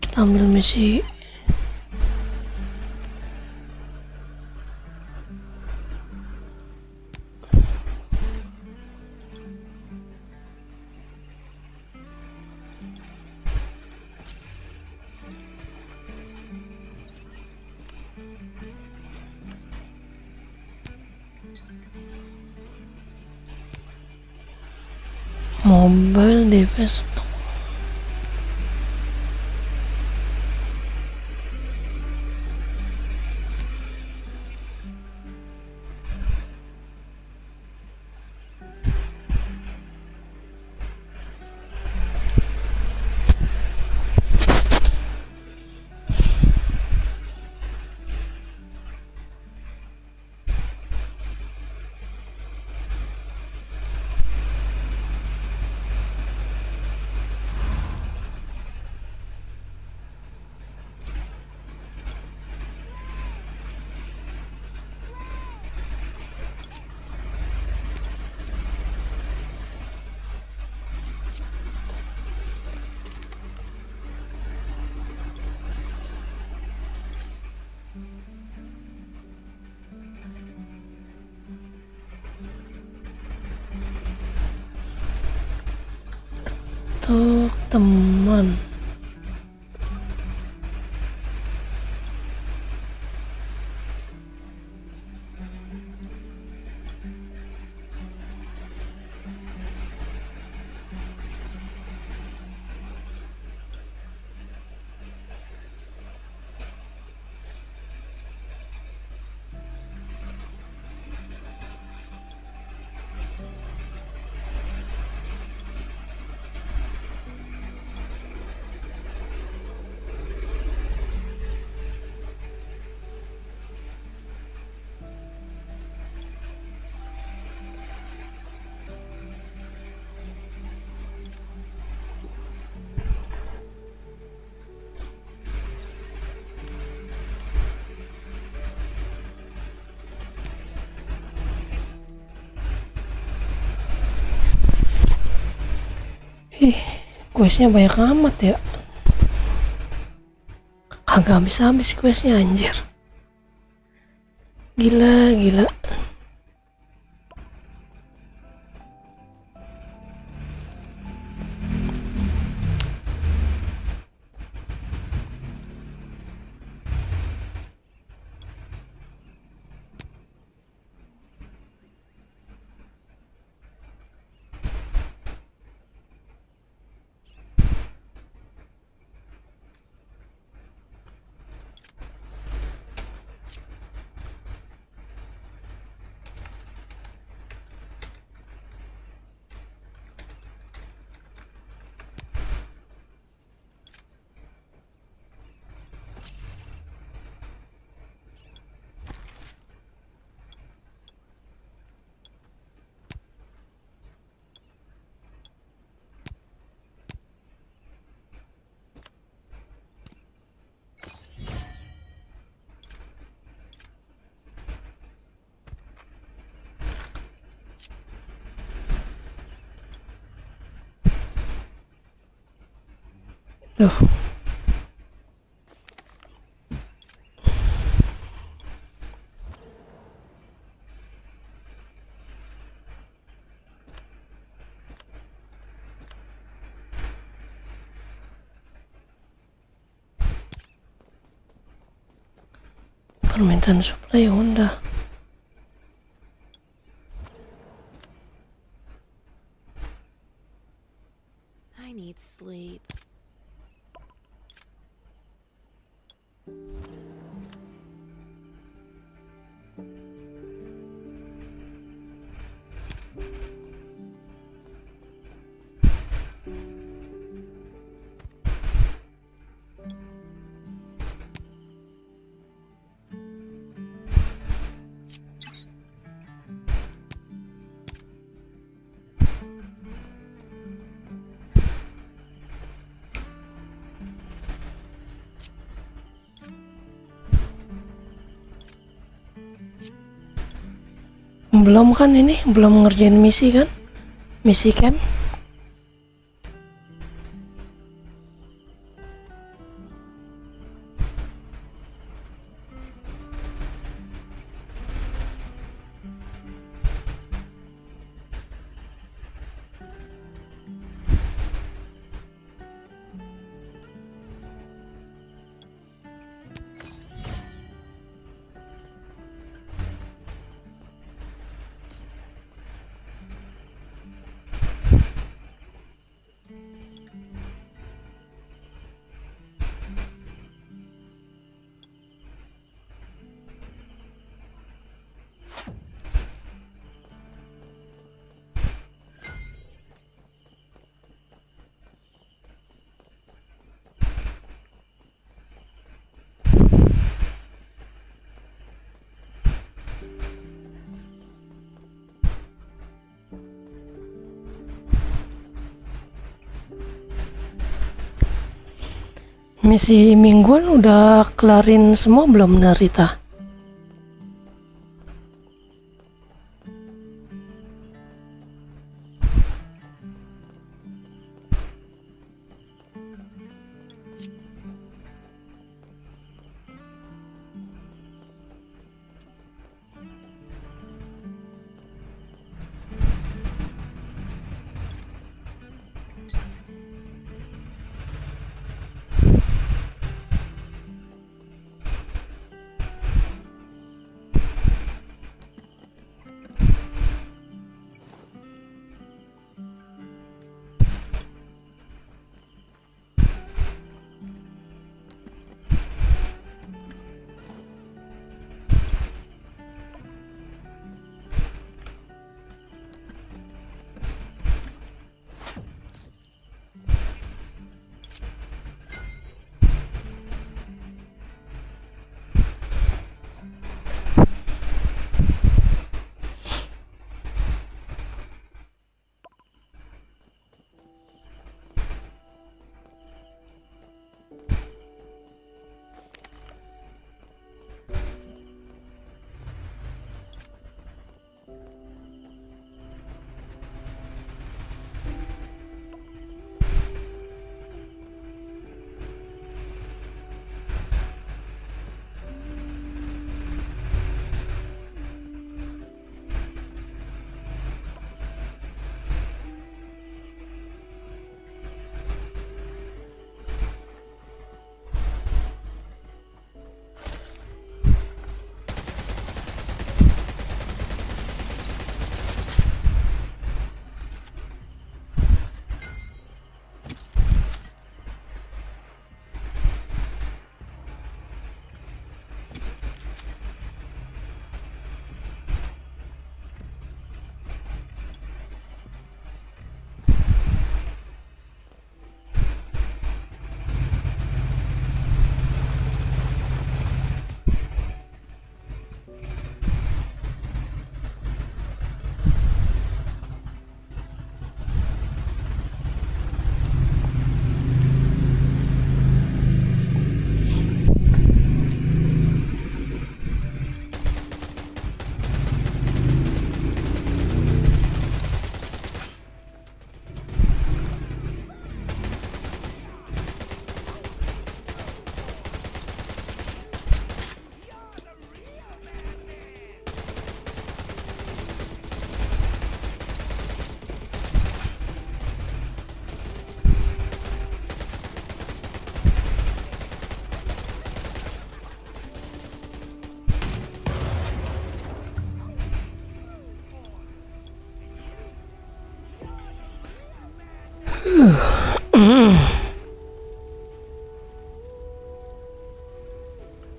Kita ambil misi. Mobile device untuk teman. Questnya banyak amat ya. Kagak habis-habis questnya anjir. Gila. Duh. Permintaan suplai Honda. I need sleep. Belum kan ini, belum ngerjain misi kan? Misi camp. Misi mingguan udah kelarin semua belum, Narita?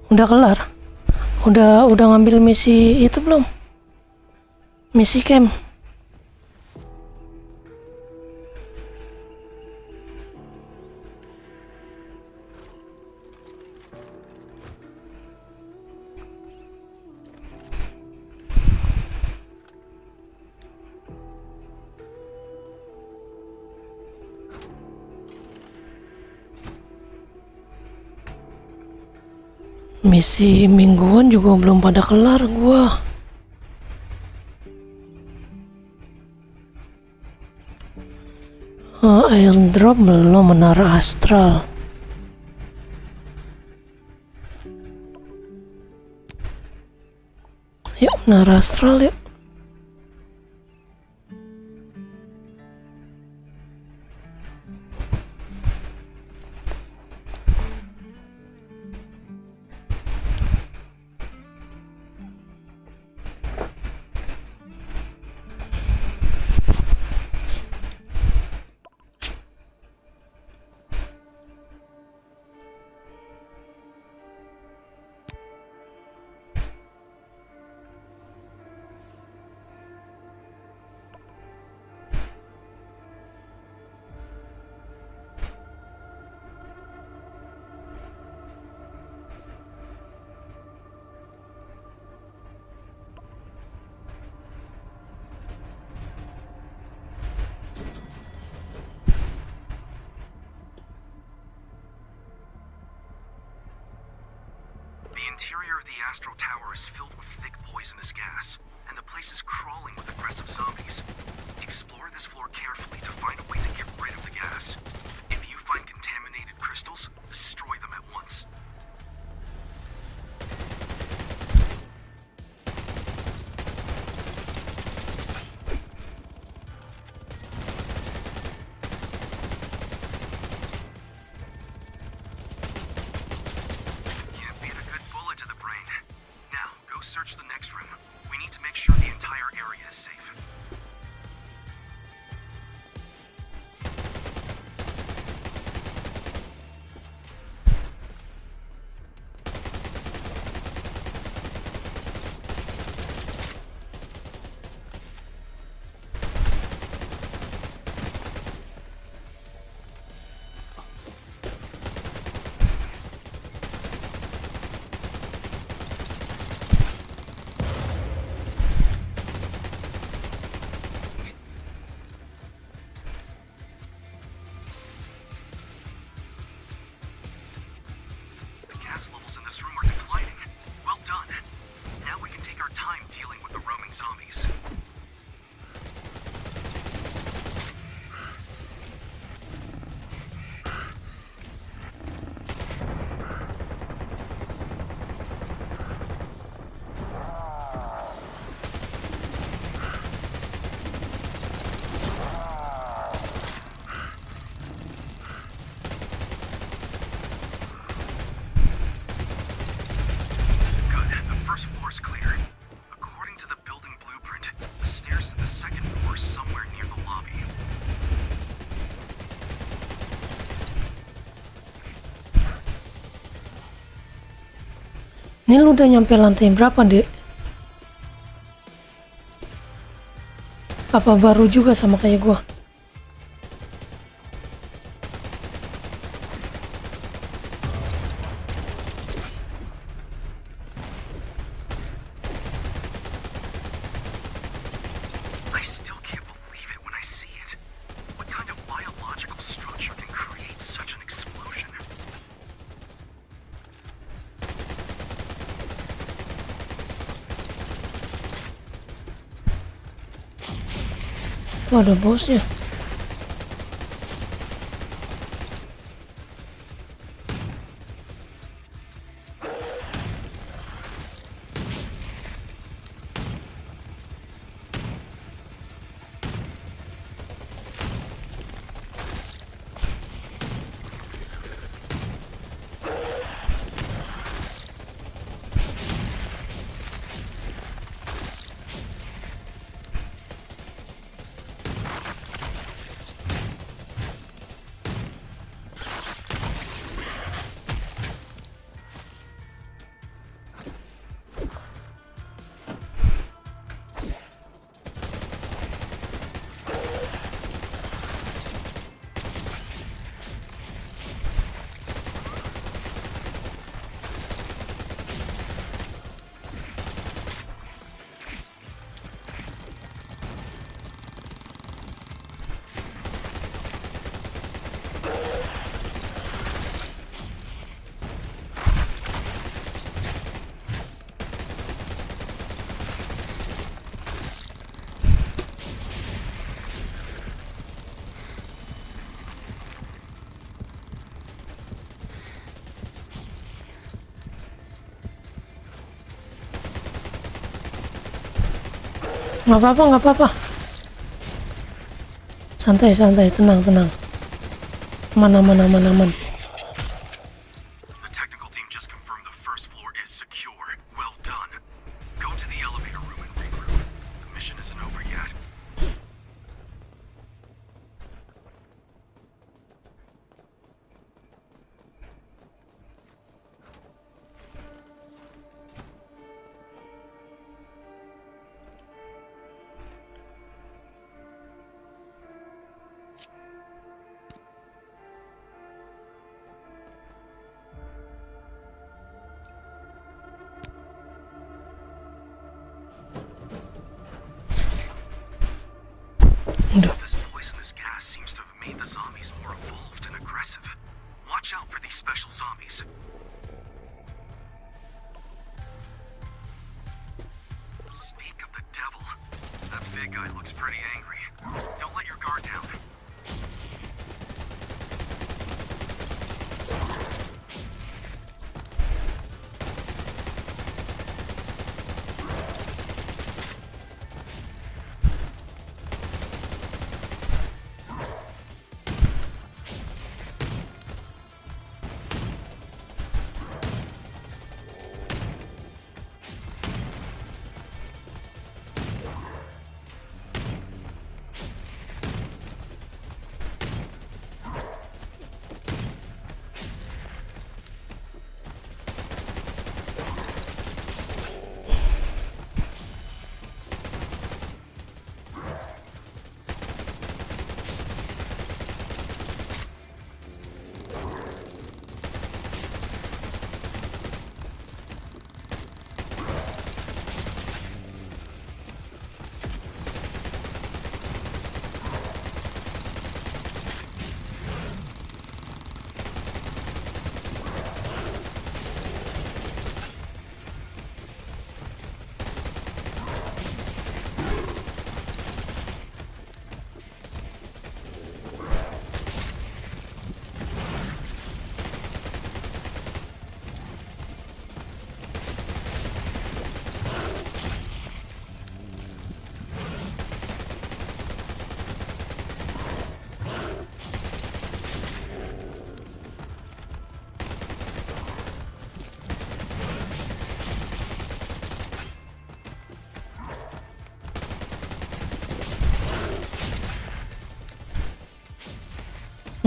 Udah kelar? Udah ngambil misi itu belum? Misi camp. Misi mingguan juga belum pada kelar gua. Airdrop belum, menara astral. Yuk, menara astral yuk. The interior of the Astral Tower is filled with thick poisonous gas, and the place is crawling with aggressive zombies. Explore this floor carefully to find a way to get rid of the gas. If you find contaminated crystals, destroy them at once. Search the next room. We need to make sure the entire area is safe. Gas levels in this room are declining. Well done. Now we can take our time dealing with the roaming zombies. Ini lu udah nyampe lantai berapa, Dek? Apa baru juga sama kayak gua? I still can't believe it when I see it. What kind of biological structure can create such an explosion? Tuh ada bosnya. Nggak apa-apa, nggak apa-apa. Santai, santai, tenang, tenang. Aman, aman, aman, aman. The technical team just confirmed the first floor is secure. Well done. Go to the elevator room and regroup. The mission isn't over yet. Aduh. This poisonous gas seems to have made the zombies more evolved and aggressive. Watch out for these special zombies. Speak of the devil. That big guy looks pretty angry. Don't let your guard down.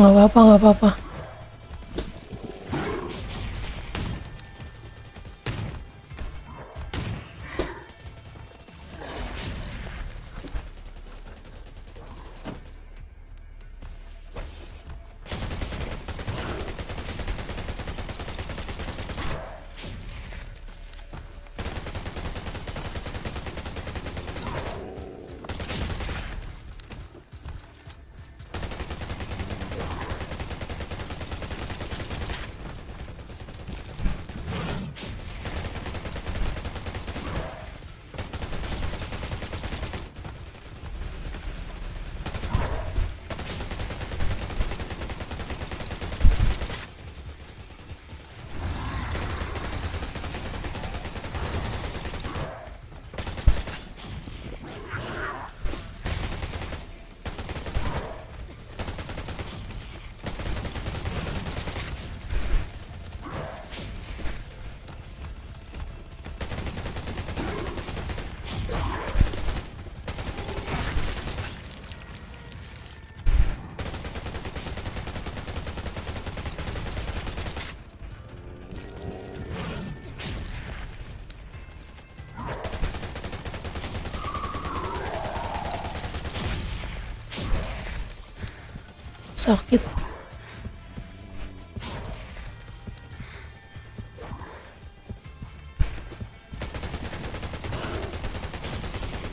Nggak apa-apa, nggak apa-apa. Sakit.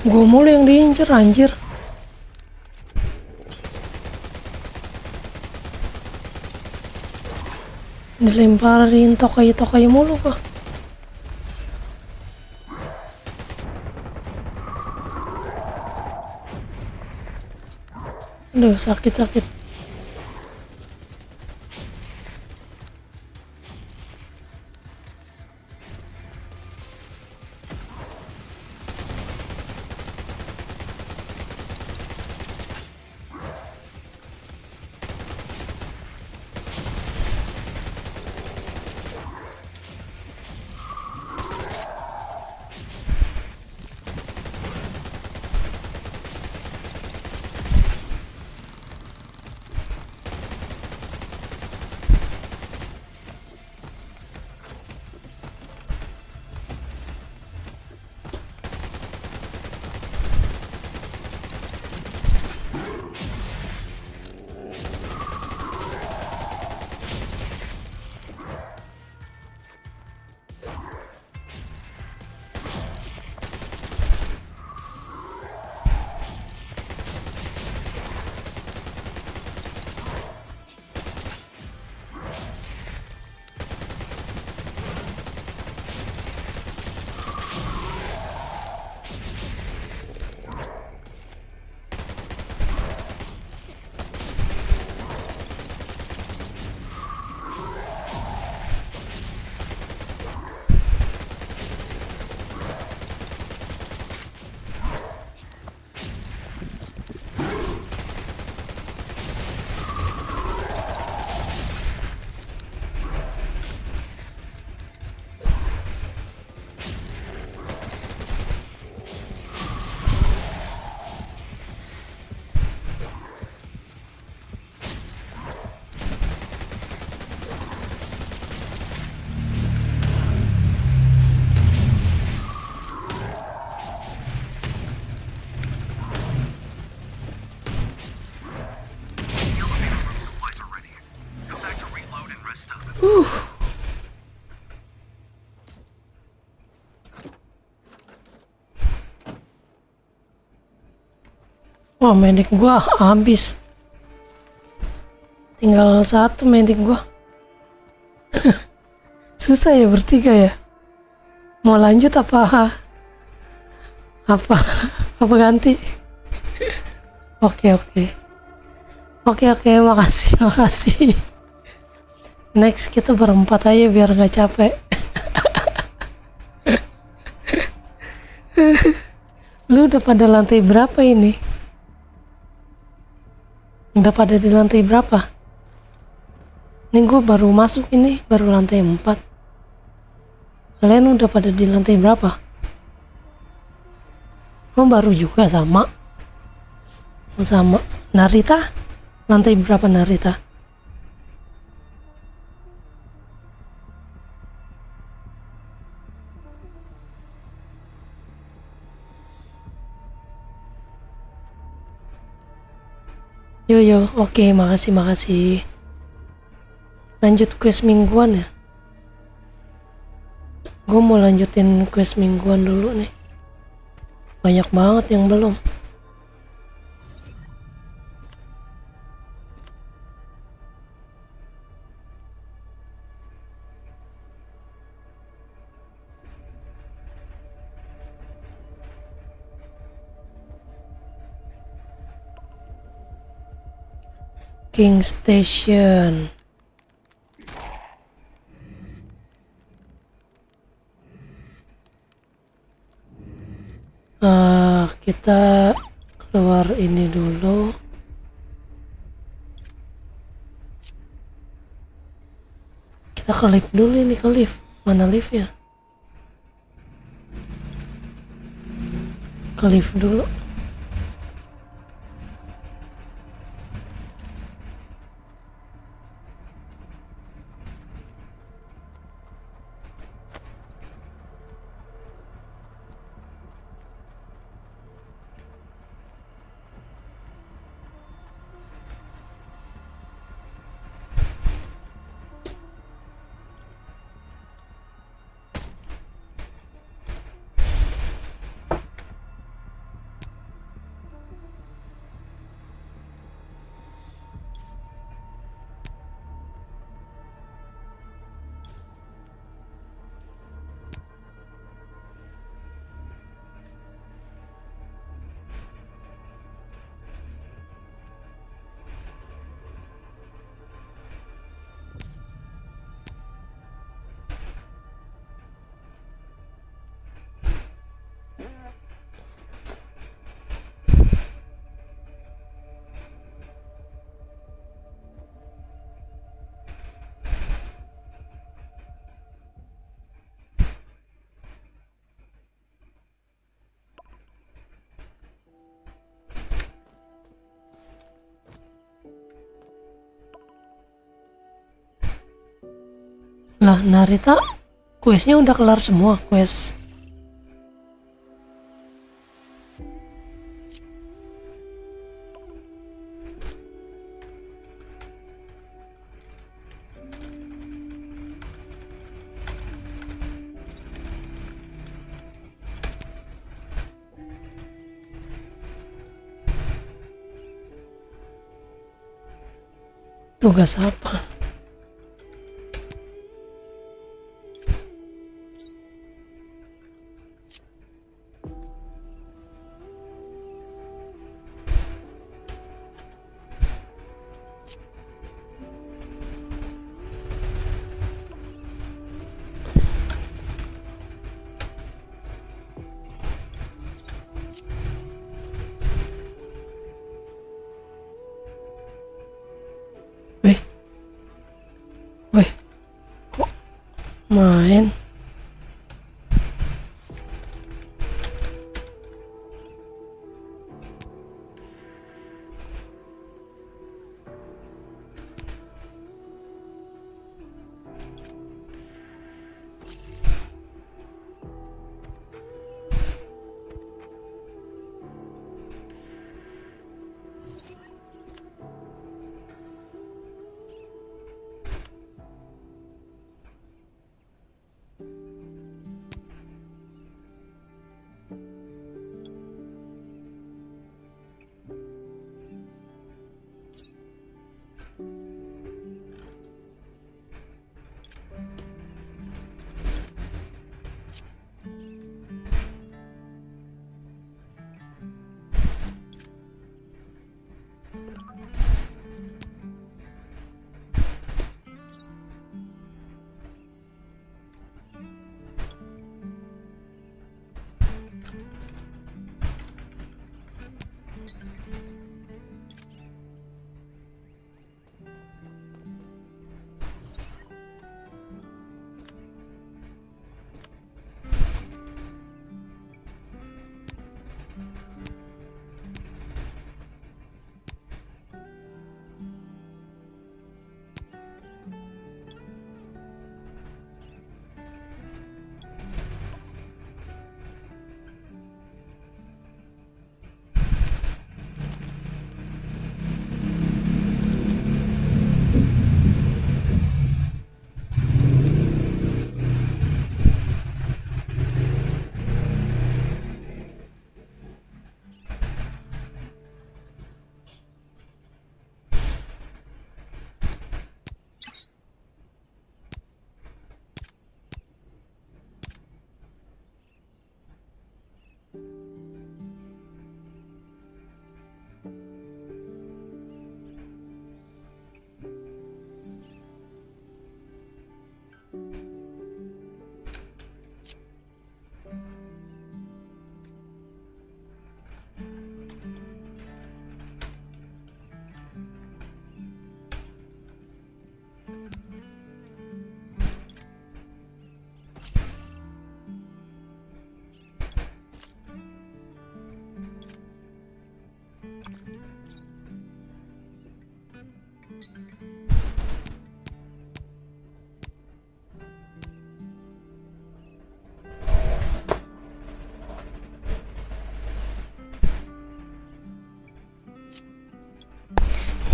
Gue mulu yang diincer anjir. Dilemparin tokai-tokai mulu kok. Aduh, sakit-sakit. Wah, medik gua habis. Tinggal satu medik gua. Susah ya bertiga ya. Mau lanjut apa? Apa ganti? Oke, makasih. Next kita berempat aja biar nggak capek. Lu udah pada lantai berapa ini? Udah pada di lantai berapa? Ini gue baru masuk ini, baru lantai 4. Kalian udah pada di lantai berapa? Oh, baru juga sama. Narita? Lantai berapa Narita? Yo, oke, makasih. Lanjut quest mingguan ya. Gue mau lanjutin quest mingguan dulu nih. Banyak banget yang belum. King Station. Kita keluar ini dulu. Kita ke lift dulu ini, ke lift. Mana liftnya? Ke lift dulu. Lah, Narita questnya udah kelar semua quest. Tugas apa? Weh, kok main?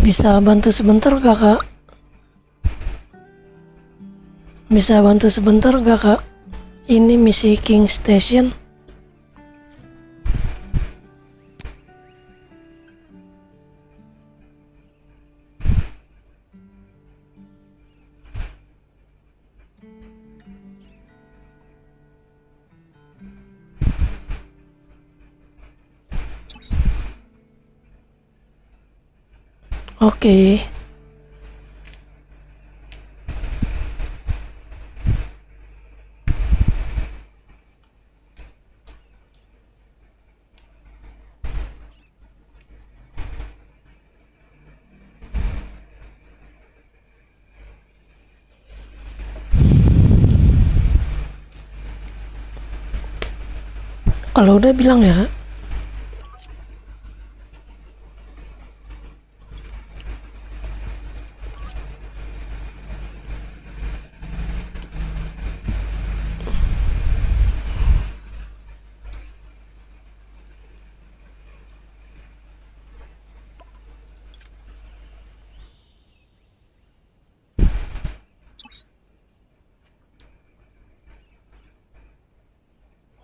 Bisa bantu sebentar gak, Kak? Bisa bantu sebentar gak, Kak? Ini misi King Station. Oke. Kalau udah bilang ya, Kak.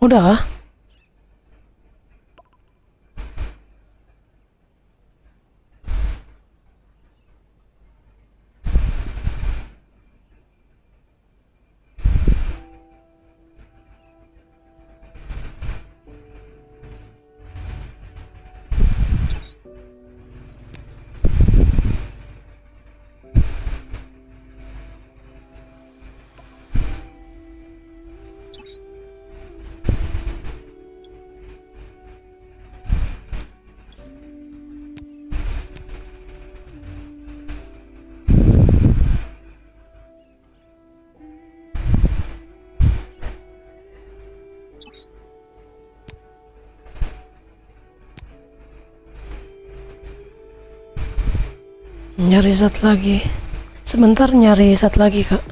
Udah kah? Nyari zat lagi. Sebentar nyari zat lagi, Kak.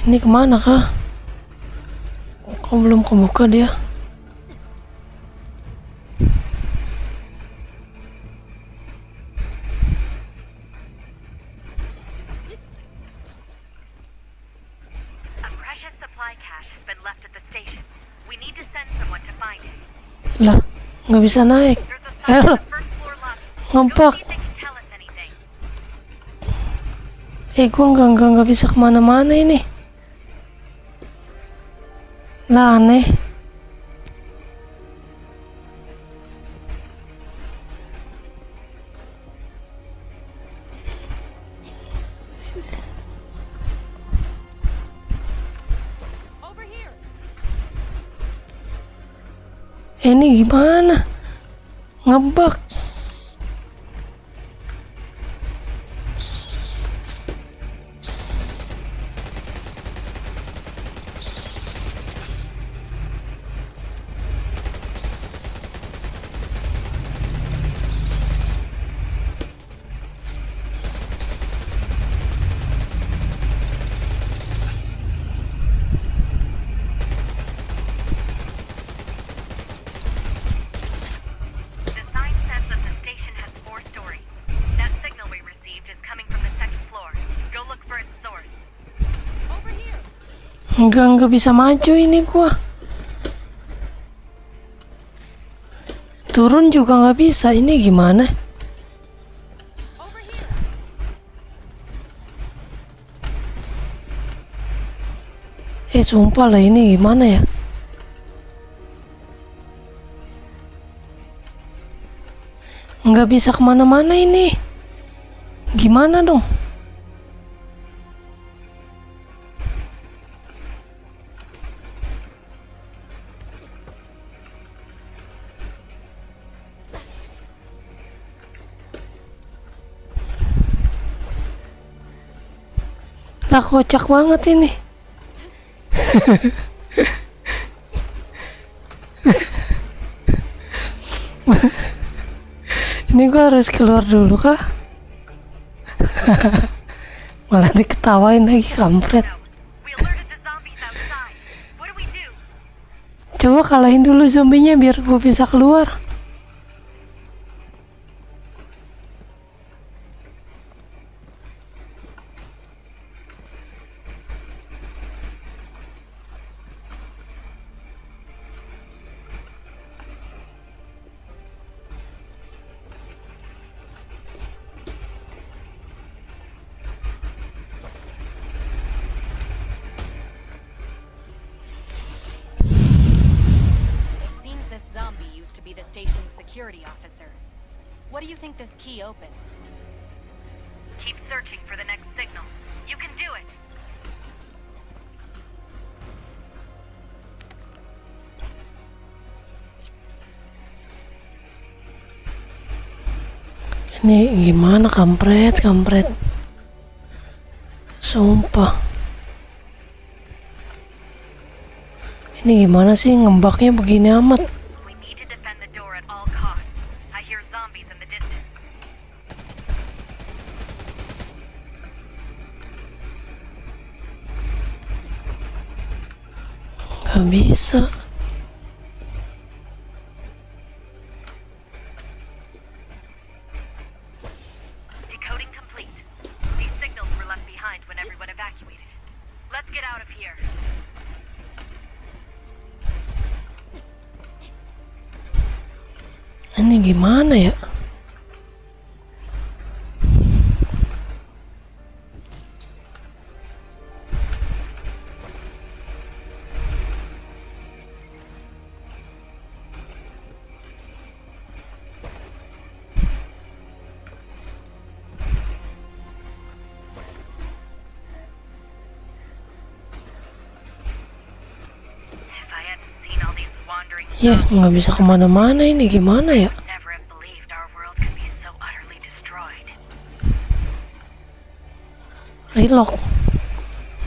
Ini kemana, Kak? Kok belum kebuka dia? A precious supply cache has been left at the station. We need to send someone to find it. Lah, nggak bisa naik. There's a sign on the first floor lobby. Ngempak. Don't think they can tell us anything. Gua nggak bisa kemana-mana ini. Lah, aneh. Over here. Ini gimana? Ngebug. The sign says Enggak bisa maju ini gua. Turun juga nggak bisa. Ini gimana? Sumpah lah, ini gimana ya? Nggak bisa kemana-mana ini. Gimana dong? Lah kocak banget ini. Ini gua harus keluar dulu kah? Malah diketawain lagi, kampret. Coba kalahin dulu zombinya biar gua bisa keluar. Security officer. What do you think this key opens? Keep searching for the next signal. You can do it. Ini gimana, kampret. Sumpah. Ini gimana sih ngembaknya begini amat? Gak bisa. Decoding complete. These signals were left behind when everyone evacuated. Let's get out of here. Ini gimana ya? Ya, nggak bisa kemana-mana ini, gimana ya?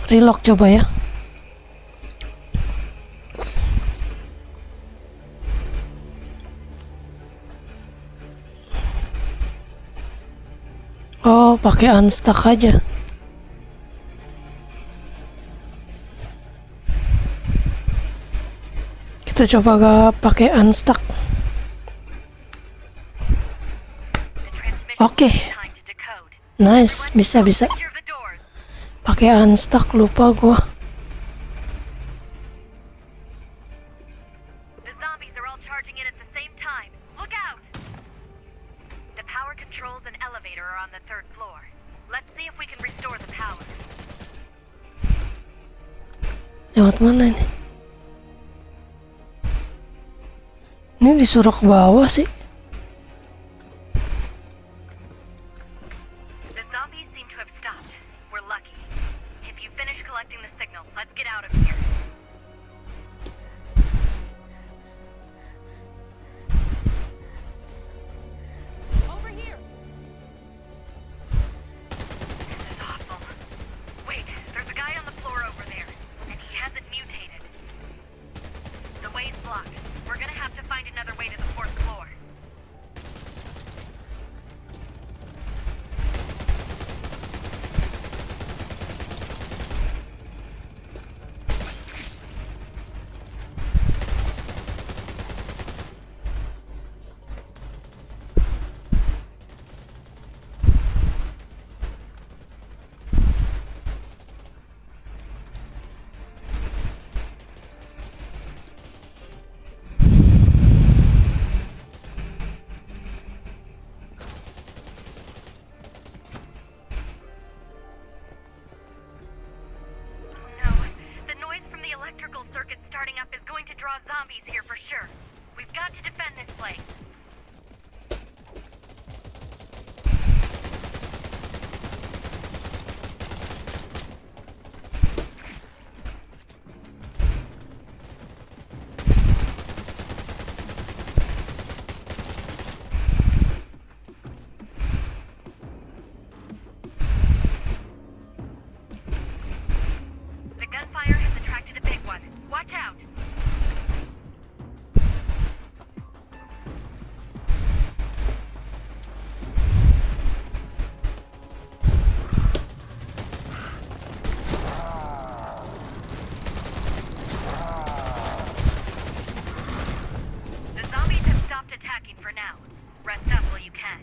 Relock coba ya. Oh, pakai unstuck aja. Kita coba gak pakai unstuck. Oke. Nice, bisa. Pakai unstuck, lupa gua. The zombies are all charging in at the same time. Look out! The power controls and elevator are on the 3rd floor. Let's see if we can restore the power. Lewat mana ini? Ini disuruh ke bawah sih. The zombies seem to have stopped. We're lucky. If you finish collecting the signal, let's get out of here. Over here. This is awful. Wait, there's a guy on the floor over there, and he hasn't mutated. The way's blocked. We're gonna have to find another way to the 4th floor. circuit starting up is going to draw zombies here for sure. We've got to defend this place. The gunfire has attracted a big one. Watch out! The zombies have stopped attacking for now. Rest up while you can.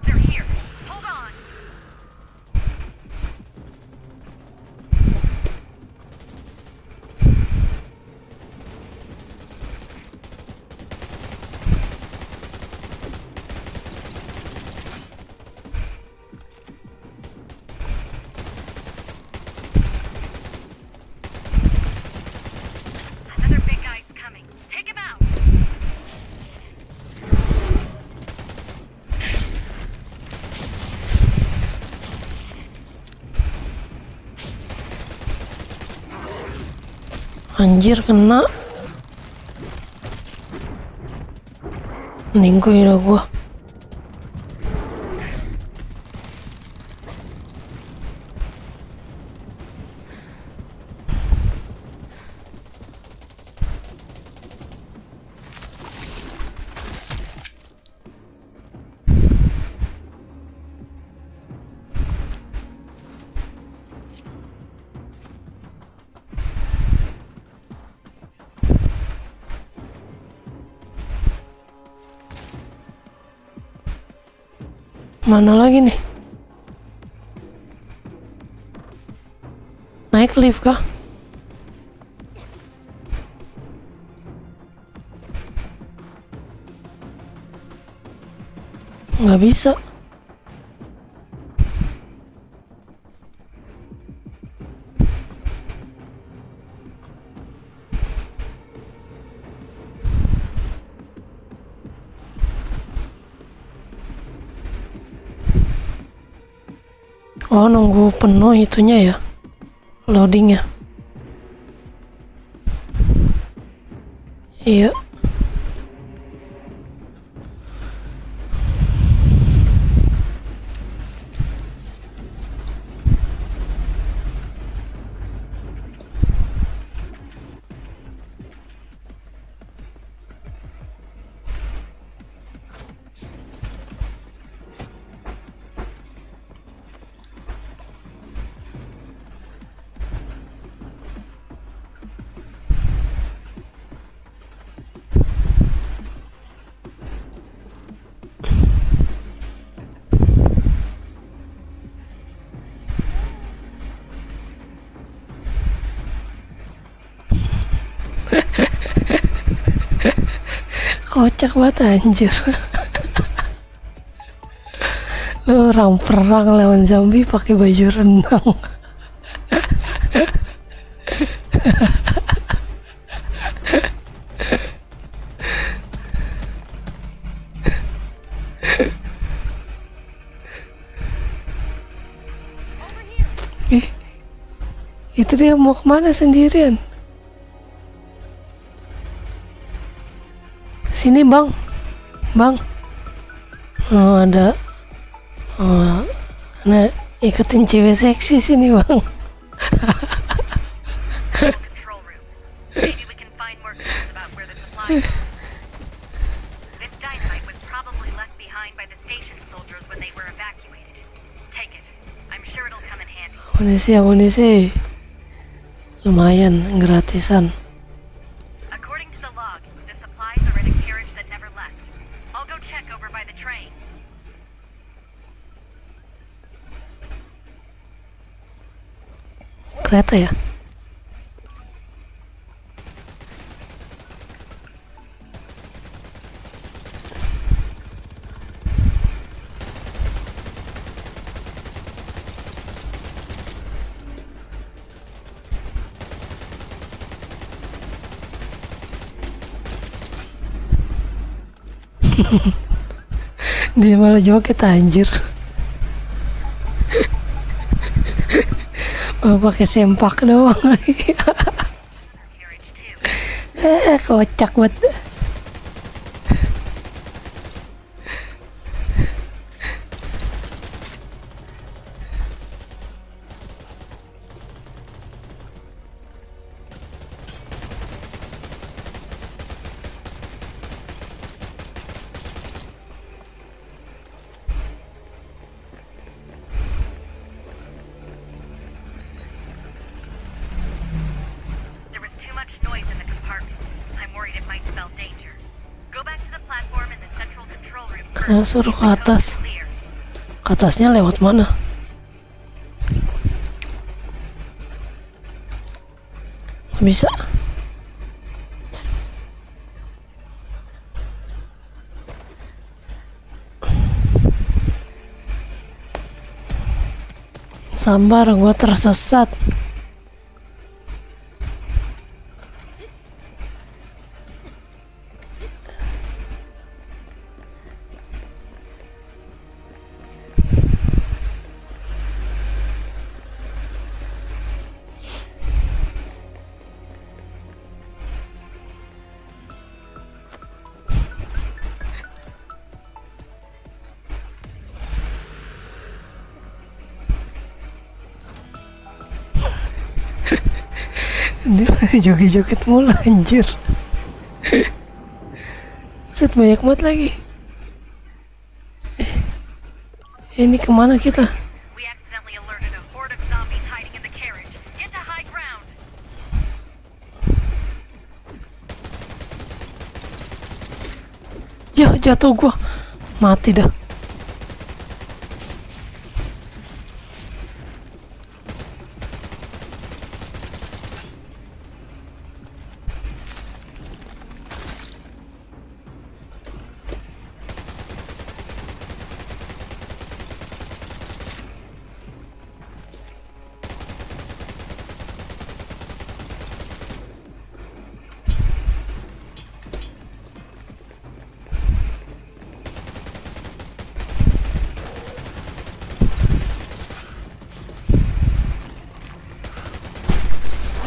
They're here. Hold on. Another big guy's coming. Take him out. Anjir, kena. Ningkuin dah gua. Mana lagi nih? Naik lift kah? Nggak bisa. Oh, nunggu penuh itunya ya, loadingnya. Iya. Kocak banget anjir. Lu orang perang lawan zombie pakai baju renang. Itu dia mau kemana sendirian? Sini bang, bang. Oh ada, oh, nah ikutin cewek seksi sini bang. Control room. Maybe we can find more clues about where the supplies are. This dynamite was probably left behind by the station soldiers when they were evacuated. Take it. I'm sure it'll come in handy. Amunisi. Lumayan, gratisan. According to the log, the supplies are in a carriage that never left. I'll go check over by the train. Kereta ya? Dia malah joget anjir. Pakai sempak doang lagi. Kocak banget. There was too much noise in the compartment. I'm worried it might spell danger. Go back to the platform in the central control room Saya first. suruh ke atas. Clear. Ke atasnya lewat mana? Nggak bisa. Sabar, gua tersesat. Dia joget-joget mulu anjir. Set banyak banget lagi. Ini kemana kita? We accidentally alerted a horde of zombies hiding in the carriage. Get to high ground. Ya jatuh gua. Mati dah.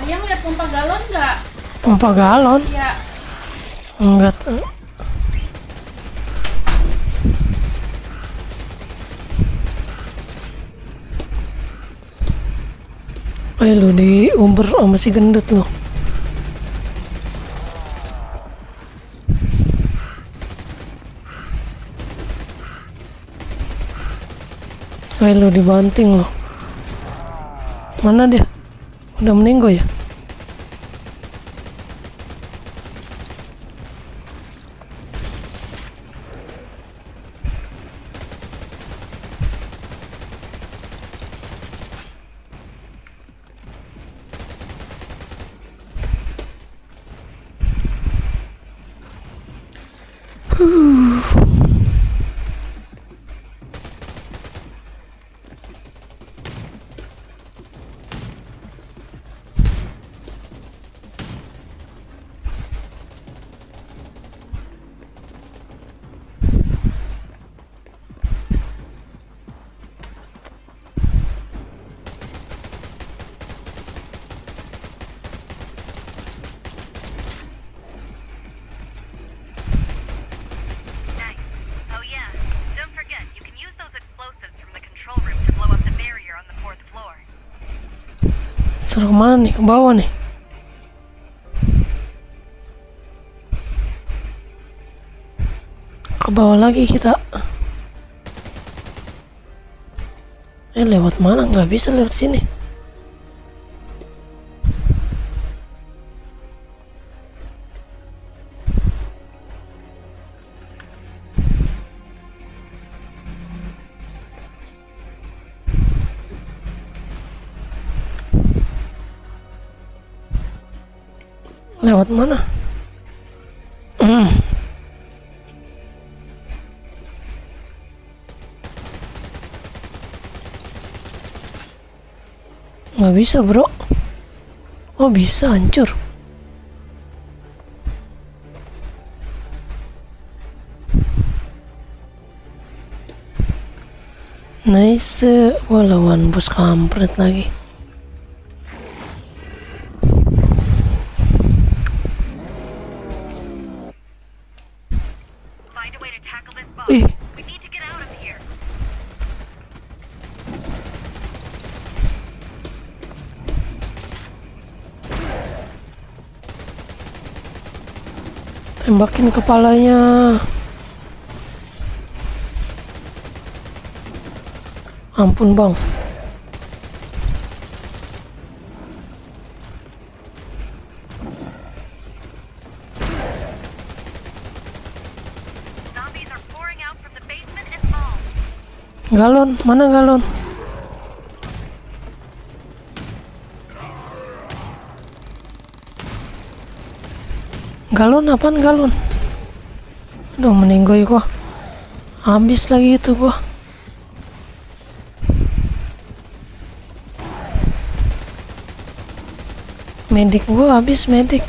Ayang lihat pompa galon nggak? Pompa galon? Iya. Enggak. Ayo lu diumber sama si gendut lu. Ayo lu dibanting lu. Mana dia? Udah meninggal ya? Oh yeah. Don't forget, you can use those explosives from the control room to blow up the barrier on the 4th floor. Suruh kemana nih? Ke bawah nih. Ke bawah lagi kita. Lewat mana? Nggak bisa lewat sini. Lewat mana? Nggak bisa bro. Oh bisa, hancur. Nice. Wah, lawan bos kampret lagi. Find a way to tackle this boss. Ih, We need to get out of here. tembakin kepalanya. Ampun bang. Zombies are pouring out from the basement and mall. Galon, mana galon? Galon apaan galon? Aduh, meninggoy gua. Habis lagi itu gua. Medik gua habis, medik.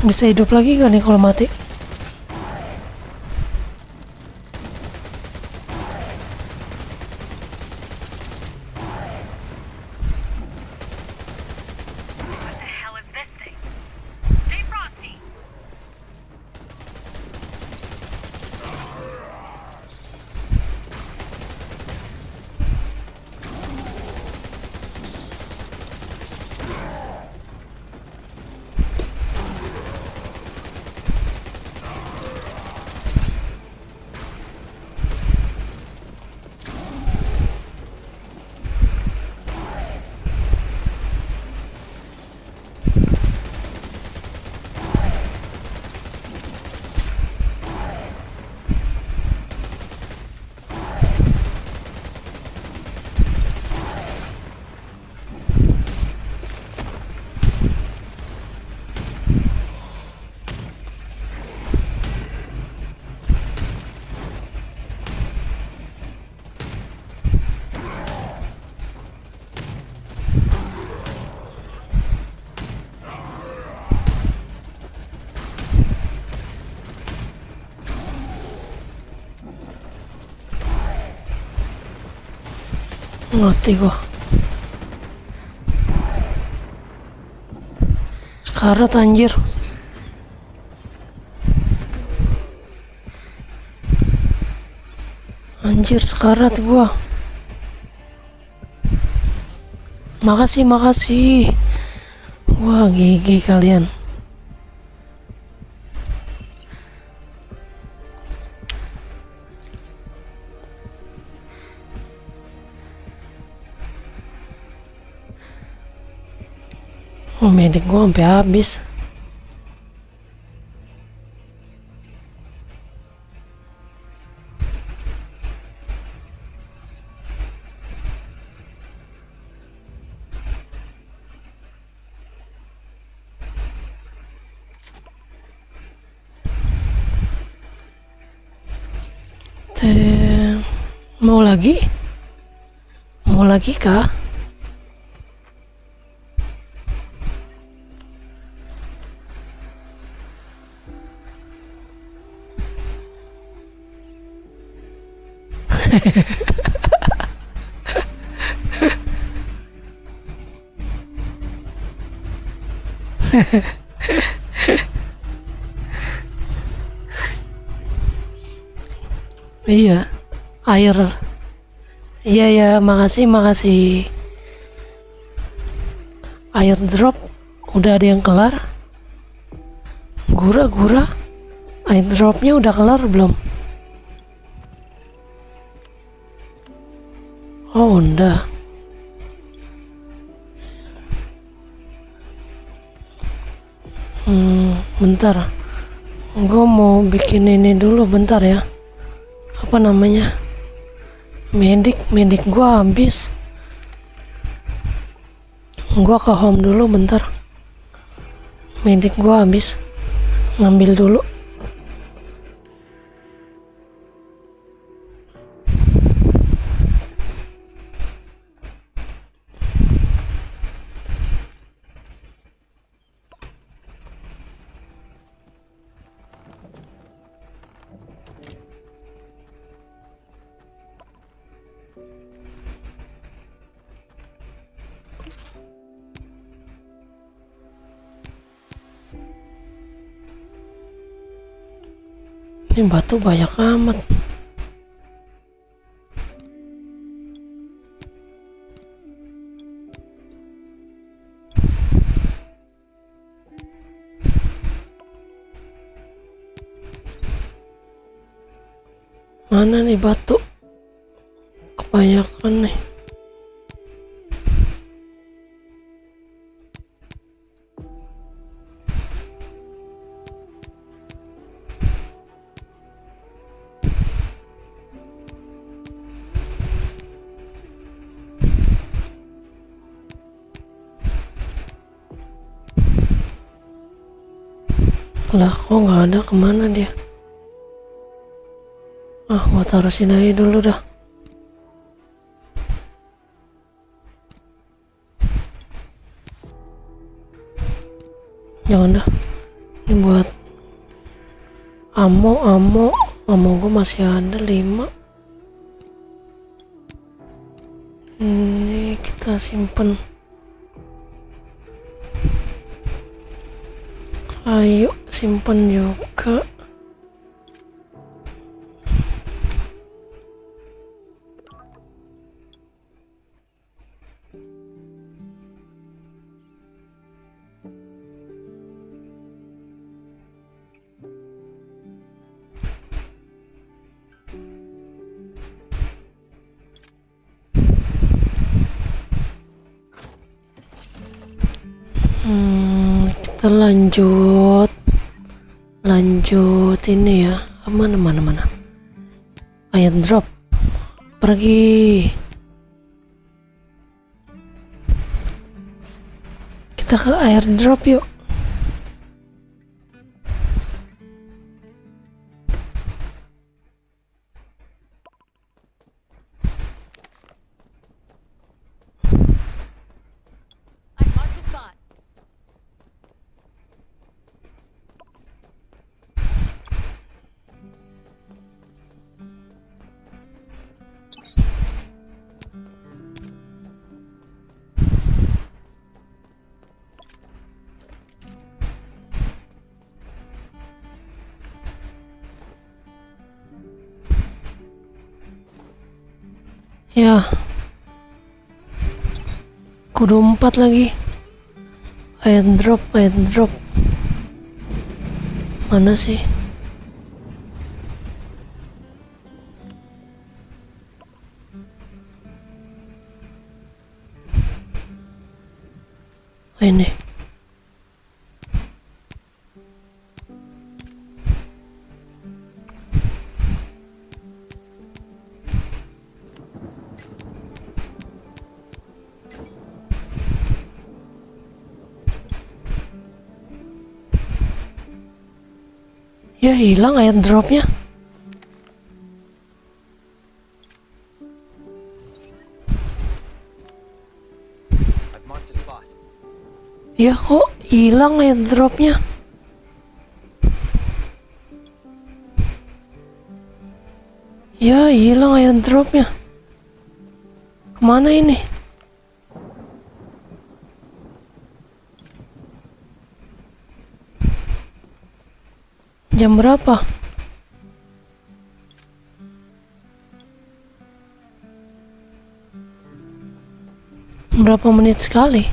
Bisa hidup lagi gak nih kalau mati? What the hell is this thing? Stay frosty. Mati gua. Sekarat anjir. Anjir, sekarat gua. Makasih, makasih. Wah, gigi kalian. Oh, medik gua sampai habis. Mau lagi? Mau lagi kah? Iya, air. Iya ya, makasih, makasih. Air drop udah ada yang kelar. Gura-gura, air dropnya udah kelar belum? Oh, udah. Bentar. Gue mau bikin ini dulu, bentar ya. Apa namanya? Medik gue habis. Gue ke home dulu bentar. Medik gue habis. Ngambil dulu. Ini batu banyak amat. Mana nih batu? Kebanyakan nih. Lah kok nggak ada, kemana dia? Ah, gua taruh sini aja dulu dah. Jangan dah. Ini buat ammo gua masih ada 5. Ini kita simpen. Ayo simpen juga. Kita lanjut ini ya. Mana airdrop, pergi. Kita ke airdrop yuk. Ya, kudu 4 lagi. Airdrop. Mana sih? Ini. Ya hilang airdropnya. Ya kok hilang airdropnya? Ya hilang airdropnya. Kemana ini? Jam berapa? Berapa menit sekali?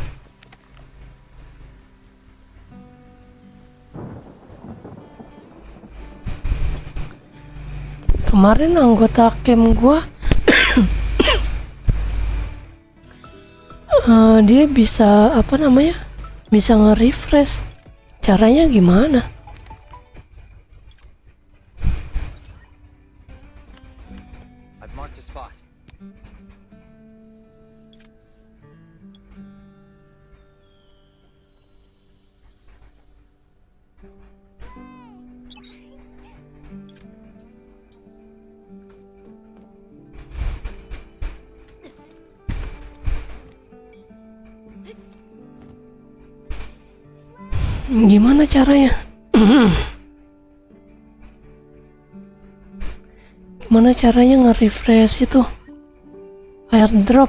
Kemarin anggota camp gua dia bisa bisa nge-refresh. Caranya gimana? I've marked a spot. Gimana caranya? Gimana caranya nge-refresh itu? Airdrop.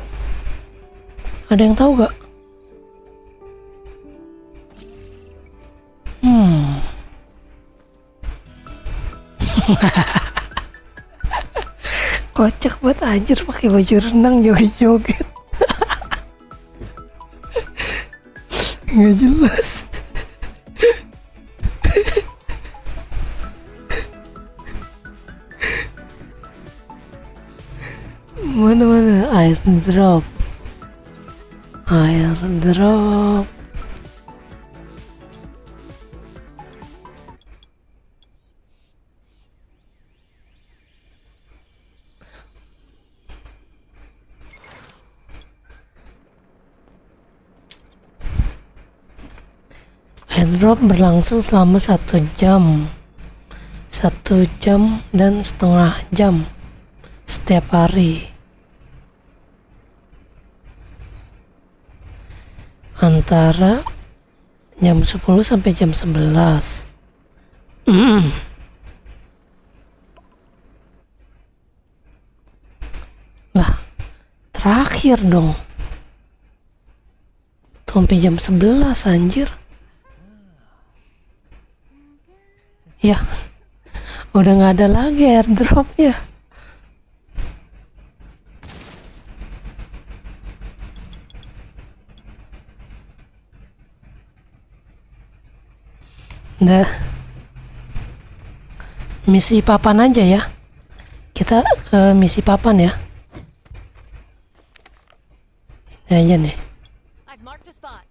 Ada yang tahu gak? Kocak banget anjir pakai baju renang joget-joget. Nggak jelas. Mana airdrop. Airdrop berlangsung selama 1 jam. 1 jam dan setengah jam setiap hari. Antara jam 10 sampai jam 11. Lah, terakhir dong. Sampai jam 11 anjir. Ya, udah nggak ada lagi airdropnya. Nah, misi papan aja ya. Kita ke misi papan ya. Ini aja nih. I've marked a spot.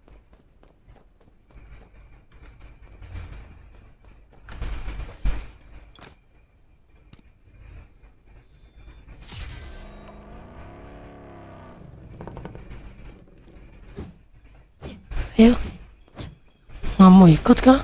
Ayo. Nggak mau ikut kah?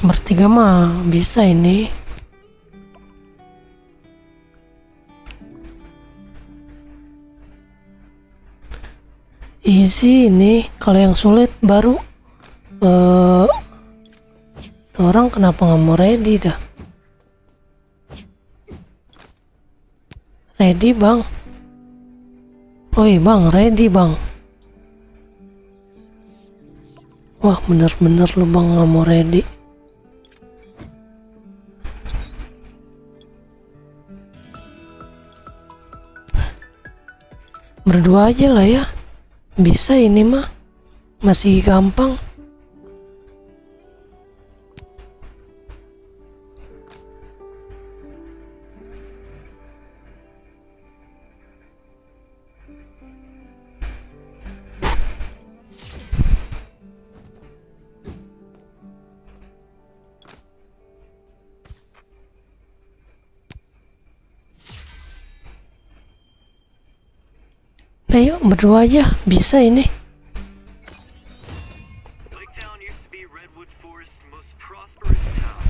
Bertiga mah bisa ini. Easy ini, kalau yang sulit baru tuh orang kenapa nggak mau ready dah? Ready bang? Oi bang, ready bang? Wah bener-bener lu bang nggak mau ready. Berdua aja lah ya. Bisa ini mah. Masih gampang. Ayo berdua aja, bisa ini. Laketown used to be Redwood Forest's most prosperous town.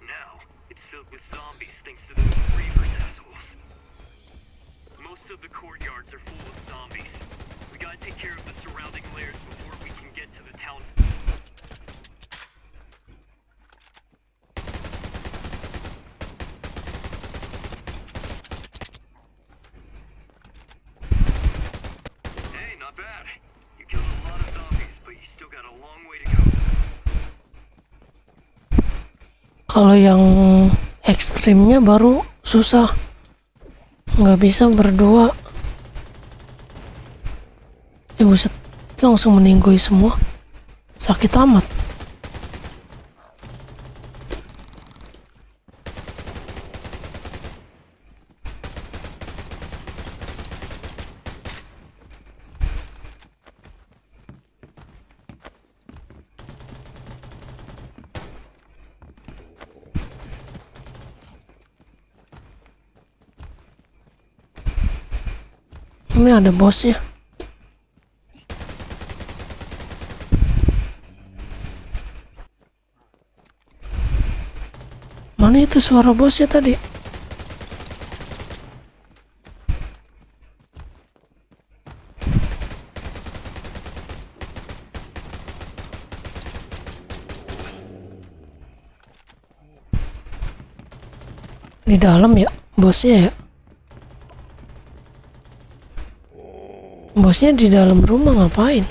Now, it's filled with zombies thanks to those Reavers assholes. Most of the courtyards are full of zombies. We gotta take care of the surrounding layers before we can get to the town's... Hey, not bad. You killed a lot of zombies, but you still got a long way to go. Kalau yang ekstrimnya baru susah. Nggak bisa berdua. Buset, langsung meninggoy semua. Sakit amat. Ini ada bosnya. Mana itu suara bosnya tadi? Di dalam ya, bosnya ya. Bosnya di dalam rumah ngapain?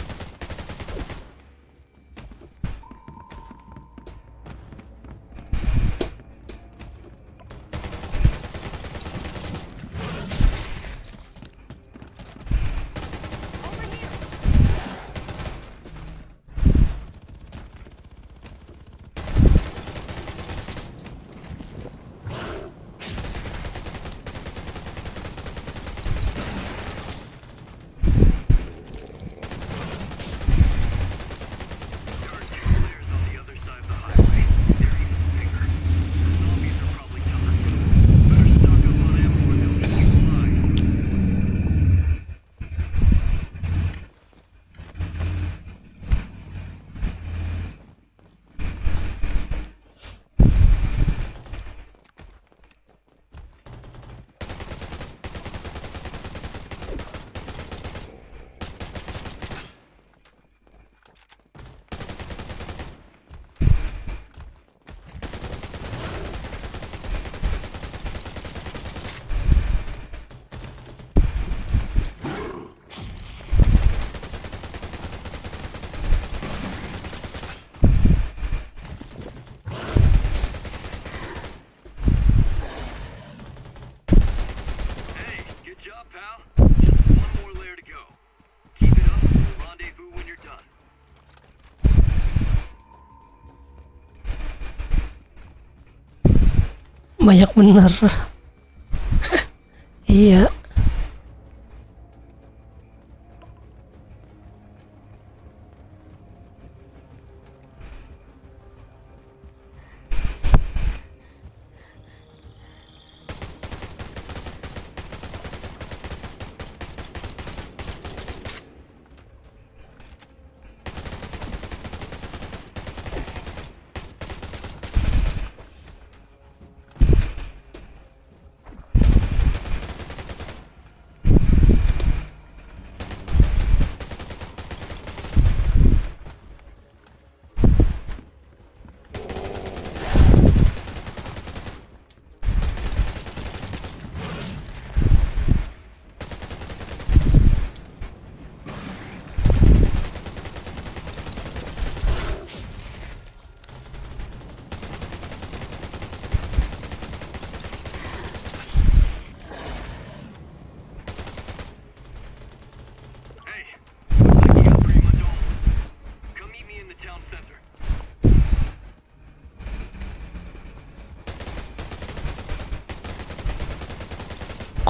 Banyak bener. Iya.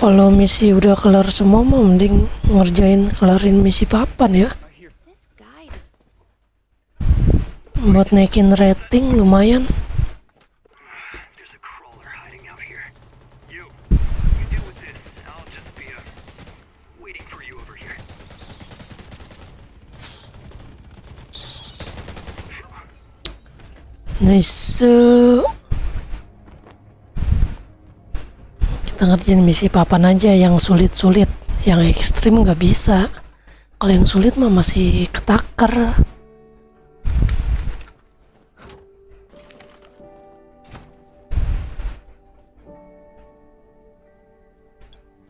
Kalau misi udah kelar semua, mah mending ngerjain kelarin misi papan ya. Buat naikin rating lumayan. Nice. Kita ngerjain misi papan aja yang sulit-sulit, yang ekstrim nggak bisa. Kalau yang sulit mah masih ketaker.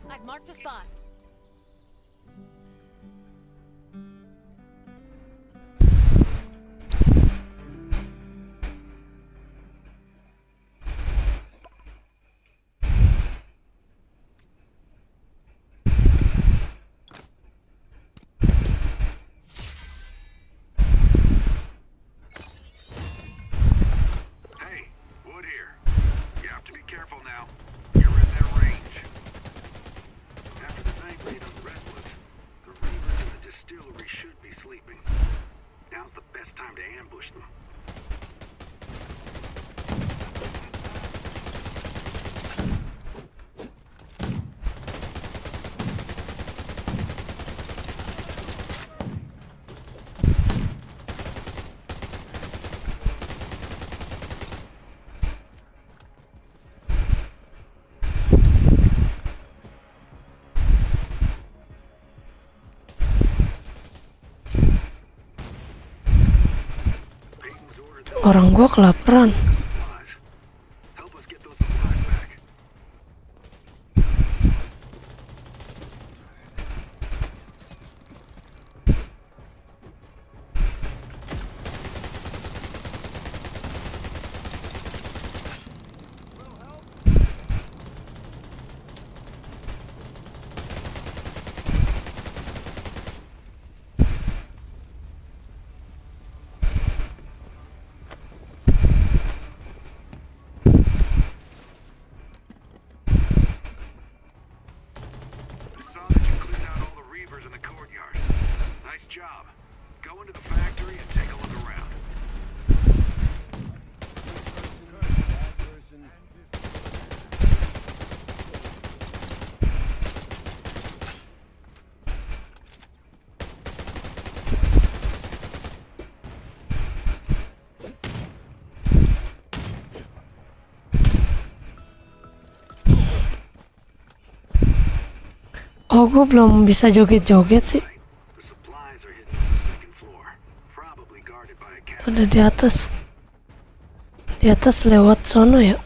I've marked a spot. Orang gua kelaparan. Nice job. Go into the factory and take a look around. Oh, gue belum bisa joget-joget sih. Itu ada di atas. Di atas lewat sono ya.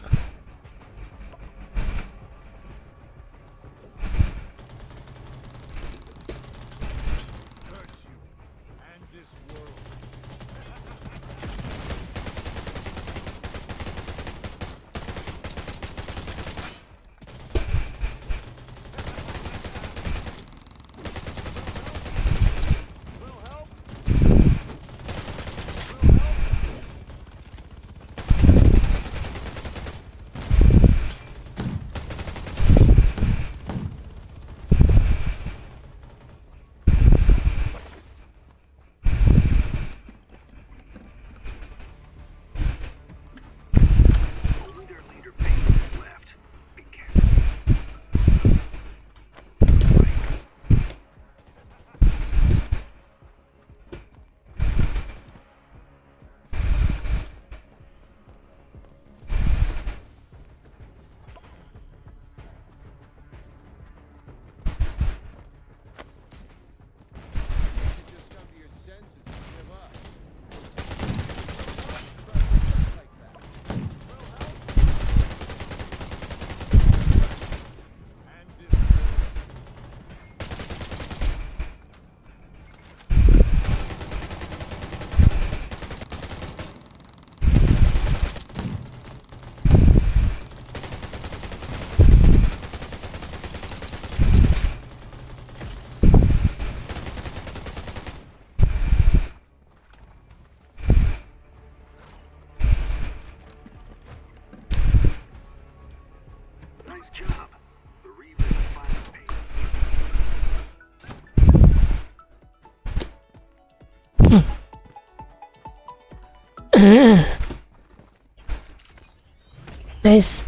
Guys,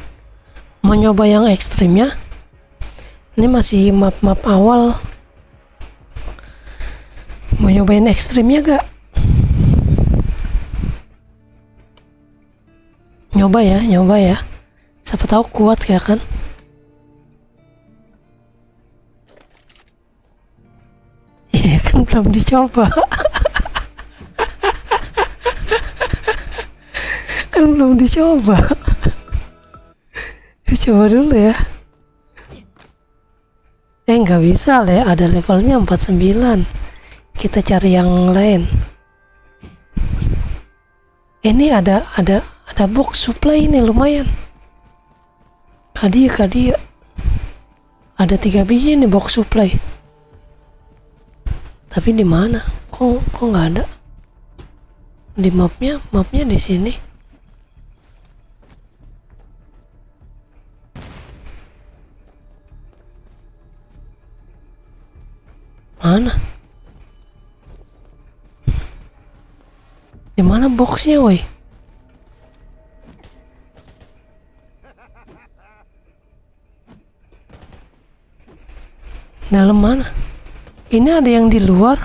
mau nyoba yang ekstrimnya. Ini masih map-map awal. Mau nyobain ekstrimnya gak? Nyoba ya. Siapa tahu kuat ya kan? Iya kan belum dicoba. Kan belum dicoba. Coba dulu ya. Nggak bisa lah ya, ada levelnya 49. Kita cari yang lain. Ini ada box supply ini lumayan. Kadia. Ada 3 biji nih box supply. Tapi di mana? Kok nggak ada? Di mapnya di sini. Mana? Di mana boxnya, woi? Dalam mana? Ini ada yang di luar.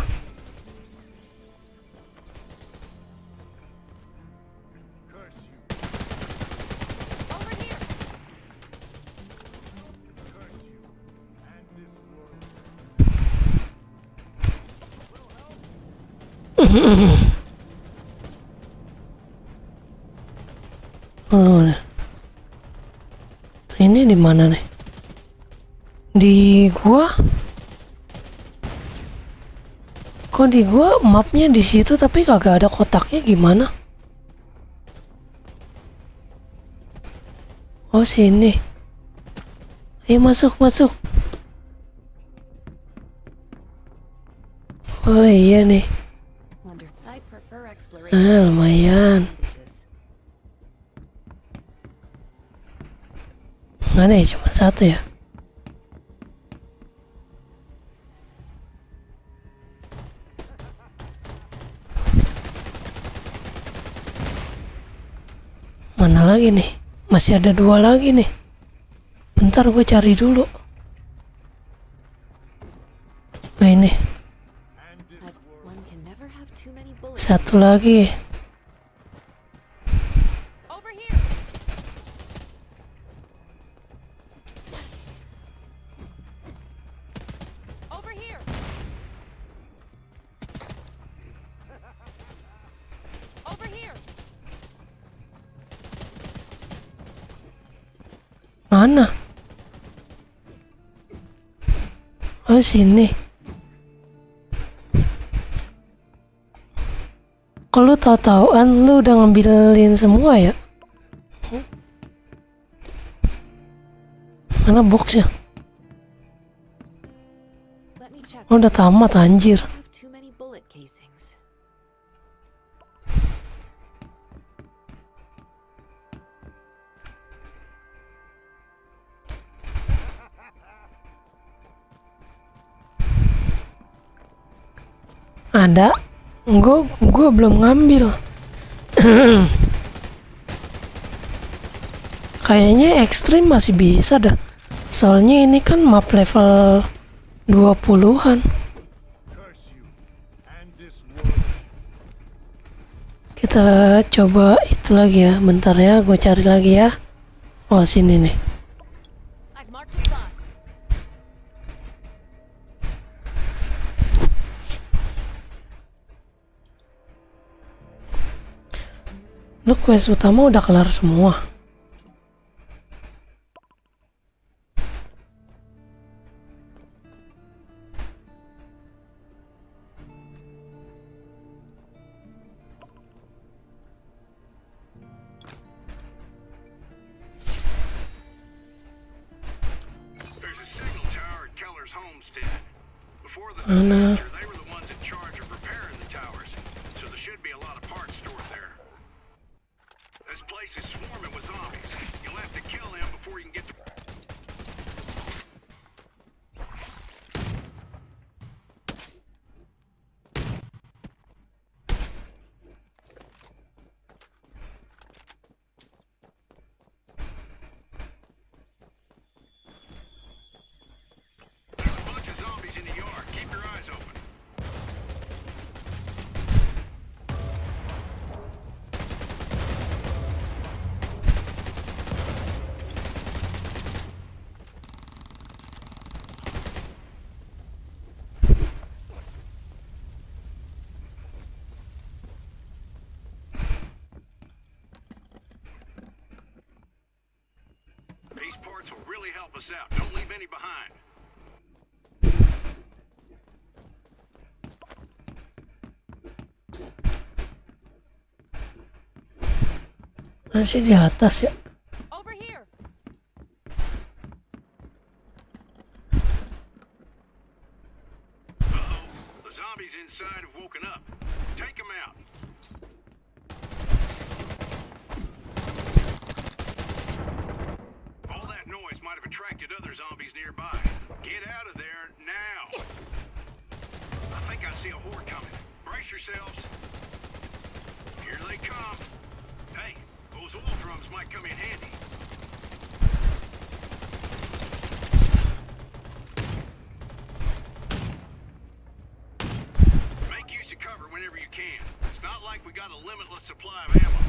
di mana nih? Di gua. Kok di gua mapnya di situ tapi kagak ada kotaknya, gimana? Oh sini. Ayo masuk. Oh iya nih. I prefer exploration. Lumayan. Nggak nih, cuma satu ya. Mana lagi nih? Masih ada 2 lagi nih. Bentar gue cari dulu. Oh ini. One can never have too many bullets. Satu lagi. Over here. Over here. Over here. Mana? Oh sini. Kalau tahu-tahuan lu udah ngambilin semua ya? Mana boxnya? Let me check. Oh, udah tamat anjir. I have too many bullet casings. Ada. Gue belum ngambil. Kayaknya ekstrim masih bisa dah. Soalnya ini kan map level 20-an. Kita coba itu lagi ya. Bentar ya, gue cari lagi ya. Oh sini nih. I've marked a spot. Lu quest utama udah kelar semua. Mana? These parts will really help us out. Don't leave any behind. Masih di atas ya. Over here. The zombies inside have woken up. Take them out. All that noise might have attracted other zombies nearby. Get out of there now. I think I see a horde coming. Brace yourselves. Here they come. Hey, those oil drums might come in handy. Make use of cover whenever you can. It's not like we got a limitless supply of ammo.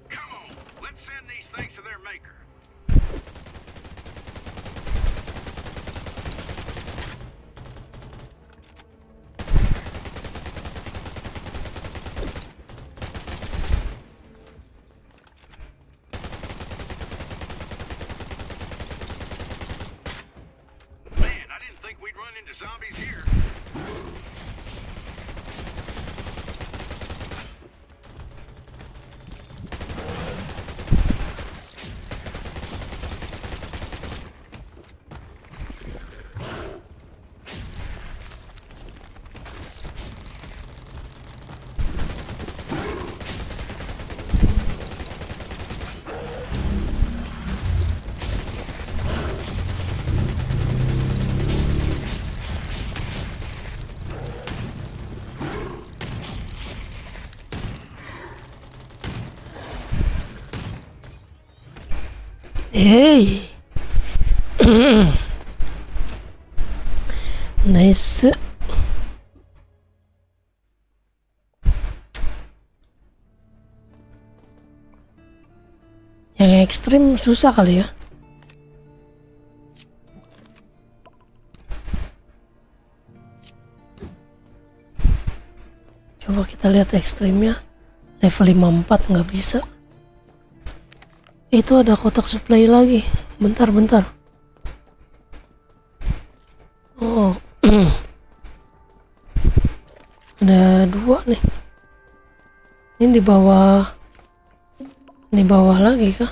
Come on, let's send these things to their maker. Hey. Nice. Yang ekstrim susah kali ya. Coba kita lihat ekstrimnya. Level 54 nggak bisa. Itu ada kotak supply lagi. Bentar. Oh. Ada 2 nih. Ini di bawah. Di bawah lagi kah?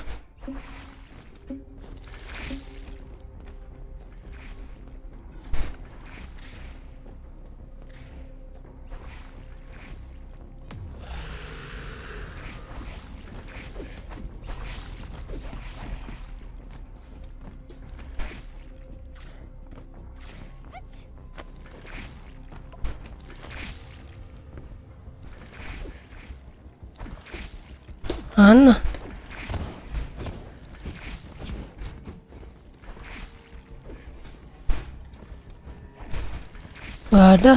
Mana? Gak ada.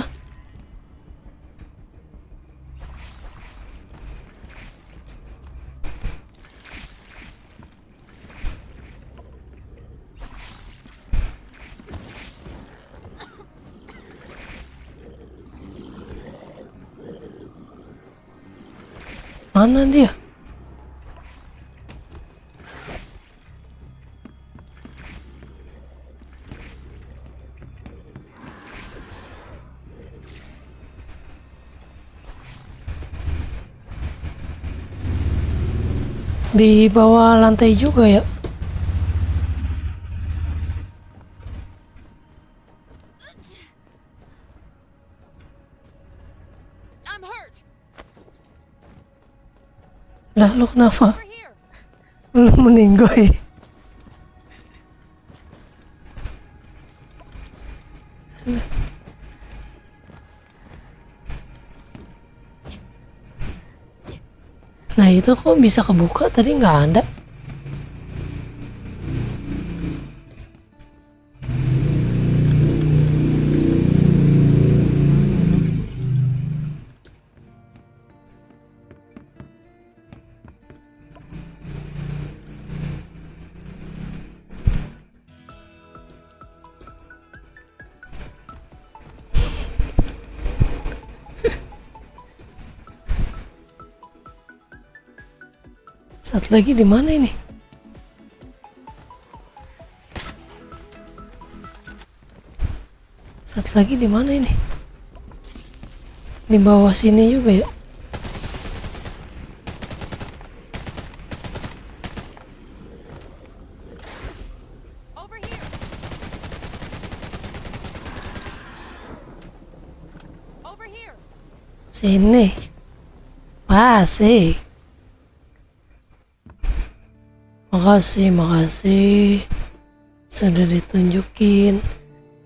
Mana dia? Di bawah lantai juga ya. Lah lu kenapa? Lu meninggoy. Nah itu kok bisa kebuka, tadi nggak ada. Satu lagi di mana ini? Satu lagi di mana ini? Di bawah sini juga ya. Sini. Masih. Makasih sudah ditunjukin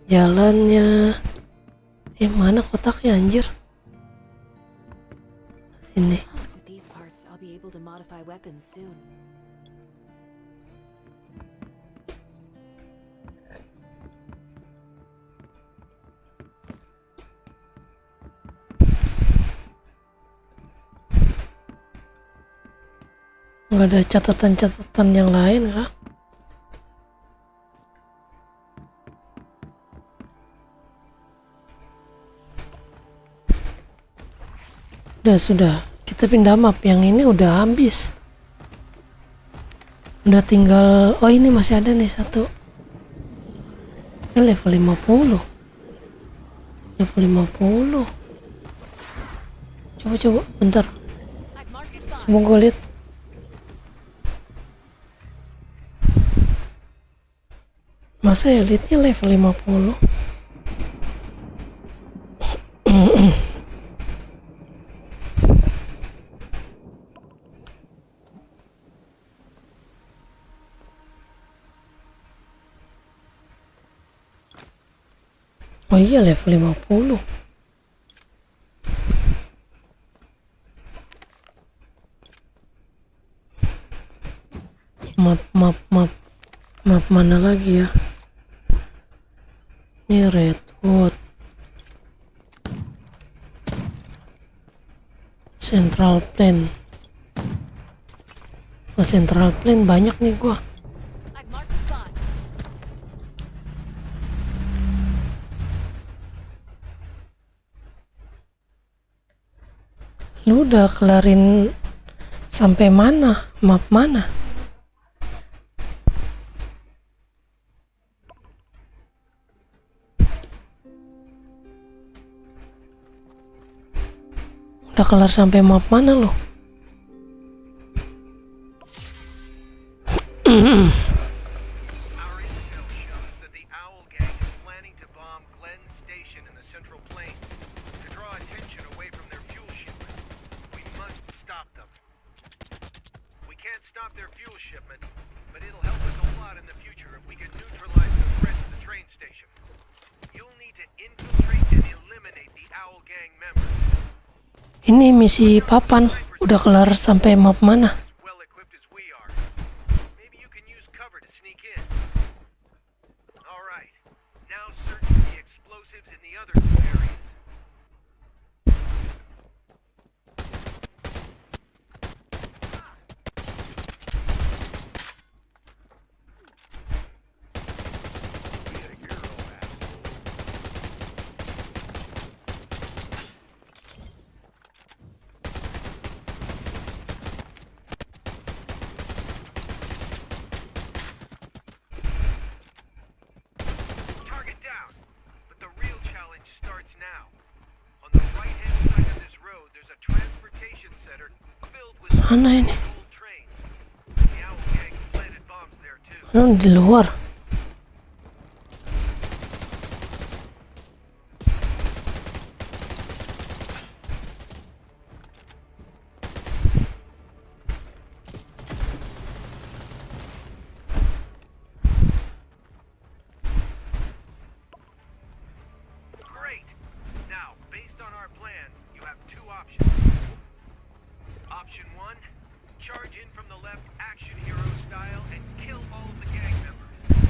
jalannya. Mana kotaknya anjir? Sini. With these parts, I'll be able to modify weapons soon. Nggak ada catatan-catatan yang lain kah? Sudah. Kita pindah map. Yang ini udah habis. Udah tinggal. Oh ini masih ada nih satu. Ini level 50. Level 50. Coba. Bentar. Coba gue lihat. Masa elite-nya level 50? Oh iya level 50. Map. Map mana lagi ya? Ini Redwood, Central Plain. Oh, Central Plain banyak nih gua. I've marked the spot. Lu udah kelarin sampai mana? Map mana? Udah kelar sampai map mana lo? Our intel shows that the Owl Gang is planning to bomb Glen Station in the Central Plains to draw attention away from their fuel shipment. We must stop them. We can't stop their fuel shipment, but it'll help us a lot in the future if we can neutralize the threat to the train station. You'll need to infiltrate and eliminate the Owl Gang members. Ini misi papan udah kelar sampai map mana? Well equipped as we are. Maybe you can use cover to sneak in. All right. Now search for the explosives in the other two areas. Target down. But the real challenge starts now. On the right-hand side of this road, there's a transportation center filled with Mana ini? old trains. The Owl Gang planted bombs there too. Di luar. Great. Now, based on our plan, you have two options. Option 1, charge in from the left action hero style and kill all of the gang members.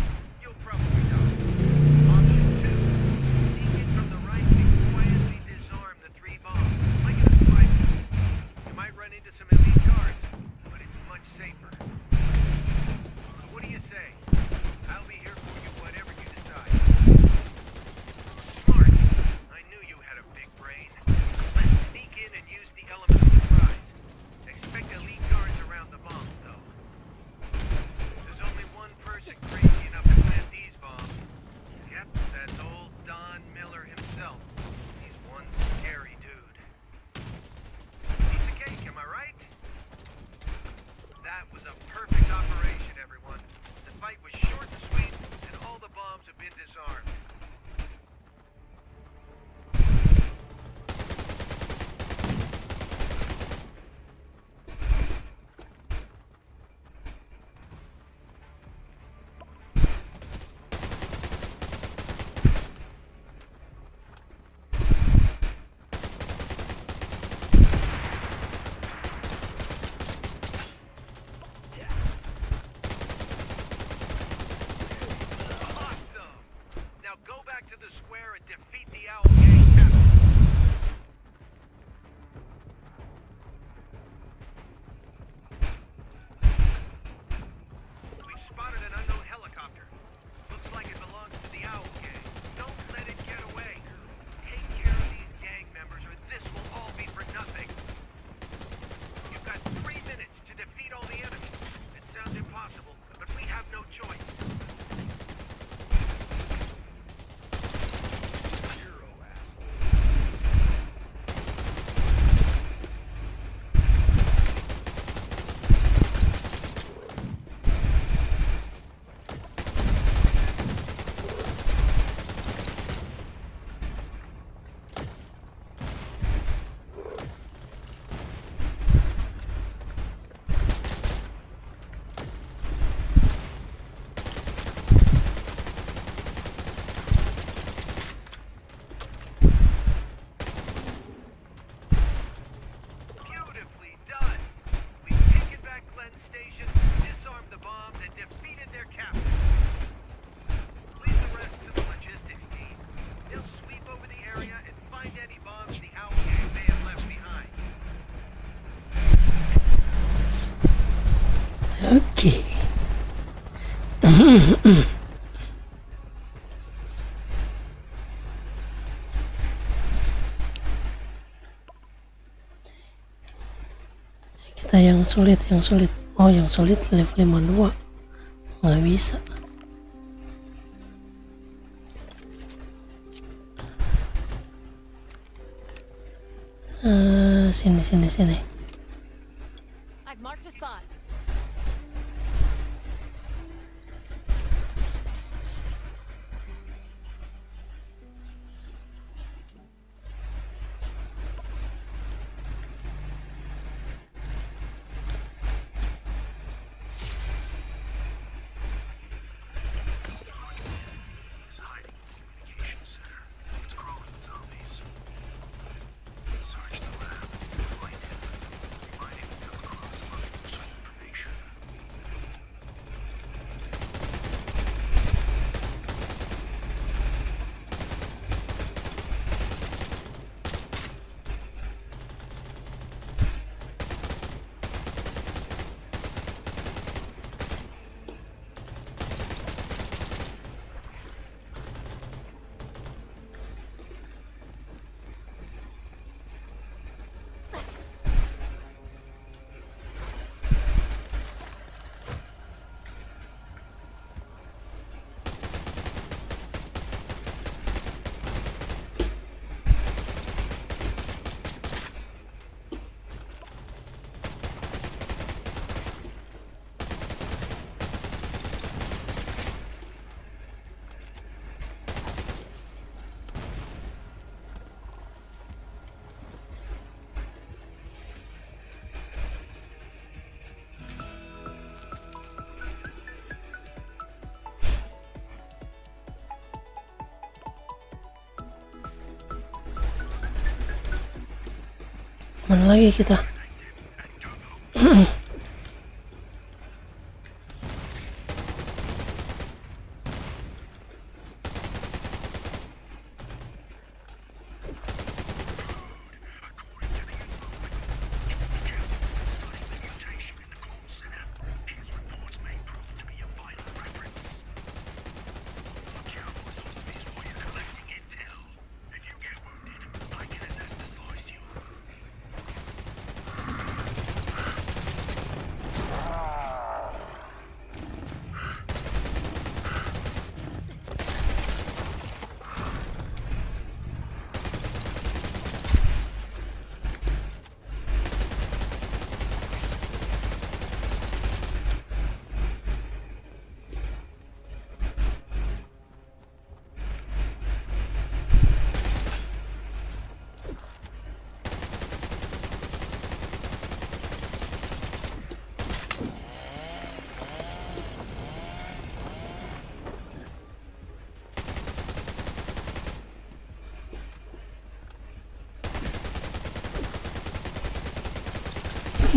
Oke. Kita yang sulit. Oh, yang sulit level 52. Nggak bisa. Sini. I've marked a spot. Is hiding in the communications center. It's crawling with zombies. Search the lab. Find him. You might even come across some other useful information. Mana lagi kita?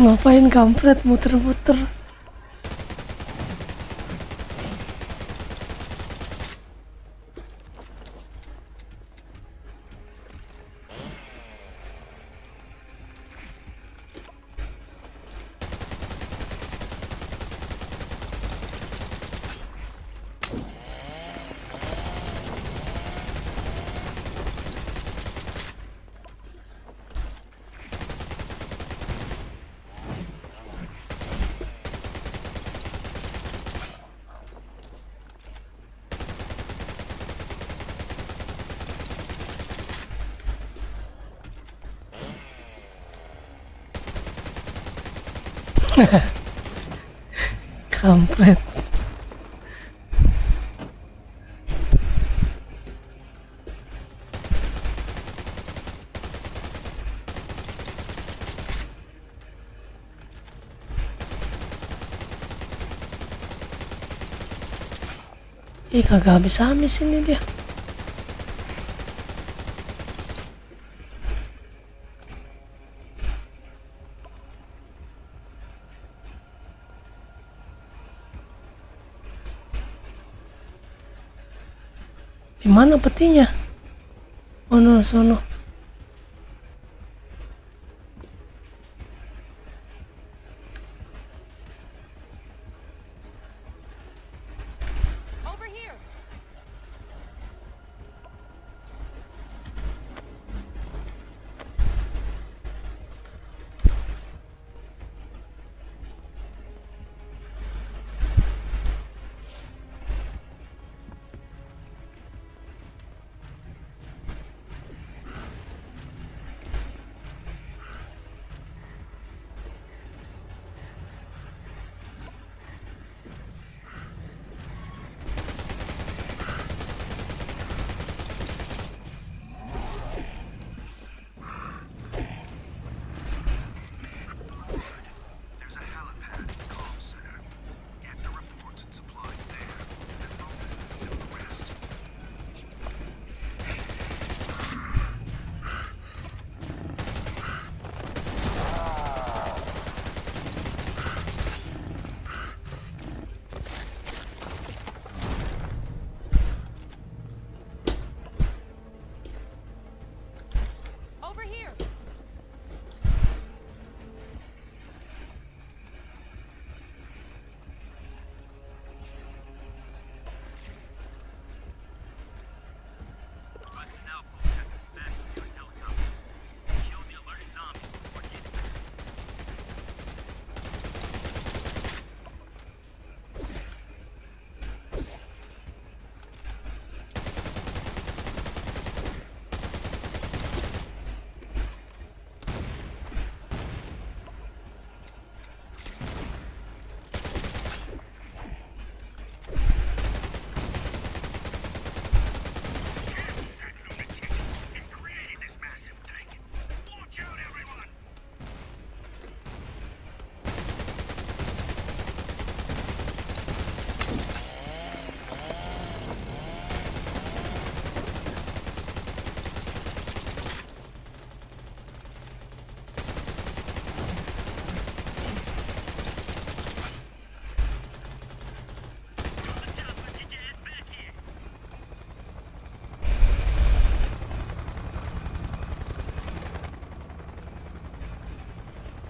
Ngapain kampret muter-muter? Kampret. Kagak habis-habis ini dia. Di mana petinya? Oh no, sono.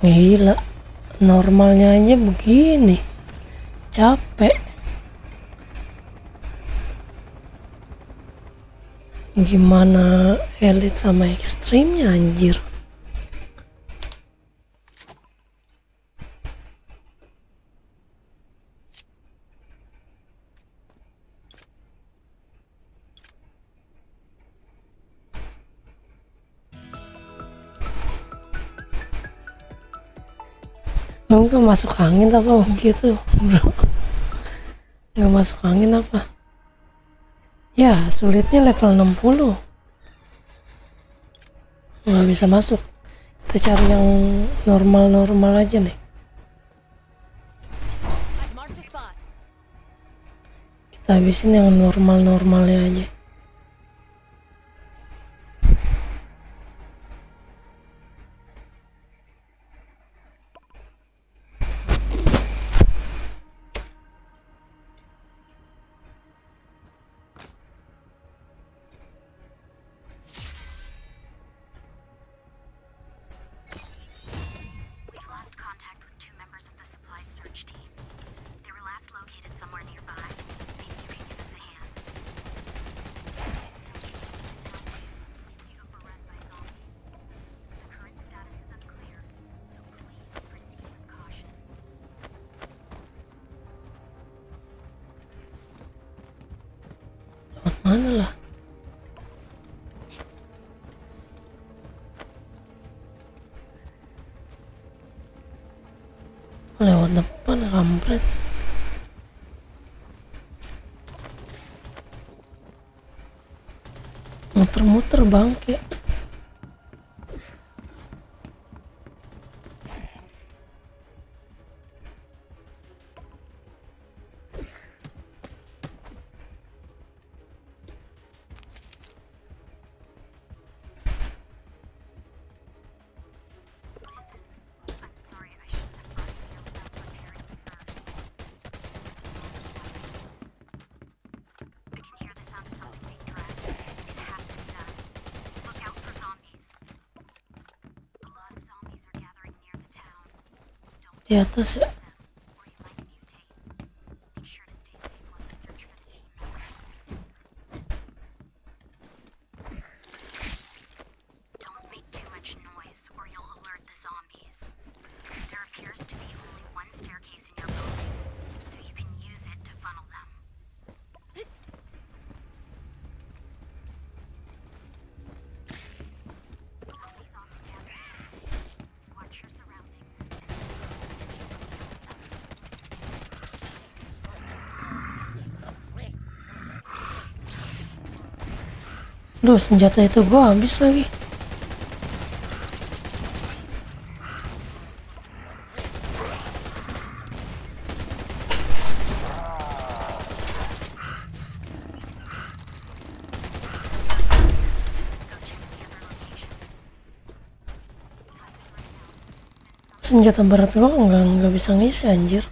Gila, normalnya aja begini. Capek. Gimana elite sama ekstrimnya anjir. Lu nggak masuk angin apa begitu, bro? Nggak masuk angin apa? Ya, sulitnya level 60. Nggak bisa masuk. Kita cari yang normal-normal aja nih. Kita habisin yang normal-normalnya aja. Mana lah? Lewat depan, kampret. Muter-muter bangke. Di atas ya. Duh, senjata itu gua habis lagi. Senjata berat gua nggak bisa ngisi anjir.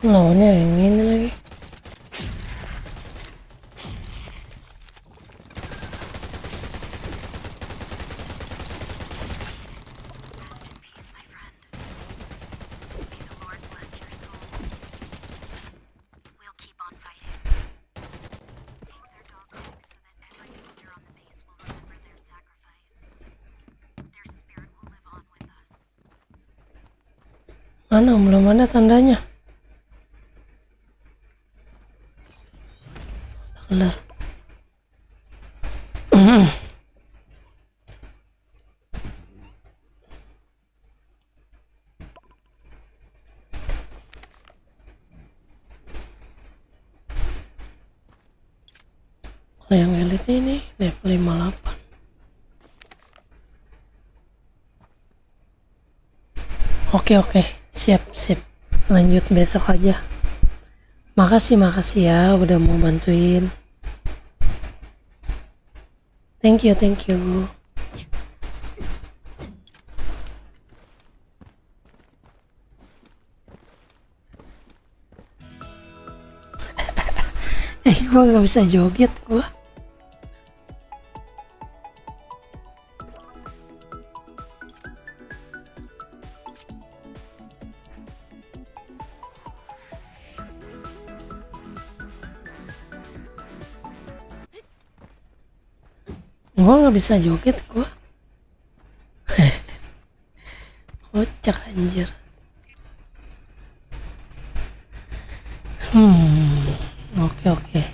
Lawannya yang ini lagi. Mana belum ada tandanya. Udah kelar. Kalau yang elite ini level 58. Oke, siap. Lanjut besok aja. Makasih ya udah mau bantuin. Thank you. Gua gak bisa joget gua. Gua nggak bisa joget gua. Kocak anjir. Oke.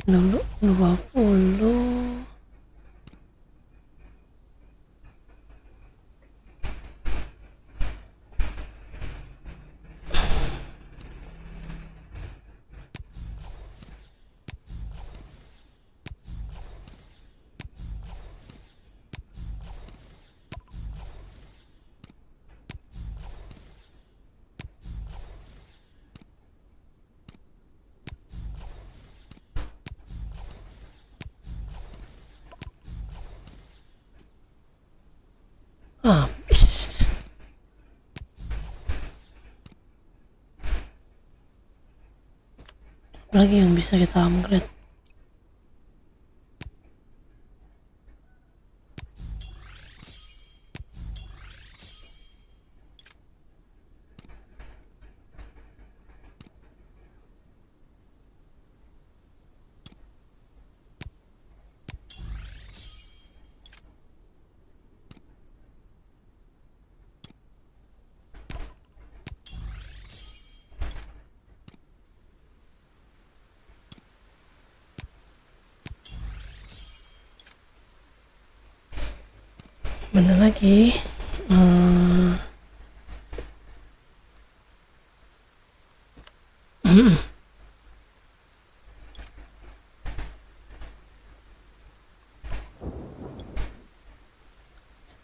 Dulu 20. Habis. Apalagi yang bisa kita upgrade? Bener lagi.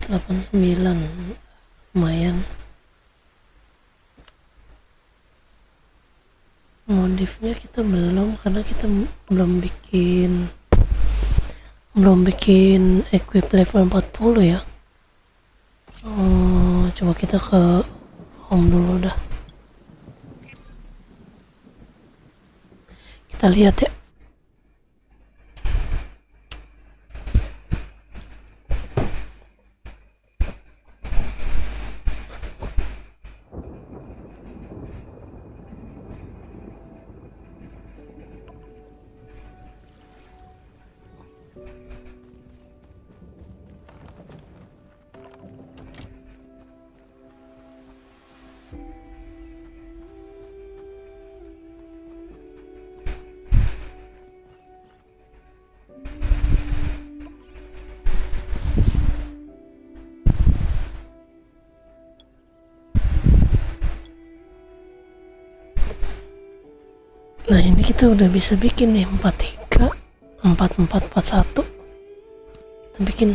Delapan 9 lumayan. Modifnya kita belum, karena kita belum bikin equip level 40 ya. Coba kita ke home dulu dah. Kita lihat ya. Nah ini kita udah bisa bikin nih 43, 44, 4441. Kita bikin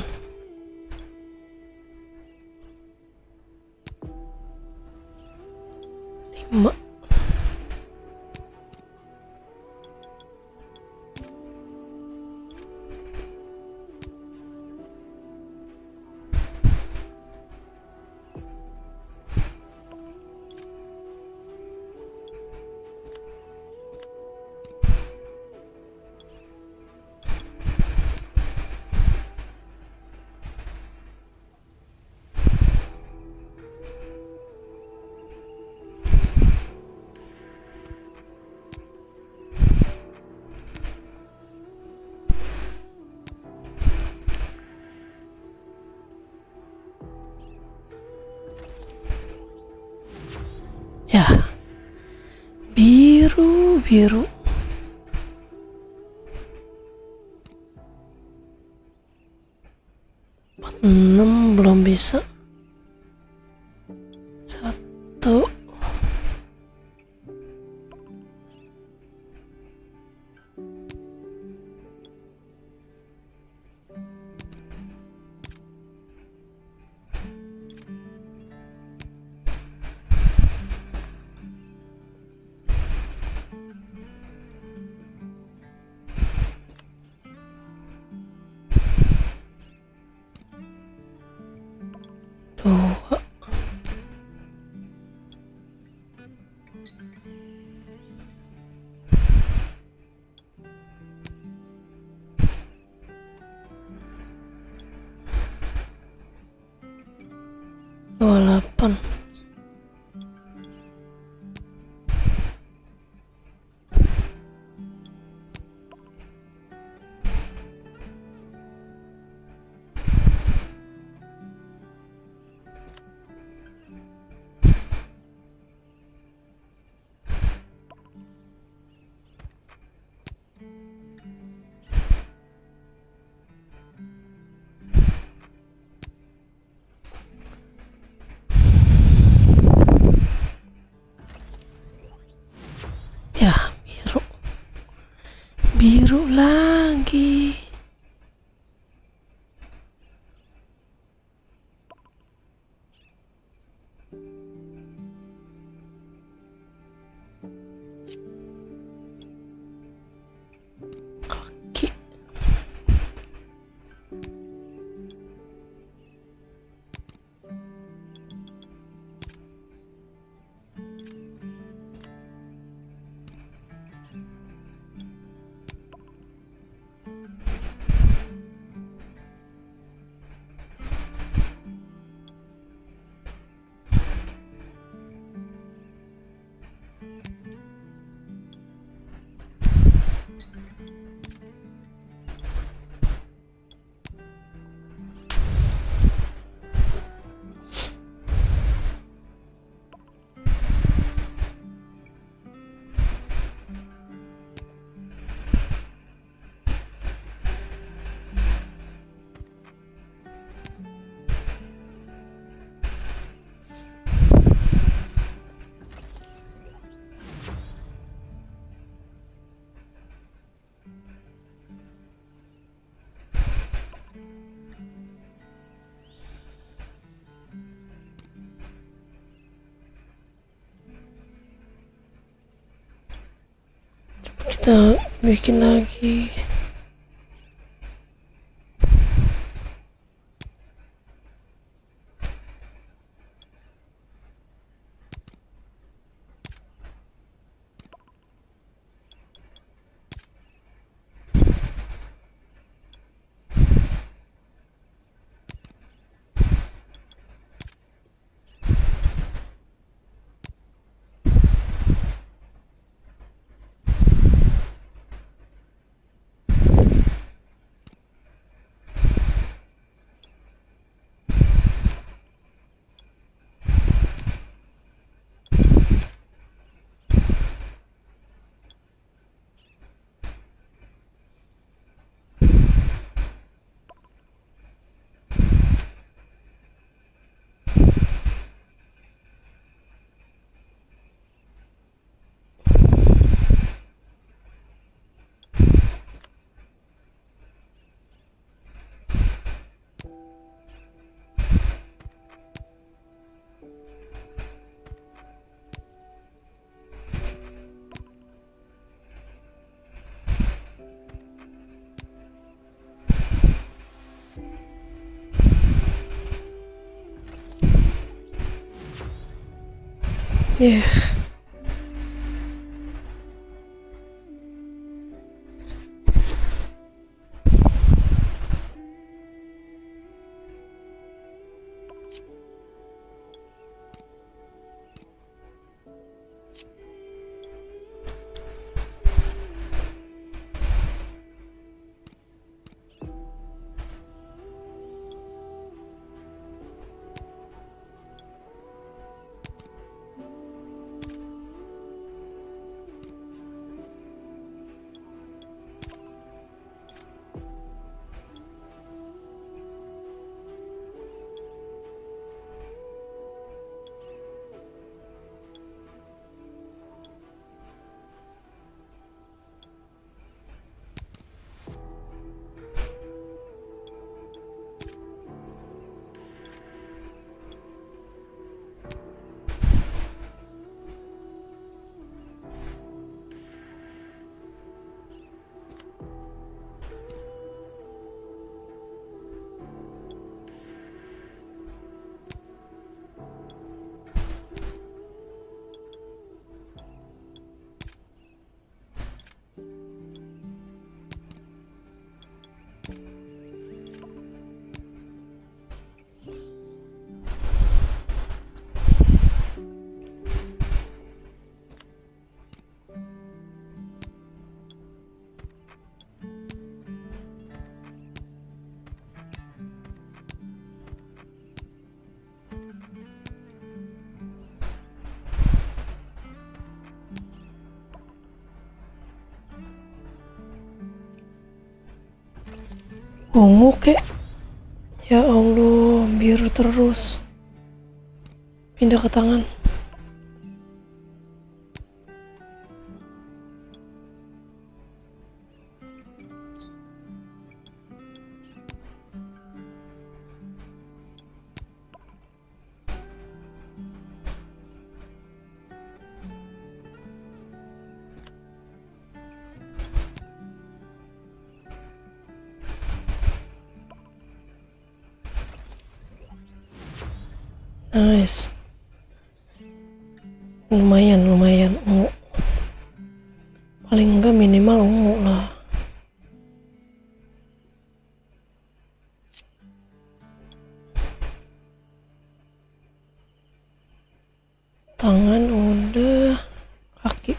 lima. Ya, biru. 46 belum bisa. 1. Delapan. Ya, biru lagi. Kaki. Kita bikin lagi. Yeah. Ungu kek. Ya Allah, biru terus. Pindah ke tangan. Nice. Lumayan ungu. Paling enggak minimal ungu lah. Tangan udah, kaki.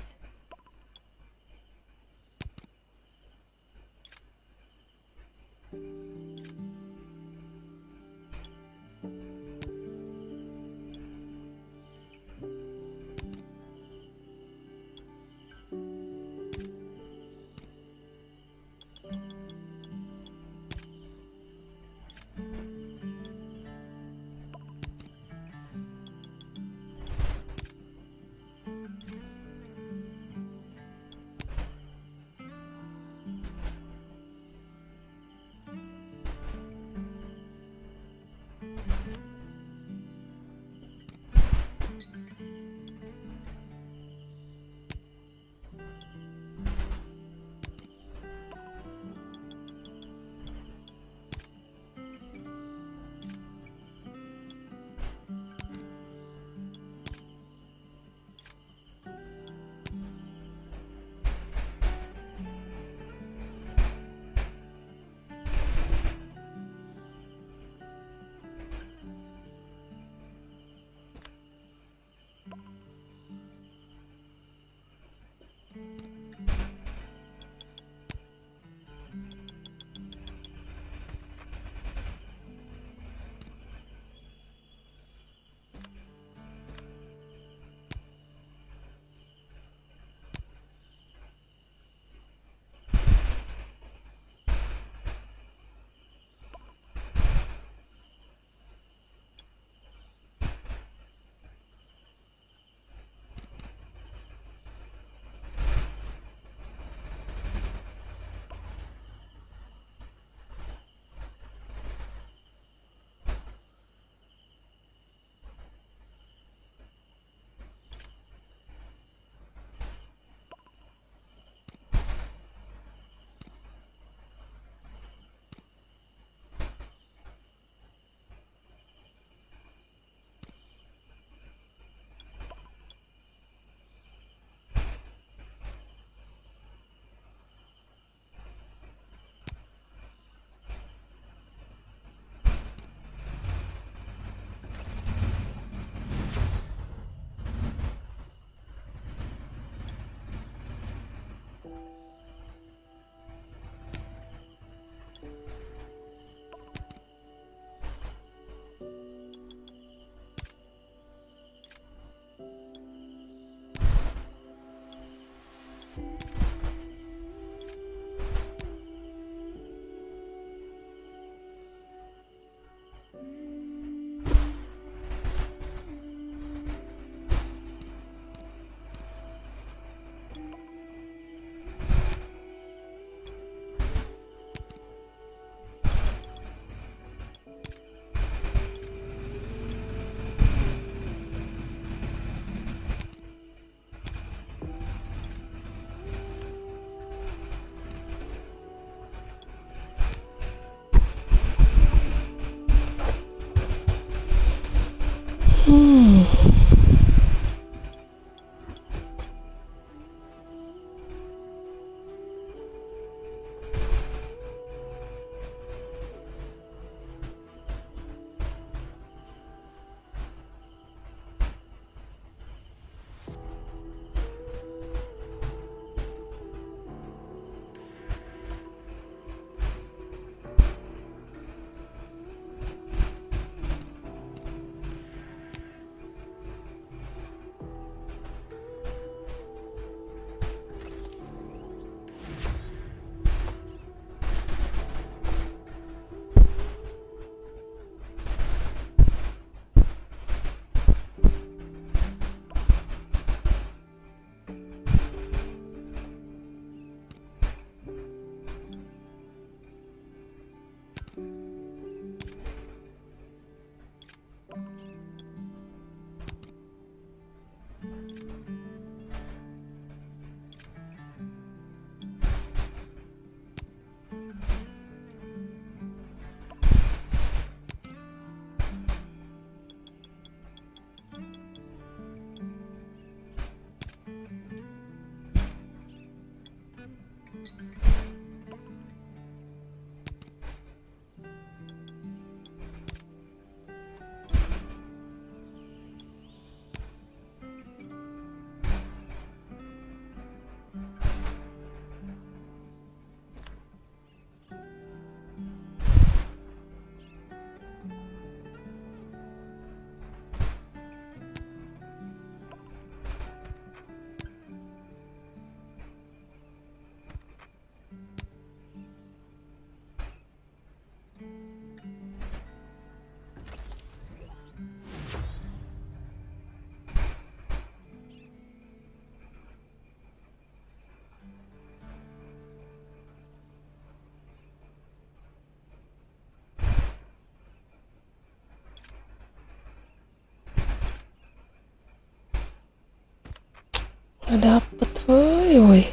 Nggak dapet, woi.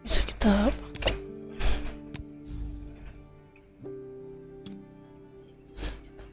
Bisa kita pakai. Bisa kita.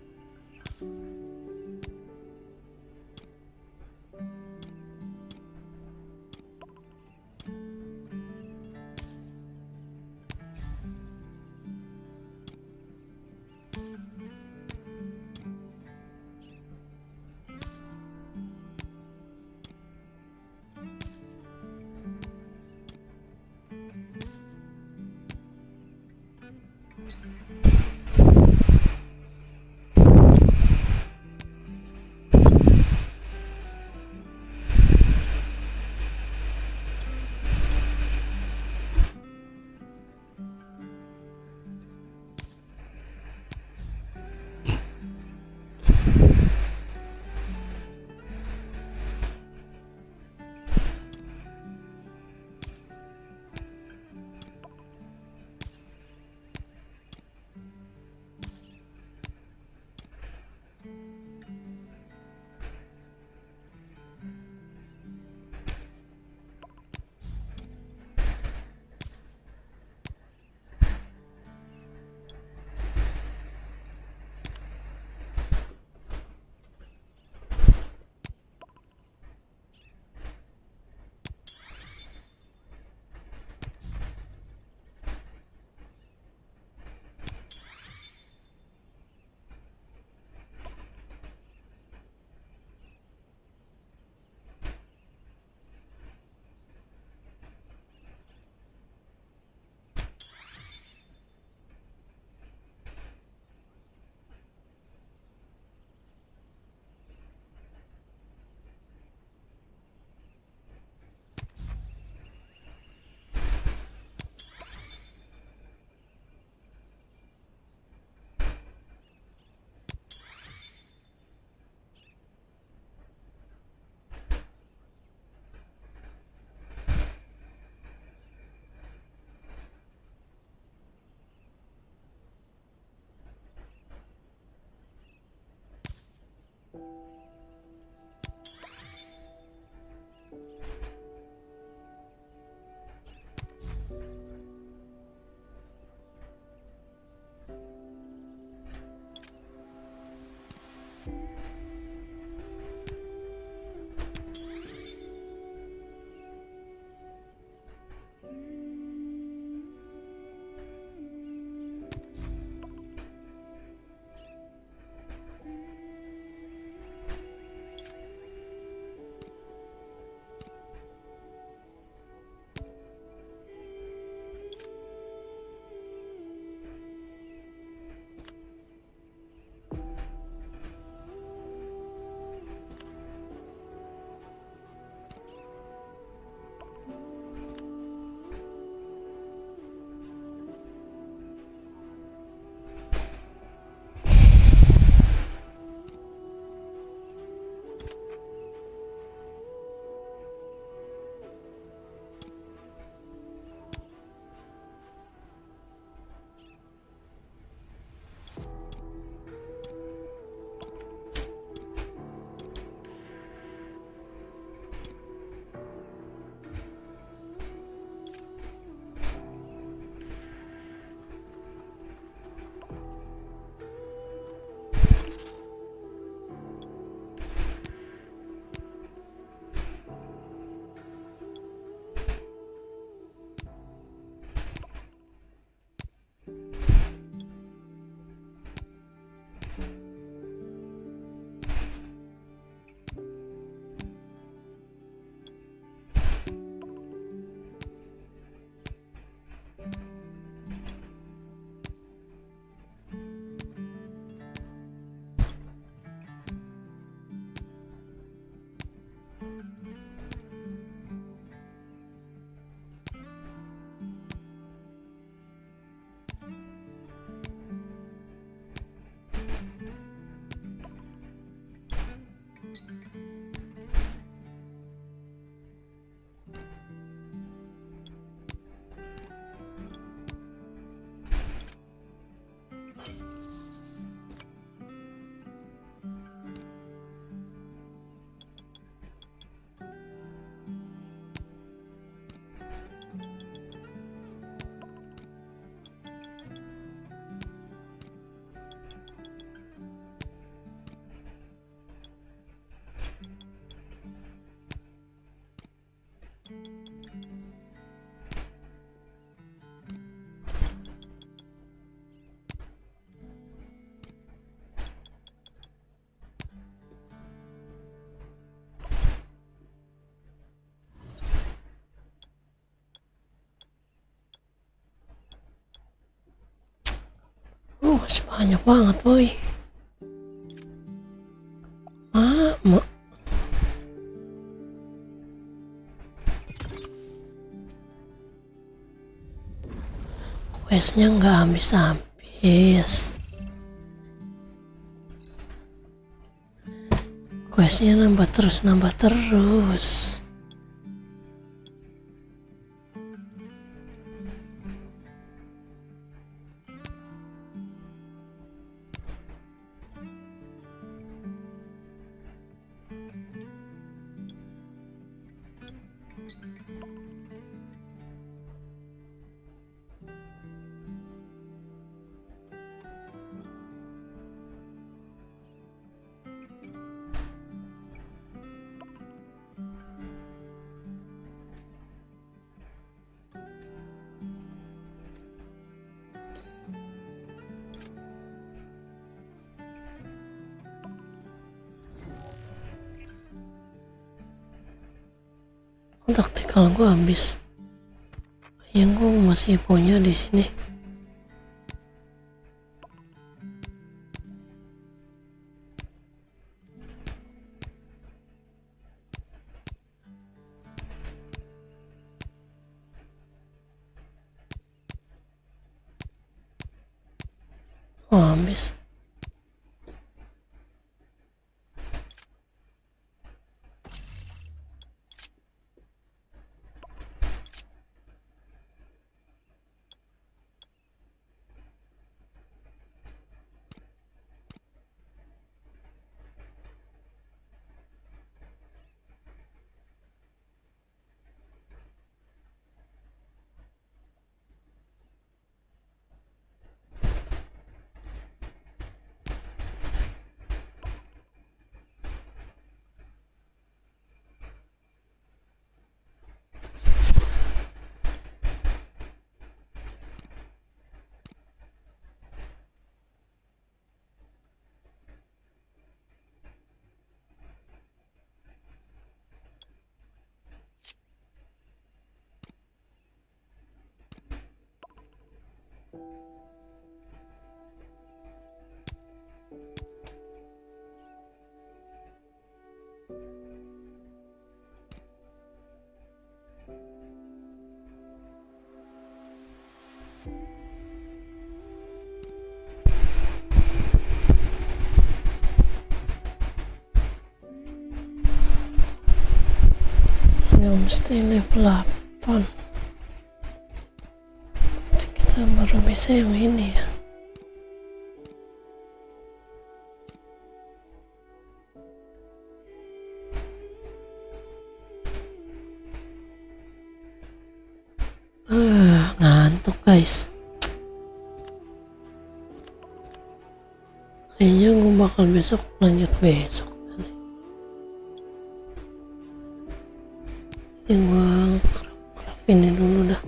Masih banyak banget, boy. Mak. Questnya nggak habis-habis. Questnya nambah terus. Taktikal gue habis. Yang gue masih punya di sini. Oh, habis. Mesti level 8. Kita baru bisa yang ini ya. Ngantuk guys. Kayaknya gue bakal lanjut besok. Yang gue craftin dulu dah.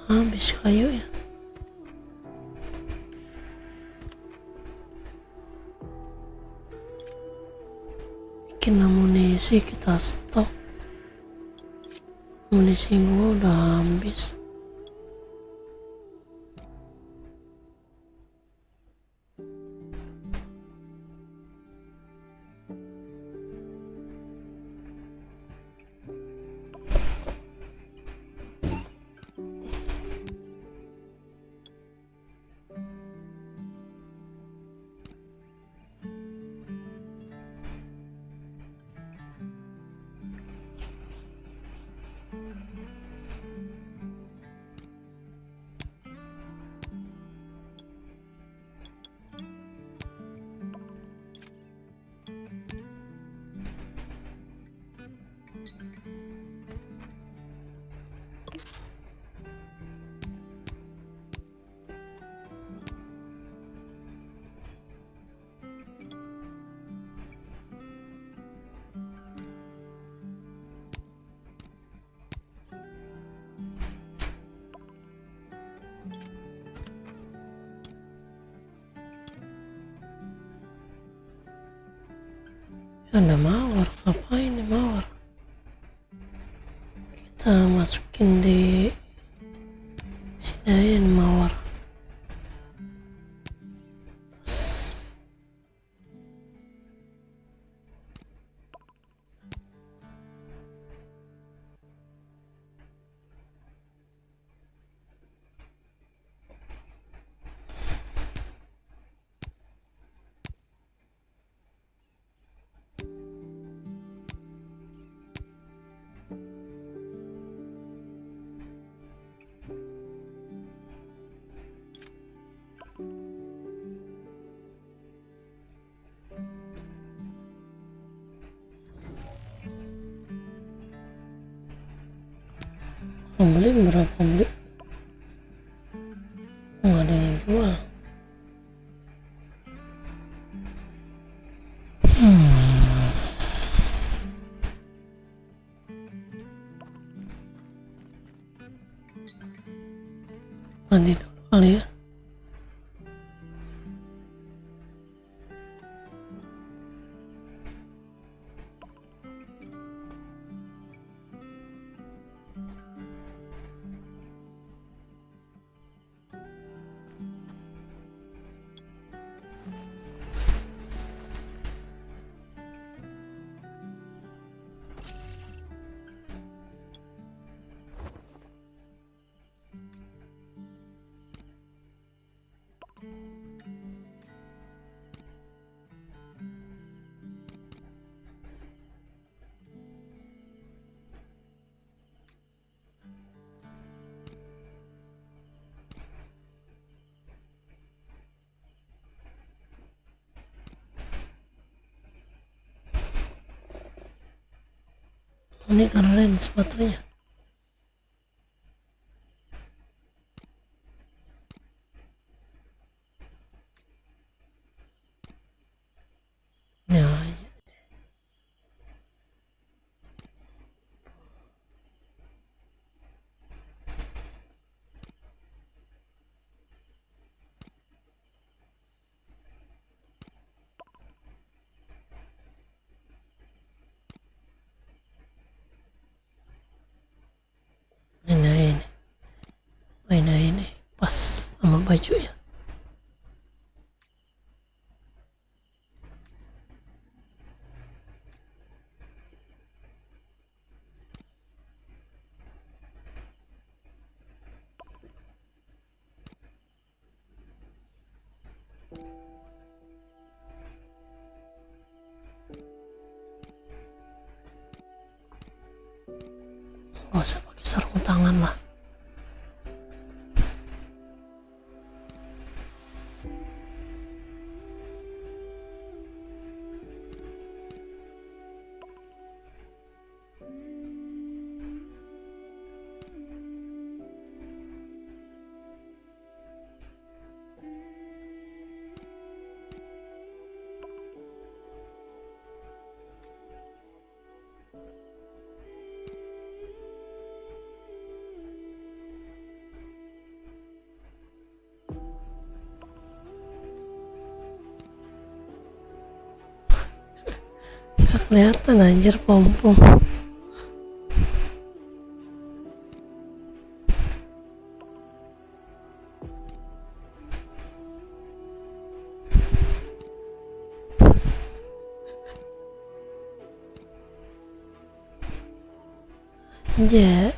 Habis kayu ya. Bikin amunisi, kita stok. Amunisi gue udah habis. Ada mawar, ngapain nih mawar? Kita masukin di sini aja nih mawar. Beli berapa beli? Nggak ada yang jual. Mandi dulu kali ya. Ini keren sepatunya. Nah, ini pas sama baju ya. Gak usah pakai sarung tangan lah. Gak kelihatan anjir pom-pom. Anjir.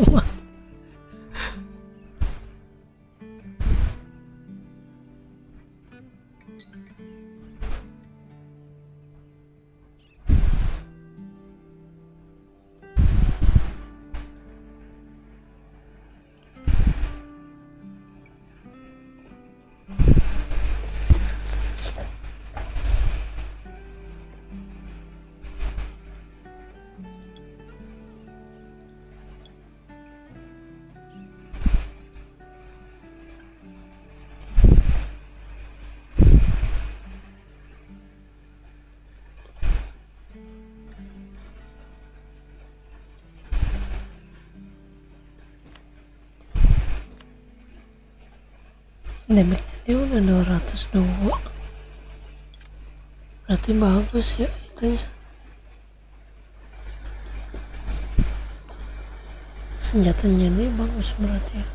amat. Damage dia udah 202, berarti bagus ya itunya, senjatanya ini bagus berarti ya.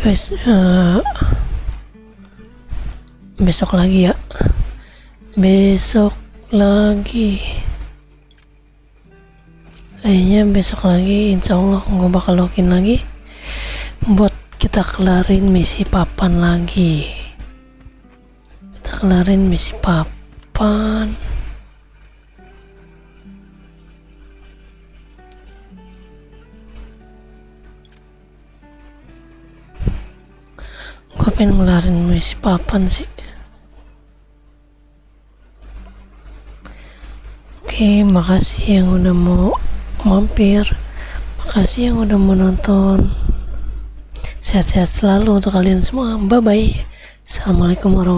Guys, besok lagi ya, besok lagi, kayaknya besok lagi insya Allah gue bakal login lagi buat kita kelarin misi papan lagi. Kita kelarin misi papan. Gue pengen ngelarin misi papan sih. Oke, makasih yang udah mau mampir, makasih yang udah mau nonton. Sehat-sehat selalu untuk kalian semua. Bye bye. Assalamualaikum warahmatullahi wabarakatuh.